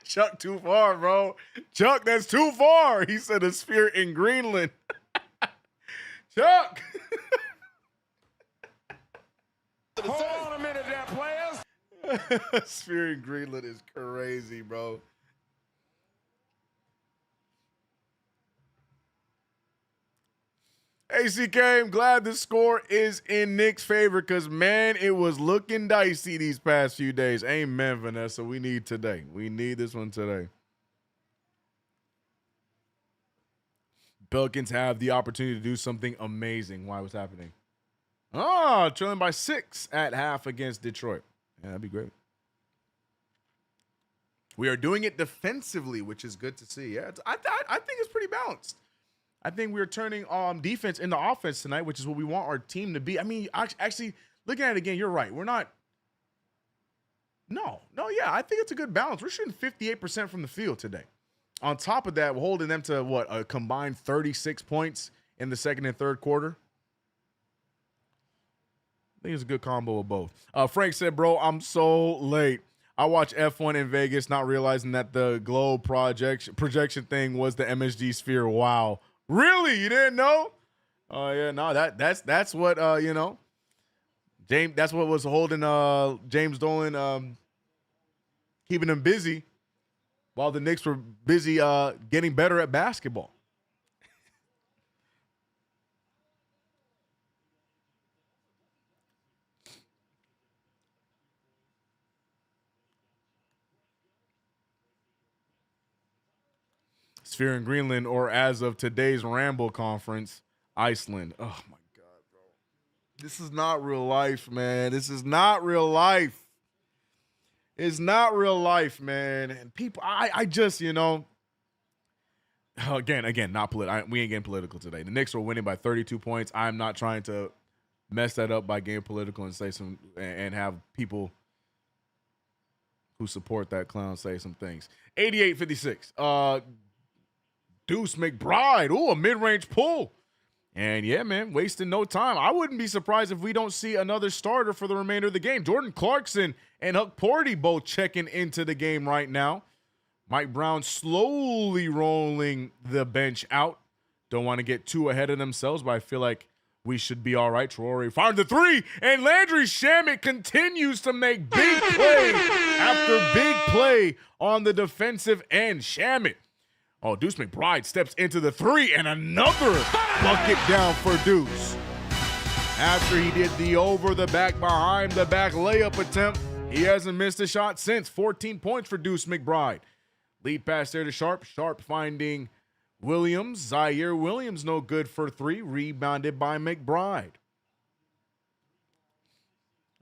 Chuck, too far, bro. Chuck, that's too far. He said a sphere in Greenland. Chuck. Hold on a minute there, players. Sphere in Greenland is crazy, bro. Hey, CK, I'm glad the score is in Knicks' favor because, man, it was looking dicey these past few days. Amen, Vanessa. We need today. We need this one today. Pelicans have the opportunity to do something amazing. Why? What's happening? Oh, trailing by 6 at half against Detroit. Yeah, that'd be great. We are doing it defensively, which is good to see. Yeah, I think it's pretty balanced. I think we're turning defense into offense tonight, which is what we want our team to be. I mean, actually, looking at it again, you're right. We're not. No, yeah, I think it's a good balance. We're shooting 58% from the field today. On top of that, we're holding them to what, a combined 36 points in the second and third quarter. I think it's a good combo of both. Frank said, bro, I'm so late. I watched F1 in Vegas, not realizing that the globe projection thing was the MSG Sphere. Wow. Really? You didn't know? Oh, yeah, no, that's what, James, that's what was holding James Dolan, keeping him busy while the Knicks were busy getting better at basketball. Sphere in Greenland, or as of today's Ramble conference, Iceland. Oh my God, bro. This is not real life, man. This is not real life. It's not real life, man. And people, I just, again, not political. We ain't getting political today. The Knicks are winning by 32 points. I'm not trying to mess that up by getting political and say some and have people who support that clown say some things. 88-56. Deuce McBride. Ooh, a mid-range pull. And yeah, man, wasting no time. I wouldn't be surprised if we don't see another starter for the remainder of the game. Jordan Clarkson and Huck Porty both checking into the game right now. Mike Brown slowly rolling the bench out. Don't want to get too ahead of themselves, but I feel like we should be all right. Traore fired the three, and Landry Shamet continues to make big play after big play on the defensive end. Shamet. Oh, Deuce McBride steps into the three, and another bucket down for Deuce. After he did the over-the-back, behind-the-back layup attempt, he hasn't missed a shot since. 14 points for Deuce McBride. Lead pass there to Sharp. Sharp finding Williams. Zaire Williams no good for three. Rebounded by McBride.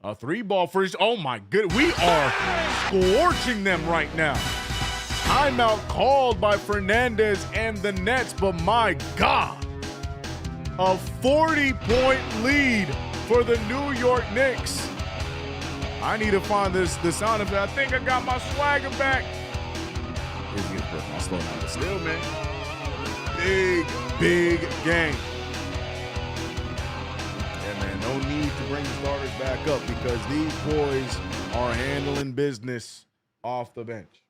A three ball for his. Oh my goodness. We are scorching them right now. Timeout called by Fernandez and the Nets, but my God. A 40-point lead for the New York Knicks. I need to find the sound effect. I think I got my swagger back. I'll slow down. Still, man. Big game. Yeah, man, no need to bring the starters back up because these boys are handling business off the bench.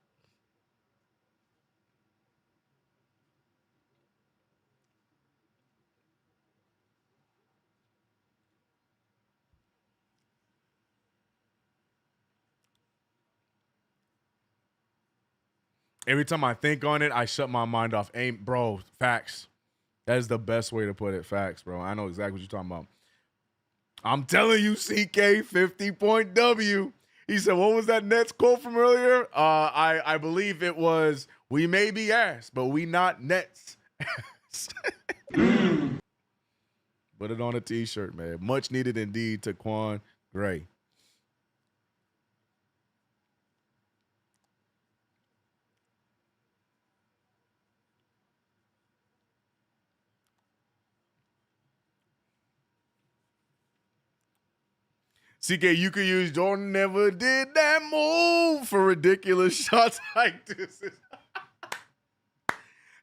Every time I think on it, I shut my mind off. Bro, facts. That is the best way to put it. Facts, bro. I know exactly what you're talking about. I'm telling you, CK, 50-point W. He said, what was that Nets quote from earlier? I believe it was, we may be ass, but we not Nets. Put it on a T-shirt, man. Much needed indeed, Taquan Gray. CK, you could use Jordan never did that move for ridiculous shots like this.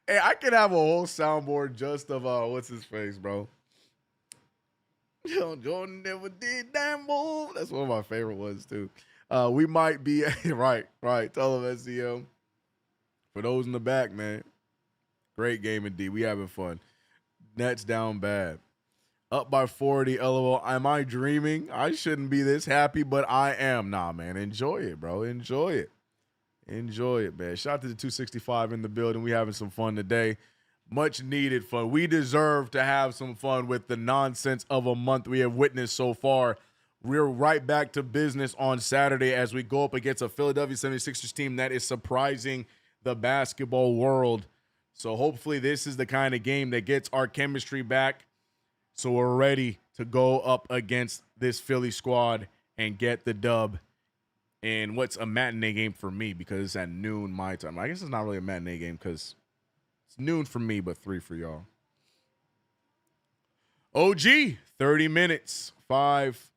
Hey, I could have a whole soundboard just of what's his face, bro. Yo, Jordan never did that move. That's one of my favorite ones too. We might be right. Tell them SEO. For those in the back, man. Great game indeed. We having fun. Nets down bad. Up by 40, LOL. Am I dreaming? I shouldn't be this happy, but I am. Nah, man. Enjoy it, bro. Enjoy it. Enjoy it, man. Shout out to the 265 in the building. We having some fun today. Much needed fun. We deserve to have some fun with the nonsense of a month we have witnessed so far. We're right back to business on Saturday as we go up against a Philadelphia 76ers team that is surprising the basketball world. So hopefully this is the kind of game that gets our chemistry back. So we're ready to go up against this Philly squad and get the dub in what's a matinee game for me because it's at noon my time. I guess it's not really a matinee game because it's noon for me, but 3 for y'all. OG, 30 minutes, 5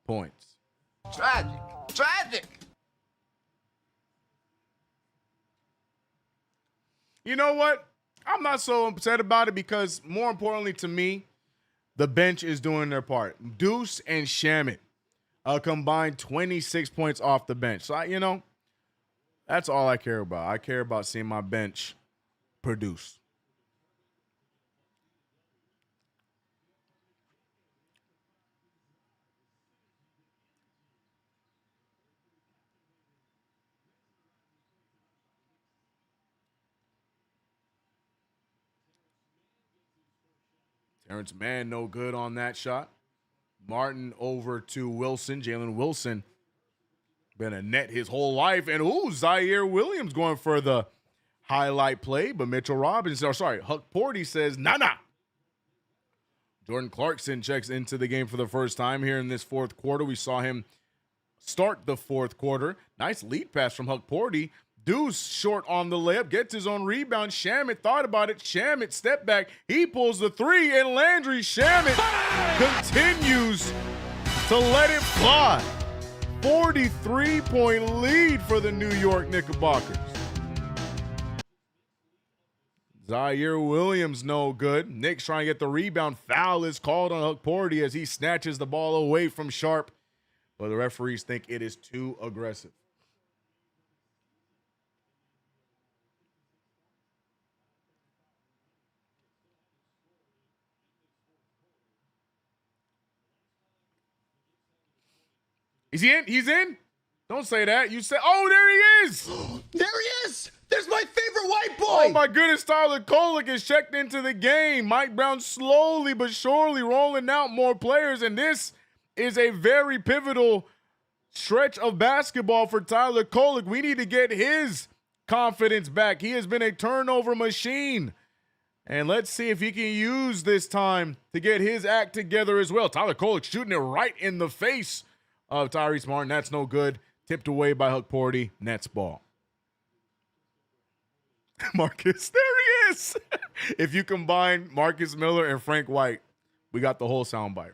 points. Tragic. You know what? I'm not so upset about it because more importantly to me, the bench is doing their part. Deuce and Shamet combined 26 points off the bench. So, that's all I care about. I care about seeing my bench produce. Terrence Mann, no good on that shot. Martin over to Wilson. Jalen Wilson been a net his whole life. And Zaire Williams going for the highlight play, but Huck Porty says, nah. Jordan Clarkson checks into the game for the first time here in this fourth quarter. We saw him start the fourth quarter. Nice lead pass from Huck Porty. Deuce short on the layup, gets his own rebound. Shamet thought about it. Shamet step back. He pulls the three, and Landry Shamet continues to let it fly. 43-point lead for the New York Knickerbockers. Zaire Williams no good. Knicks trying to get the rebound. Foul is called on Huck Porty as he snatches the ball away from Sharp. But the referees think it is too aggressive. Is he in? He's in? Don't say that. You said, oh, there he is. There he is. There's my favorite white boy. Oh, my goodness. Tyler Kolek is checked into the game. Mike Brown slowly but surely rolling out more players. And this is a very pivotal stretch of basketball for Tyler Kolek. We need to get his confidence back. He has been a turnover machine. And let's see if he can use this time to get his act together as well. Tyler Kolek shooting it right in the face of Tyrese Martin. That's no good. Tipped away by Huck Porty. Nets ball. Marcus, there he is. If you combine Marcus Miller and Frank White, we got the whole soundbite.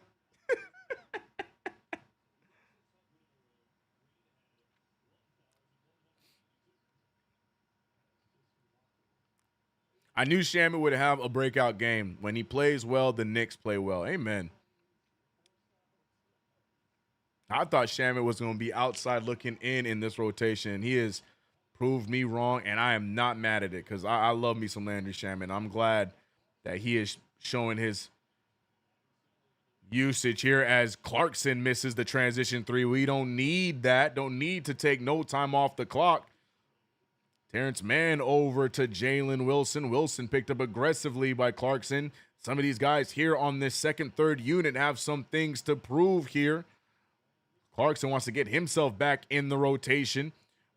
I knew Shamet would have a breakout game. When he plays well, the Knicks play well. Amen. I thought Shamet was going to be outside looking in this rotation. He has proved me wrong, and I am not mad at it because I love me some Landry Shamet. I'm glad that he is showing his usage here as Clarkson misses the transition three. We don't need that. Don't need to take no time off the clock. Terrence Mann over to Jalen Wilson. Wilson picked up aggressively by Clarkson. Some of these guys here on this second, third unit have some things to prove here. Clarkson wants to get himself back in the rotation.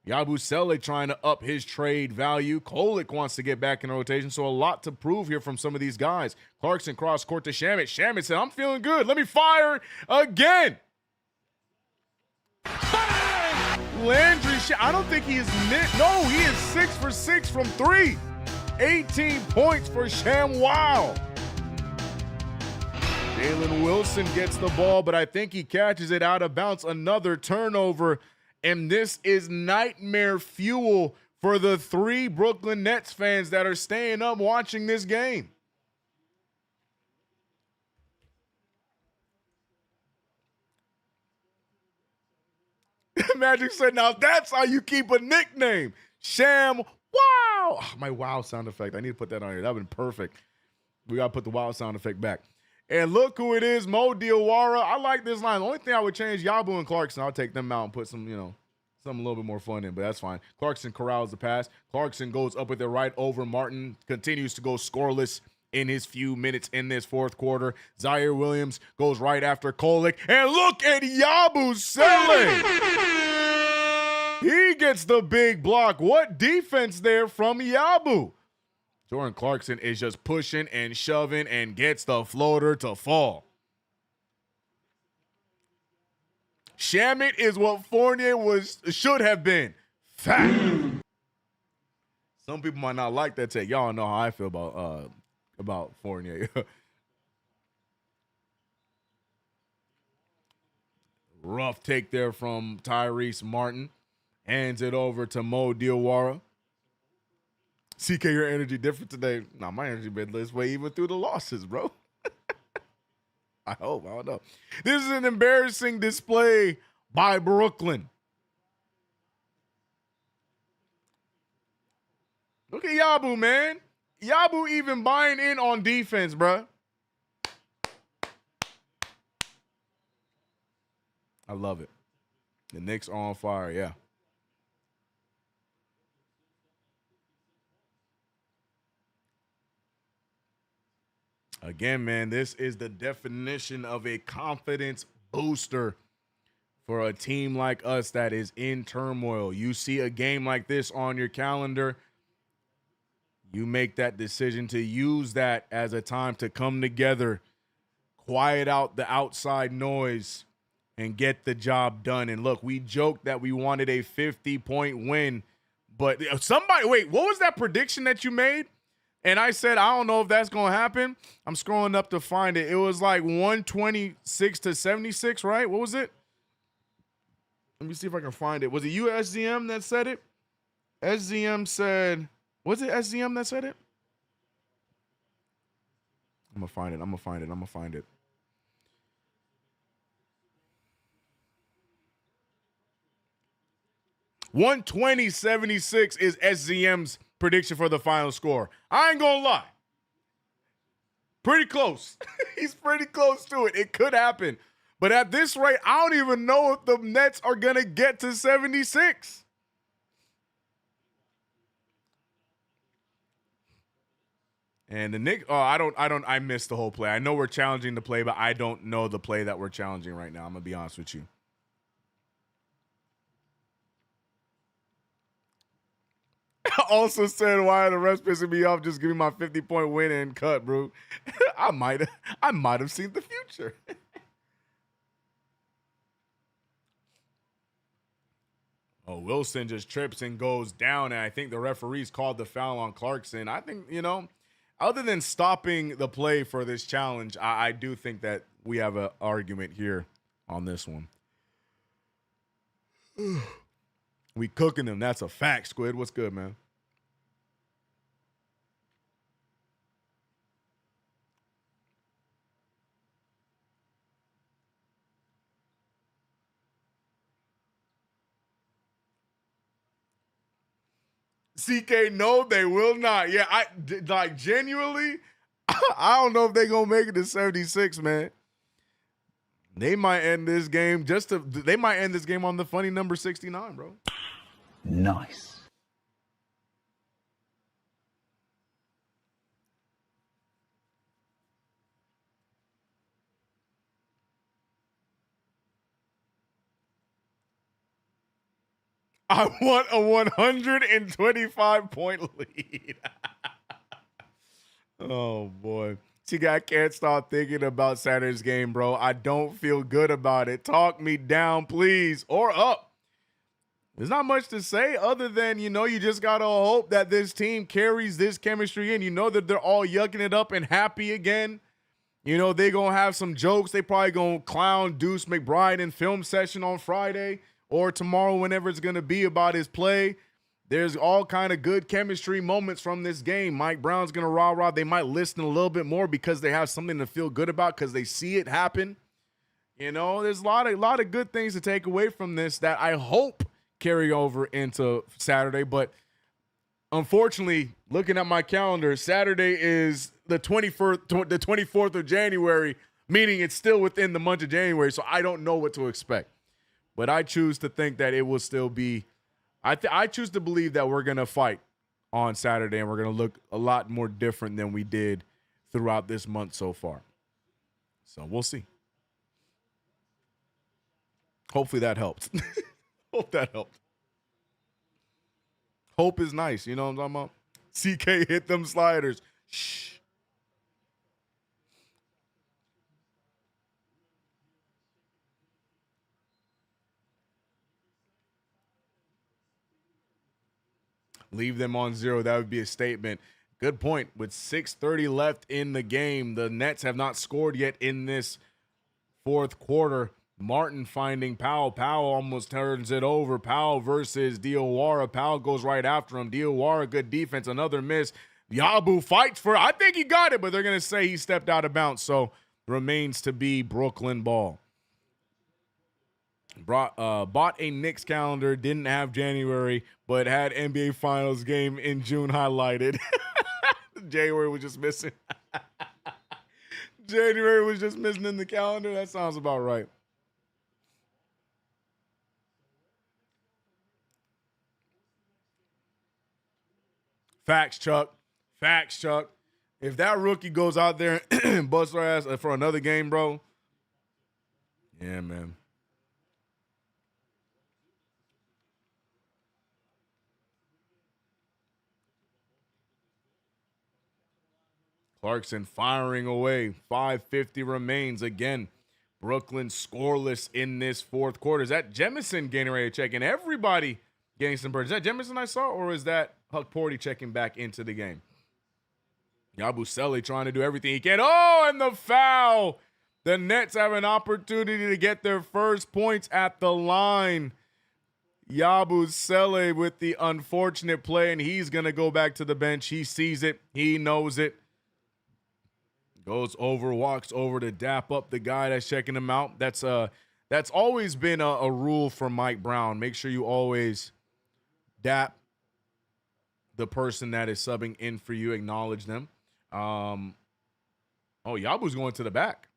Yabusele trying to up his trade value. Kolek wants to get back in the rotation. So a lot to prove here from some of these guys. Clarkson cross court to Shamet. Shamet said, I'm feeling good. Let me fire again. Landry, I don't think he is no, he is 6 for 6 from 3. 18 points for Sham Wow. Jalen Wilson gets the ball, but I think he catches it out of bounds. Another turnover, and this is nightmare fuel for the 3 Brooklyn Nets fans that are staying up watching this game. Magic said, now that's how you keep a nickname. Sham Wow. Oh, my wow sound effect. I need to put that on here. That would be perfect. We got to put the wow sound effect back. And look who it is, Mo Diawara. I like this line. The only thing I would change, Yabu and Clarkson. I'll take them out and put some, something a little bit more fun in, but that's fine. Clarkson corrals the pass. Clarkson goes up with it right over Martin. Continues to go scoreless in his few minutes in this fourth quarter. Zaire Williams goes right after Kolek. And look at Yabusele. He gets the big block. What defense there from Yabu? Jordan Clarkson is just pushing and shoving and gets the floater to fall. Shamet is what Fournier should have been. Fact. Some people might not like that take. Y'all know how I feel about Fournier. Rough take there from Tyrese Martin. Hands it over to Mo Diawara. CK, your energy different today. Nah, my energy been this way even through the losses, bro. I hope. I don't know. This is an embarrassing display by Brooklyn. Look at Yabu, man. Yabu even buying in on defense, bro. I love it. The Knicks are on fire, yeah. Again, man, this is the definition of a confidence booster for a team like us that is in turmoil. You see a game like this on your calendar, you make that decision to use that as a time to come together, quiet out the outside noise, and get the job done. And look, we joked that we wanted a 50-point win, but somebody, wait, what was that prediction that you made? And I said, I don't know if that's going to happen. I'm scrolling up to find it. It was like 126 to 76, right? What was it? Let me see if I can find it. Was it you, SZM, that said it? SZM said, was it SZM that said it? I'm going to find it. 120-76 is SZM's prediction for the final score. I ain't going to lie. Pretty close. He's pretty close to it. It could happen. But at this rate, I don't even know if the Nets are going to get to 76. And the Knicks, I missed the whole play. I know we're challenging the play, but I don't know the play that we're challenging right now. I'm going to be honest with you. Also said, why are the refs pissing me off? Just give me my 50-point win and cut, bro. I might have seen the future. Oh, Wilson just trips and goes down, and I think the referees called the foul on Clarkson. I think, other than stopping the play for this challenge, I do think that we have an argument here on this one. We cooking them. That's a fact, Squid. What's good, man? CK, no, they will not. Yeah, genuinely, I don't know if they're going to make it to 76, man. They might end this game they might end this game on the funny number 69, bro. Nice. I want a 125-point lead. Oh, boy. See, I can't stop thinking about Saturday's game, bro. I don't feel good about it. Talk me down, please, or up. There's not much to say other than, you just got to hope that this team carries this chemistry in. You know that they're all yucking it up and happy again. They're going to have some jokes. They probably going to clown Deuce McBride in film session on Friday or tomorrow, whenever it's going to be, about his play. There's all kind of good chemistry moments from this game. Mike Brown's going to rah-rah. They might listen a little bit more because they have something to feel good about because they see it happen. There's a lot of good things to take away from this that I hope carry over into Saturday. But unfortunately, looking at my calendar, Saturday is the 24th of January, meaning it's still within the month of January, so I don't know what to expect. But I choose to think that it will still be I choose to believe that we're going to fight on Saturday and we're going to look a lot more different than we did throughout this month so far. So we'll see. Hopefully that helped. Hope that helped. Hope is nice. You know what I'm talking about? CK hit them sliders. Shh. Leave them on zero. That would be a statement. Good point. With 6:30 left in the game, the Nets have not scored yet in this fourth quarter. Martin finding Powell. Powell almost turns it over. Powell versus Diawara. Powell goes right after him. Diawara, good defense. Another miss. Yabu fights for it. I think he got it, but they're going to say he stepped out of bounds. So remains to be Brooklyn ball. Bought a Knicks calendar, didn't have January, but had NBA Finals game in June highlighted. January was just missing. January was just missing in the calendar. That sounds about right. Facts, Chuck. Facts, Chuck. If that rookie goes out there and busts our ass for another game, bro. Yeah, man. Clarkson firing away. 5:50 remains. Again, Brooklyn scoreless in this fourth quarter. Is that Jemison getting ready to check in? Everybody getting some birds. Is that Jemison I saw, or is that Huck Porty checking back into the game? Yabusele trying to do everything he can. Oh, and the foul. The Nets have an opportunity to get their first points at the line. Yabusele with the unfortunate play, and he's going to go back to the bench. He sees it. He knows it. Goes over, walks over to dap up the guy that's checking him out. That's always been a rule for Mike Brown. Make sure you always dap the person that is subbing in for you. Acknowledge them. Yabu's going to the back.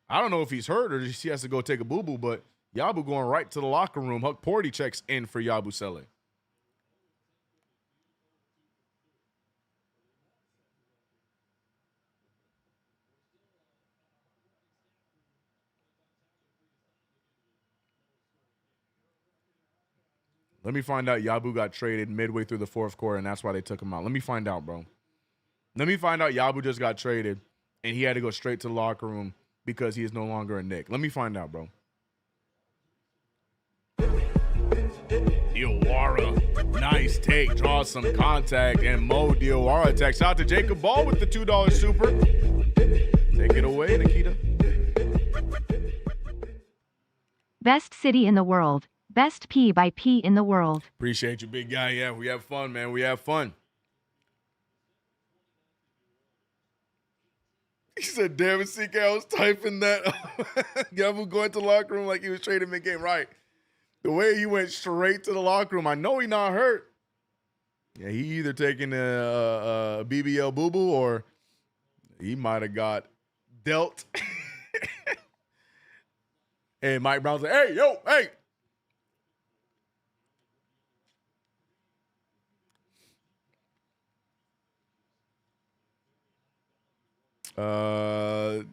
I don't know if he's hurt or he has to go take a boo-boo, but Yabu going right to the locker room. Huck Porty checks in for Yabusele. Let me find out Yabu got traded midway through the fourth quarter, and that's why they took him out. Let me find out, bro. Let me find out Yabu just got traded, and he had to go straight to the locker room because he is no longer a Knick. Let me find out, bro. Diawara, nice take, draws some contact, and Mo Diawara attacks. Shout out to Jacob Ball with the $2 super. Take it away, Nikita. Best city in the world. Best P by P in the world. Appreciate you, big guy. Yeah, we have fun, man. We have fun. He said, damn it, CK, I was typing that. Gabu going to the locker room like he was trading mid-game. Right. The way he went straight to the locker room, I know he not hurt. Yeah, he either taking a BBL boo-boo or he might have got dealt. And Mike Brown's like, hey, yo, hey.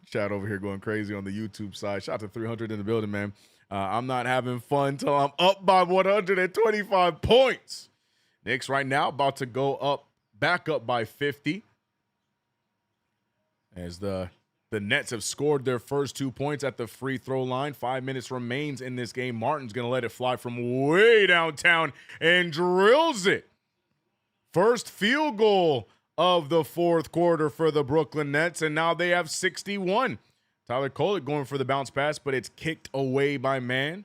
Chat over here going crazy on the YouTube side. Shout out to 300 in the building, man. I'm not having fun till I'm up by 125 points. Knicks right now about to go back up by 50. As the Nets have scored their first 2 points at the free throw line. 5 minutes remains in this game. Martin's going to let it fly from way downtown and drills it. First field goal of the fourth quarter for the Brooklyn Nets, and now they have 61. Tyler Kolek going for the bounce pass, but it's kicked away by man.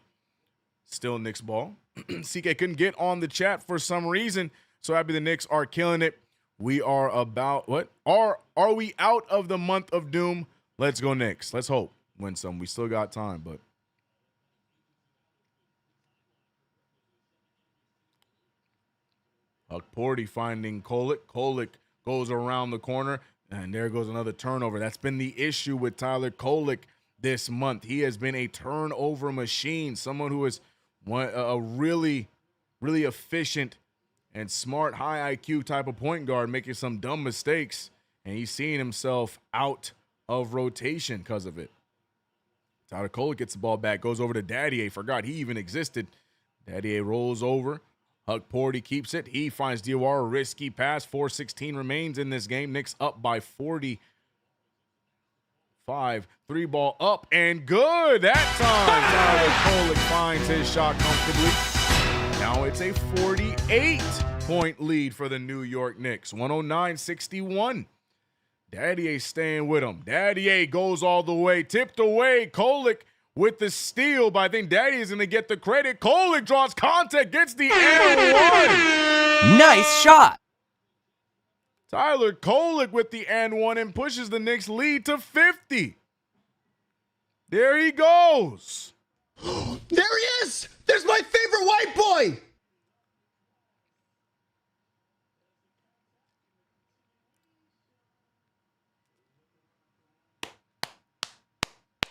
Still Knicks ball. CK couldn't get on the chat for some reason, so happy the Knicks are killing it. We are about, what? Are we out of the month of doom? Let's go Knicks. Let's hope. Win some. We still got time, but. Huck Porty finding Kolek. Kolek goes around the corner, and there goes another turnover. That's been the issue with Tyler Kolek this month. He has been a turnover machine, someone who is a really, really efficient and smart, high IQ type of point guard, making some dumb mistakes, and he's seeing himself out of rotation because of it. Tyler Kolek gets the ball back, goes over to Daddier. Forgot he even existed. Daddier rolls over. Huck Porty keeps it. He finds Diawara, risky pass. 4:16 remains in this game. Knicks up by 45. 3-ball up and good that time. Tyler Kolek finds his shot comfortably. Now it's a 48-point lead for the New York Knicks. 109-61. Daddier staying with him. Daddier goes all the way. Tipped away. Kolek with the steal, but I think Daddy is going to get the credit. Kolek draws contact, gets the and one. Nice shot. Tyler Kolek with the and one and pushes the Knicks lead to 50. There he goes. There he is! There's my favorite white boy!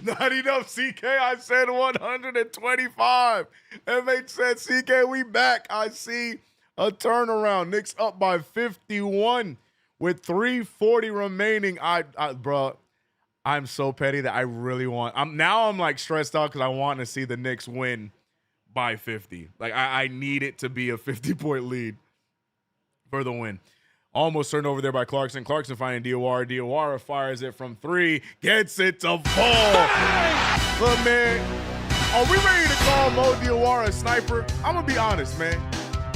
Not enough, CK. I said 125. That makes sense, CK. We back. I see a turnaround. Knicks up by 51 with 3:40 remaining. Bro, I'm so petty that I really want. I'm like stressed out because I want to see the Knicks win by 50. Like I need it to be a 50-point lead for the win. Almost turned over there by Clarkson. Clarkson finding Diawara. Diawara fires it from 3. Gets it to fall. Look, man, are we ready to call Mo Diawara a sniper? I'm going to be honest, man.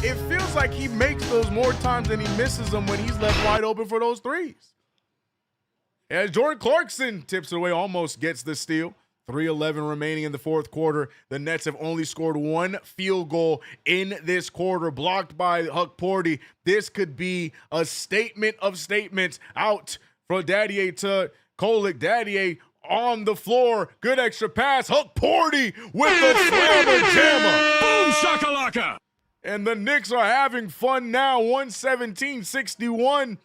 It feels like he makes those more times than he misses them when he's left wide open for those threes. As Jordan Clarkson tips it away, almost gets the steal. 3:11 remaining in the fourth quarter. The Nets have only scored 1 field goal in this quarter, blocked by Huck Porty. This could be a statement of statements out for Daddier to Kolek. Daddier on the floor. Good extra pass. Huck Porty with the slammer jammer. Boom shakalaka. And the Knicks are having fun now. 117-61.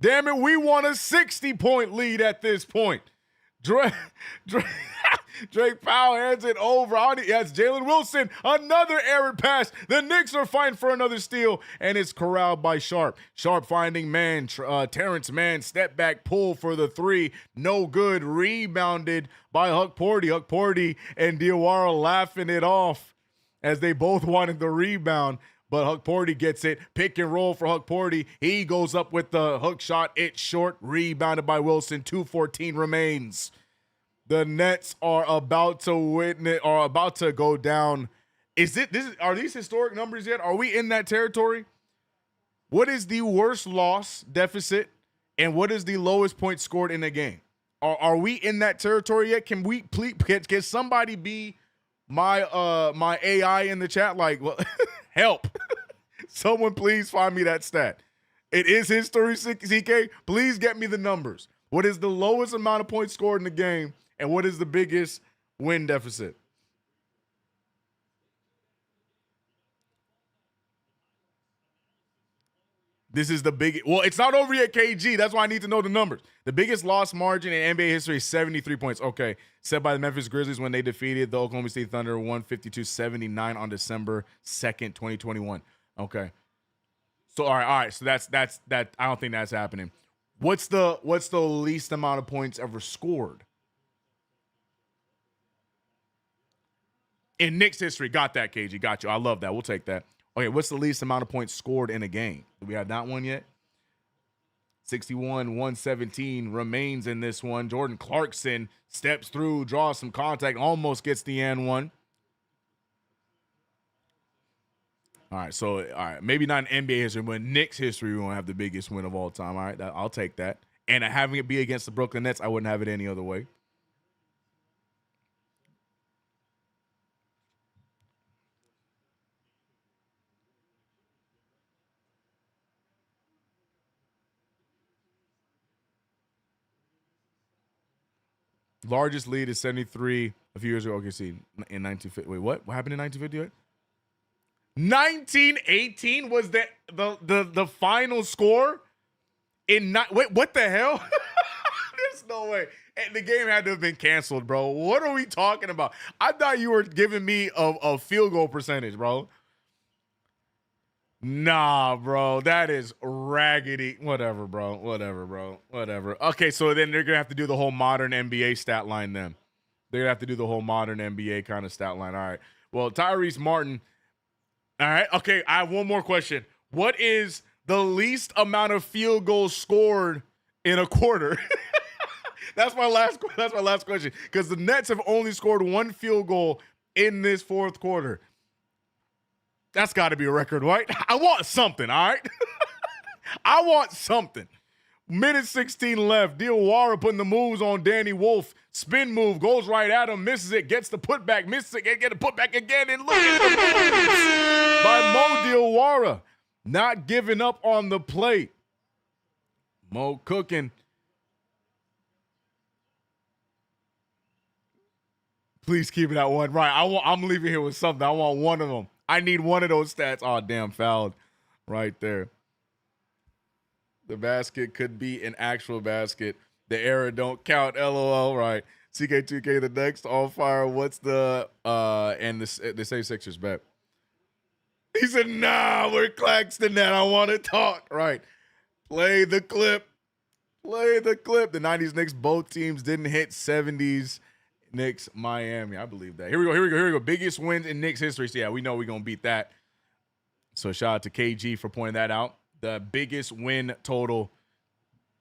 Damn it, we want a 60-point lead at this point. Drake Powell hands it over. That's Jalen Wilson. Another errant pass. The Knicks are fighting for another steal, and it's corralled by Sharp. Sharp finding man. Terrence Mann. Step back pull for the 3. No good. Rebounded by Huck Porty. Huck Porty and Diawara laughing it off as they both wanted the rebound. But Huck Porty gets it. Pick and roll for Huck Porty. He goes up with the hook shot. It's short. Rebounded by Wilson. 2:14 remains. The Nets are about to witness, are about to go down. Are these historic numbers yet? Are we in that territory? What is the worst loss deficit, and what is the lowest point scored in a game? Are we in that territory yet? Can we please? Can somebody be my my AI in the chat? Like, well, help! Someone please find me that stat. It is history, CK. Please get me the numbers. What is the lowest amount of points scored in the game? And what is the biggest win deficit? This is the biggest. Well, it's not over yet, KG. That's why I need to know the numbers. The biggest loss margin in NBA history is 73 points. Okay. Set by the Memphis Grizzlies when they defeated the Oklahoma City Thunder 152-79 on December 2nd, 2021. Okay. So, all right. So that's that. I don't think that's happening. What's the least amount of points ever scored in Knicks history? Got that, KG. Got you. I love that. We'll take that. Okay, what's the least amount of points scored in a game? Do we have that one yet? 61-117 remains in this one. Jordan Clarkson steps through, draws some contact, almost gets the and one. All right, maybe not in NBA history, but in Knicks history, we won't have the biggest win of all time. All right, I'll take that. And having it be against the Brooklyn Nets, I wouldn't have it any other way. Largest lead is 73 a few years ago. Okay, see, in 1950. Wait, what? What happened in 1958? 1918 was the final score? Wait, what the hell? There's no way. The game had to have been canceled, bro. What are we talking about? I thought you were giving me a field goal percentage, bro. Nah, bro. That is raggedy. Whatever, bro. Whatever. Okay, so then they're going to have to do the whole modern NBA stat line then. They're going to have to do the whole modern NBA kind of stat line. All right. Well, Tyrese Martin. All right. Okay, I have one more question. What is the least amount of field goals scored in a quarter? That's my last question. Because the Nets have only scored 1 field goal in this fourth quarter. That's got to be a record, right? I want something, all right? I want something. Minute 16 left. Diawara putting the moves on Danny Wolf. Spin move, goes right at him, misses it, gets the putback, misses it, get the putback again, and look at the moves by Mo Diawara. Not giving up on the plate. Mo cooking. Please keep it at 1. Right, I'm leaving here with something. I want one of them. I need one of those stats. Oh, damn, fouled right there. The basket could be an actual basket. The error don't count. LOL. Right. CK2K the next on fire. What's the and they say Sixers bet. He said, nah, we're Claxton that. I want to talk. Right. Play the clip. The 90s Knicks, both teams didn't hit 70s. Knicks, Miami. I believe that. Here we go. Biggest wins in Knicks history. So, yeah, we know we're going to beat that. So, shout out to KG for pointing that out. The biggest win total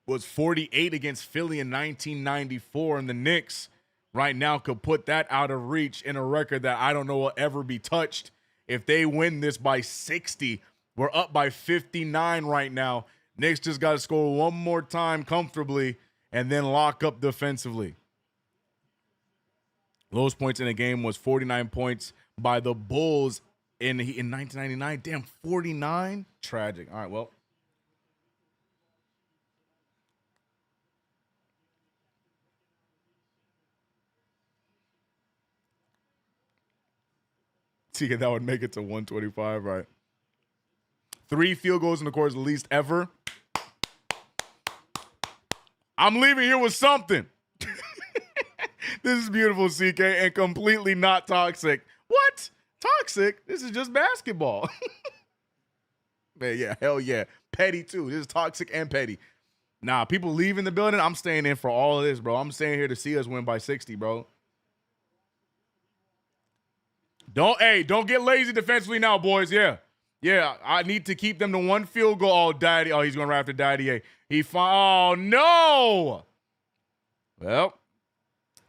was 48 against Philly in 1994, and the Knicks right now could put that out of reach in a record that I don't know will ever be touched. If they win this by 60, we're up by 59 right now. Knicks just got to score one more time comfortably and then lock up defensively. Lowest points in the game was 49 points by the Bulls in 1999. Damn, 49? Tragic. All right, well. See, that would make it to 125, right? 3 field goals in the course, the least ever. I'm leaving here with something. This is beautiful, CK, and completely not toxic. What? Toxic? This is just basketball. Man, yeah, hell yeah. Petty, too. This is toxic and petty. Nah, people leaving the building, I'm staying in for all of this, bro. I'm staying here to see us win by 60, bro. Don't get lazy defensively now, boys. Yeah, I need to keep them to 1 field goal. Oh, Daddy. Oh, he's going right after Daddy. Oh, no. Well,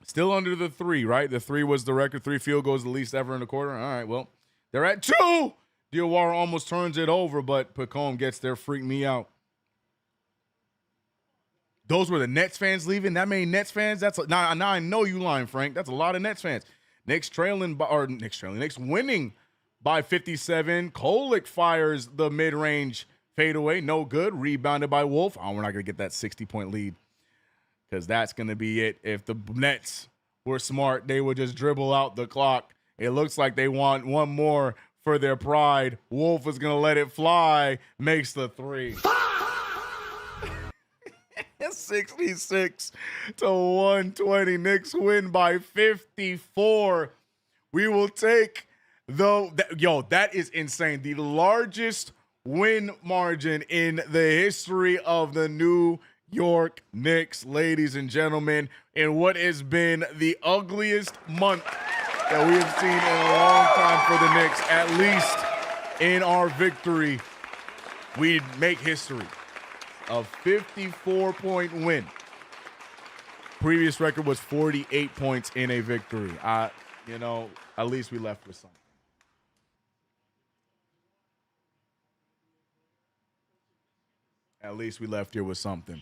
still under the 3, right? The 3 was the record. 3 field goals, the least ever in the quarter. All right, well, they're at 2. Diawara almost turns it over, but Pregame gets there. Freak me out. Those were the Nets fans leaving. That many Nets fans? Now I know you lying, Frank. That's a lot of Nets fans. Knicks winning by 57. Kolek fires the mid-range fadeaway. No good. Rebounded by Wolf. Oh, we're not going to get that 60-point lead because that's going to be it. If the Nets were smart, they would just dribble out the clock. It looks like they want one more for their pride. Wolf is going to let it fly. Makes the 3. 66 to 120. Knicks win by 54. We will take that is insane. The largest win margin in the history of the New York Knicks, ladies and gentlemen, in what has been the ugliest month that we have seen in a long time for the Knicks. At least in our victory, we make history. A 54-point win. Previous record was 48 points in a victory. At least we left with something. At least we left here with something.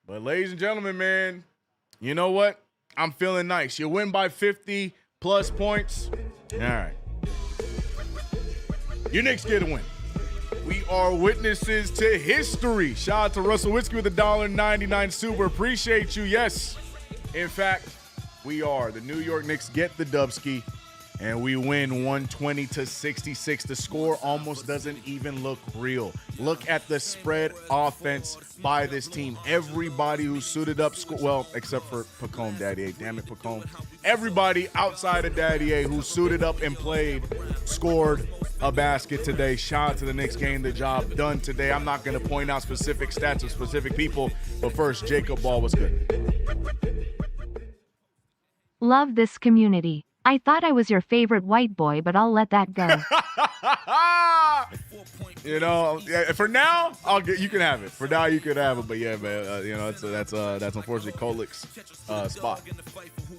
But ladies and gentlemen, man, you know what? I'm feeling nice. You win by 50 plus points. All right. Your Knicks get a win. We are witnesses to history. Shout out to Russell Whiskey with $1.99 super. Appreciate you. Yes. In fact, we are. The New York Knicks get the Dubski, and we win 120 to 66. The score almost doesn't even look real. Look at the spread offense by this team. Everybody who suited up, except for Pregame, Daddy A. Damn it, Pregame. Everybody outside of Daddy A who suited up and played scored a basket today. Shout out to the Knicks getting the job done today. I'm not going to point out specific stats of specific people, but first, Jacob Ball was good. Love this community. I thought I was your favorite white boy, but I'll let that go. For now, you can have it. For now, you can have it. But yeah, man, that's unfortunately Kolek's spot.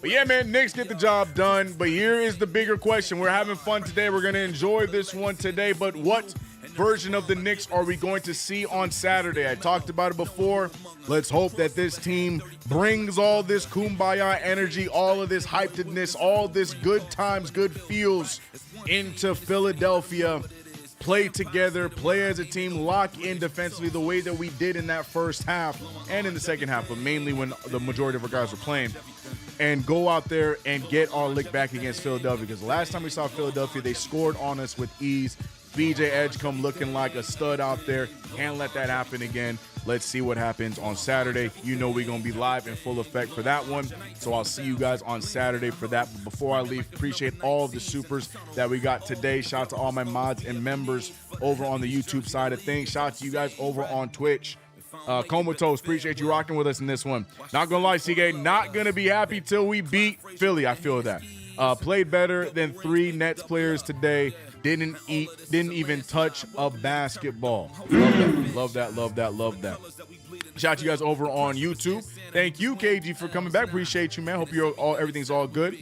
But yeah, man, Knicks get the job done. But here is the bigger question. We're having fun today. We're going to enjoy this one today. But what version of the Knicks are we going to see on Saturday? I talked about it before. Let's hope that this team brings all this kumbaya energy, all of this hypedness, all this good times, good feels into Philadelphia. Play together, play as a team, lock in defensively the way that we did in that first half and in the second half, but mainly when the majority of our guys were playing, and go out there and get our lick back against Philadelphia, because the last time we saw Philadelphia, they scored on us with ease. BJ Edgecombe looking like a stud out there. Can't let that happen again. Let's see what happens on Saturday. You know we're going to be live in full effect for that one. So I'll see you guys on Saturday for that. But before I leave, appreciate all of the supers that we got today. Shout out to all my mods and members over on the YouTube side of things. Shout out to you guys over on Twitch. Comatose, appreciate you rocking with us in this one. Not going to lie, CK, not going to be happy till we beat Philly. I feel that. Played better than 3 Nets players today. didn't even touch a basketball. Love that. Shout out to you guys over on YouTube. Thank you, KG, for coming back. Appreciate you, man. Hope everything's all good.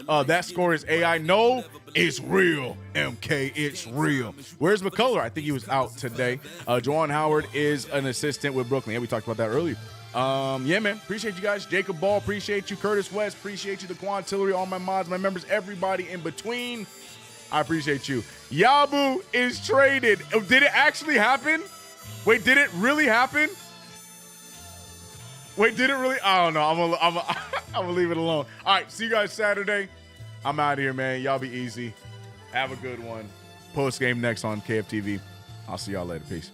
That score is AI. No, it's real. MK, it's real. Where's McCullough? I think he was out today. Juwan Howard is an assistant with Brooklyn. Yeah, we talked about that earlier. Yeah, man. Appreciate you guys. Jacob Ball, appreciate you. Curtis West, appreciate you. The Quantillery, all my mods, my members, everybody in between. I appreciate you. Yabu is traded. Did it actually happen? Wait, did it really happen? Wait, did it really? I don't know. I'm gonna leave it alone. All right, see you guys Saturday. I'm out of here, man. Y'all be easy. Have a good one. Post game next on KFTV. I'll see y'all later. Peace.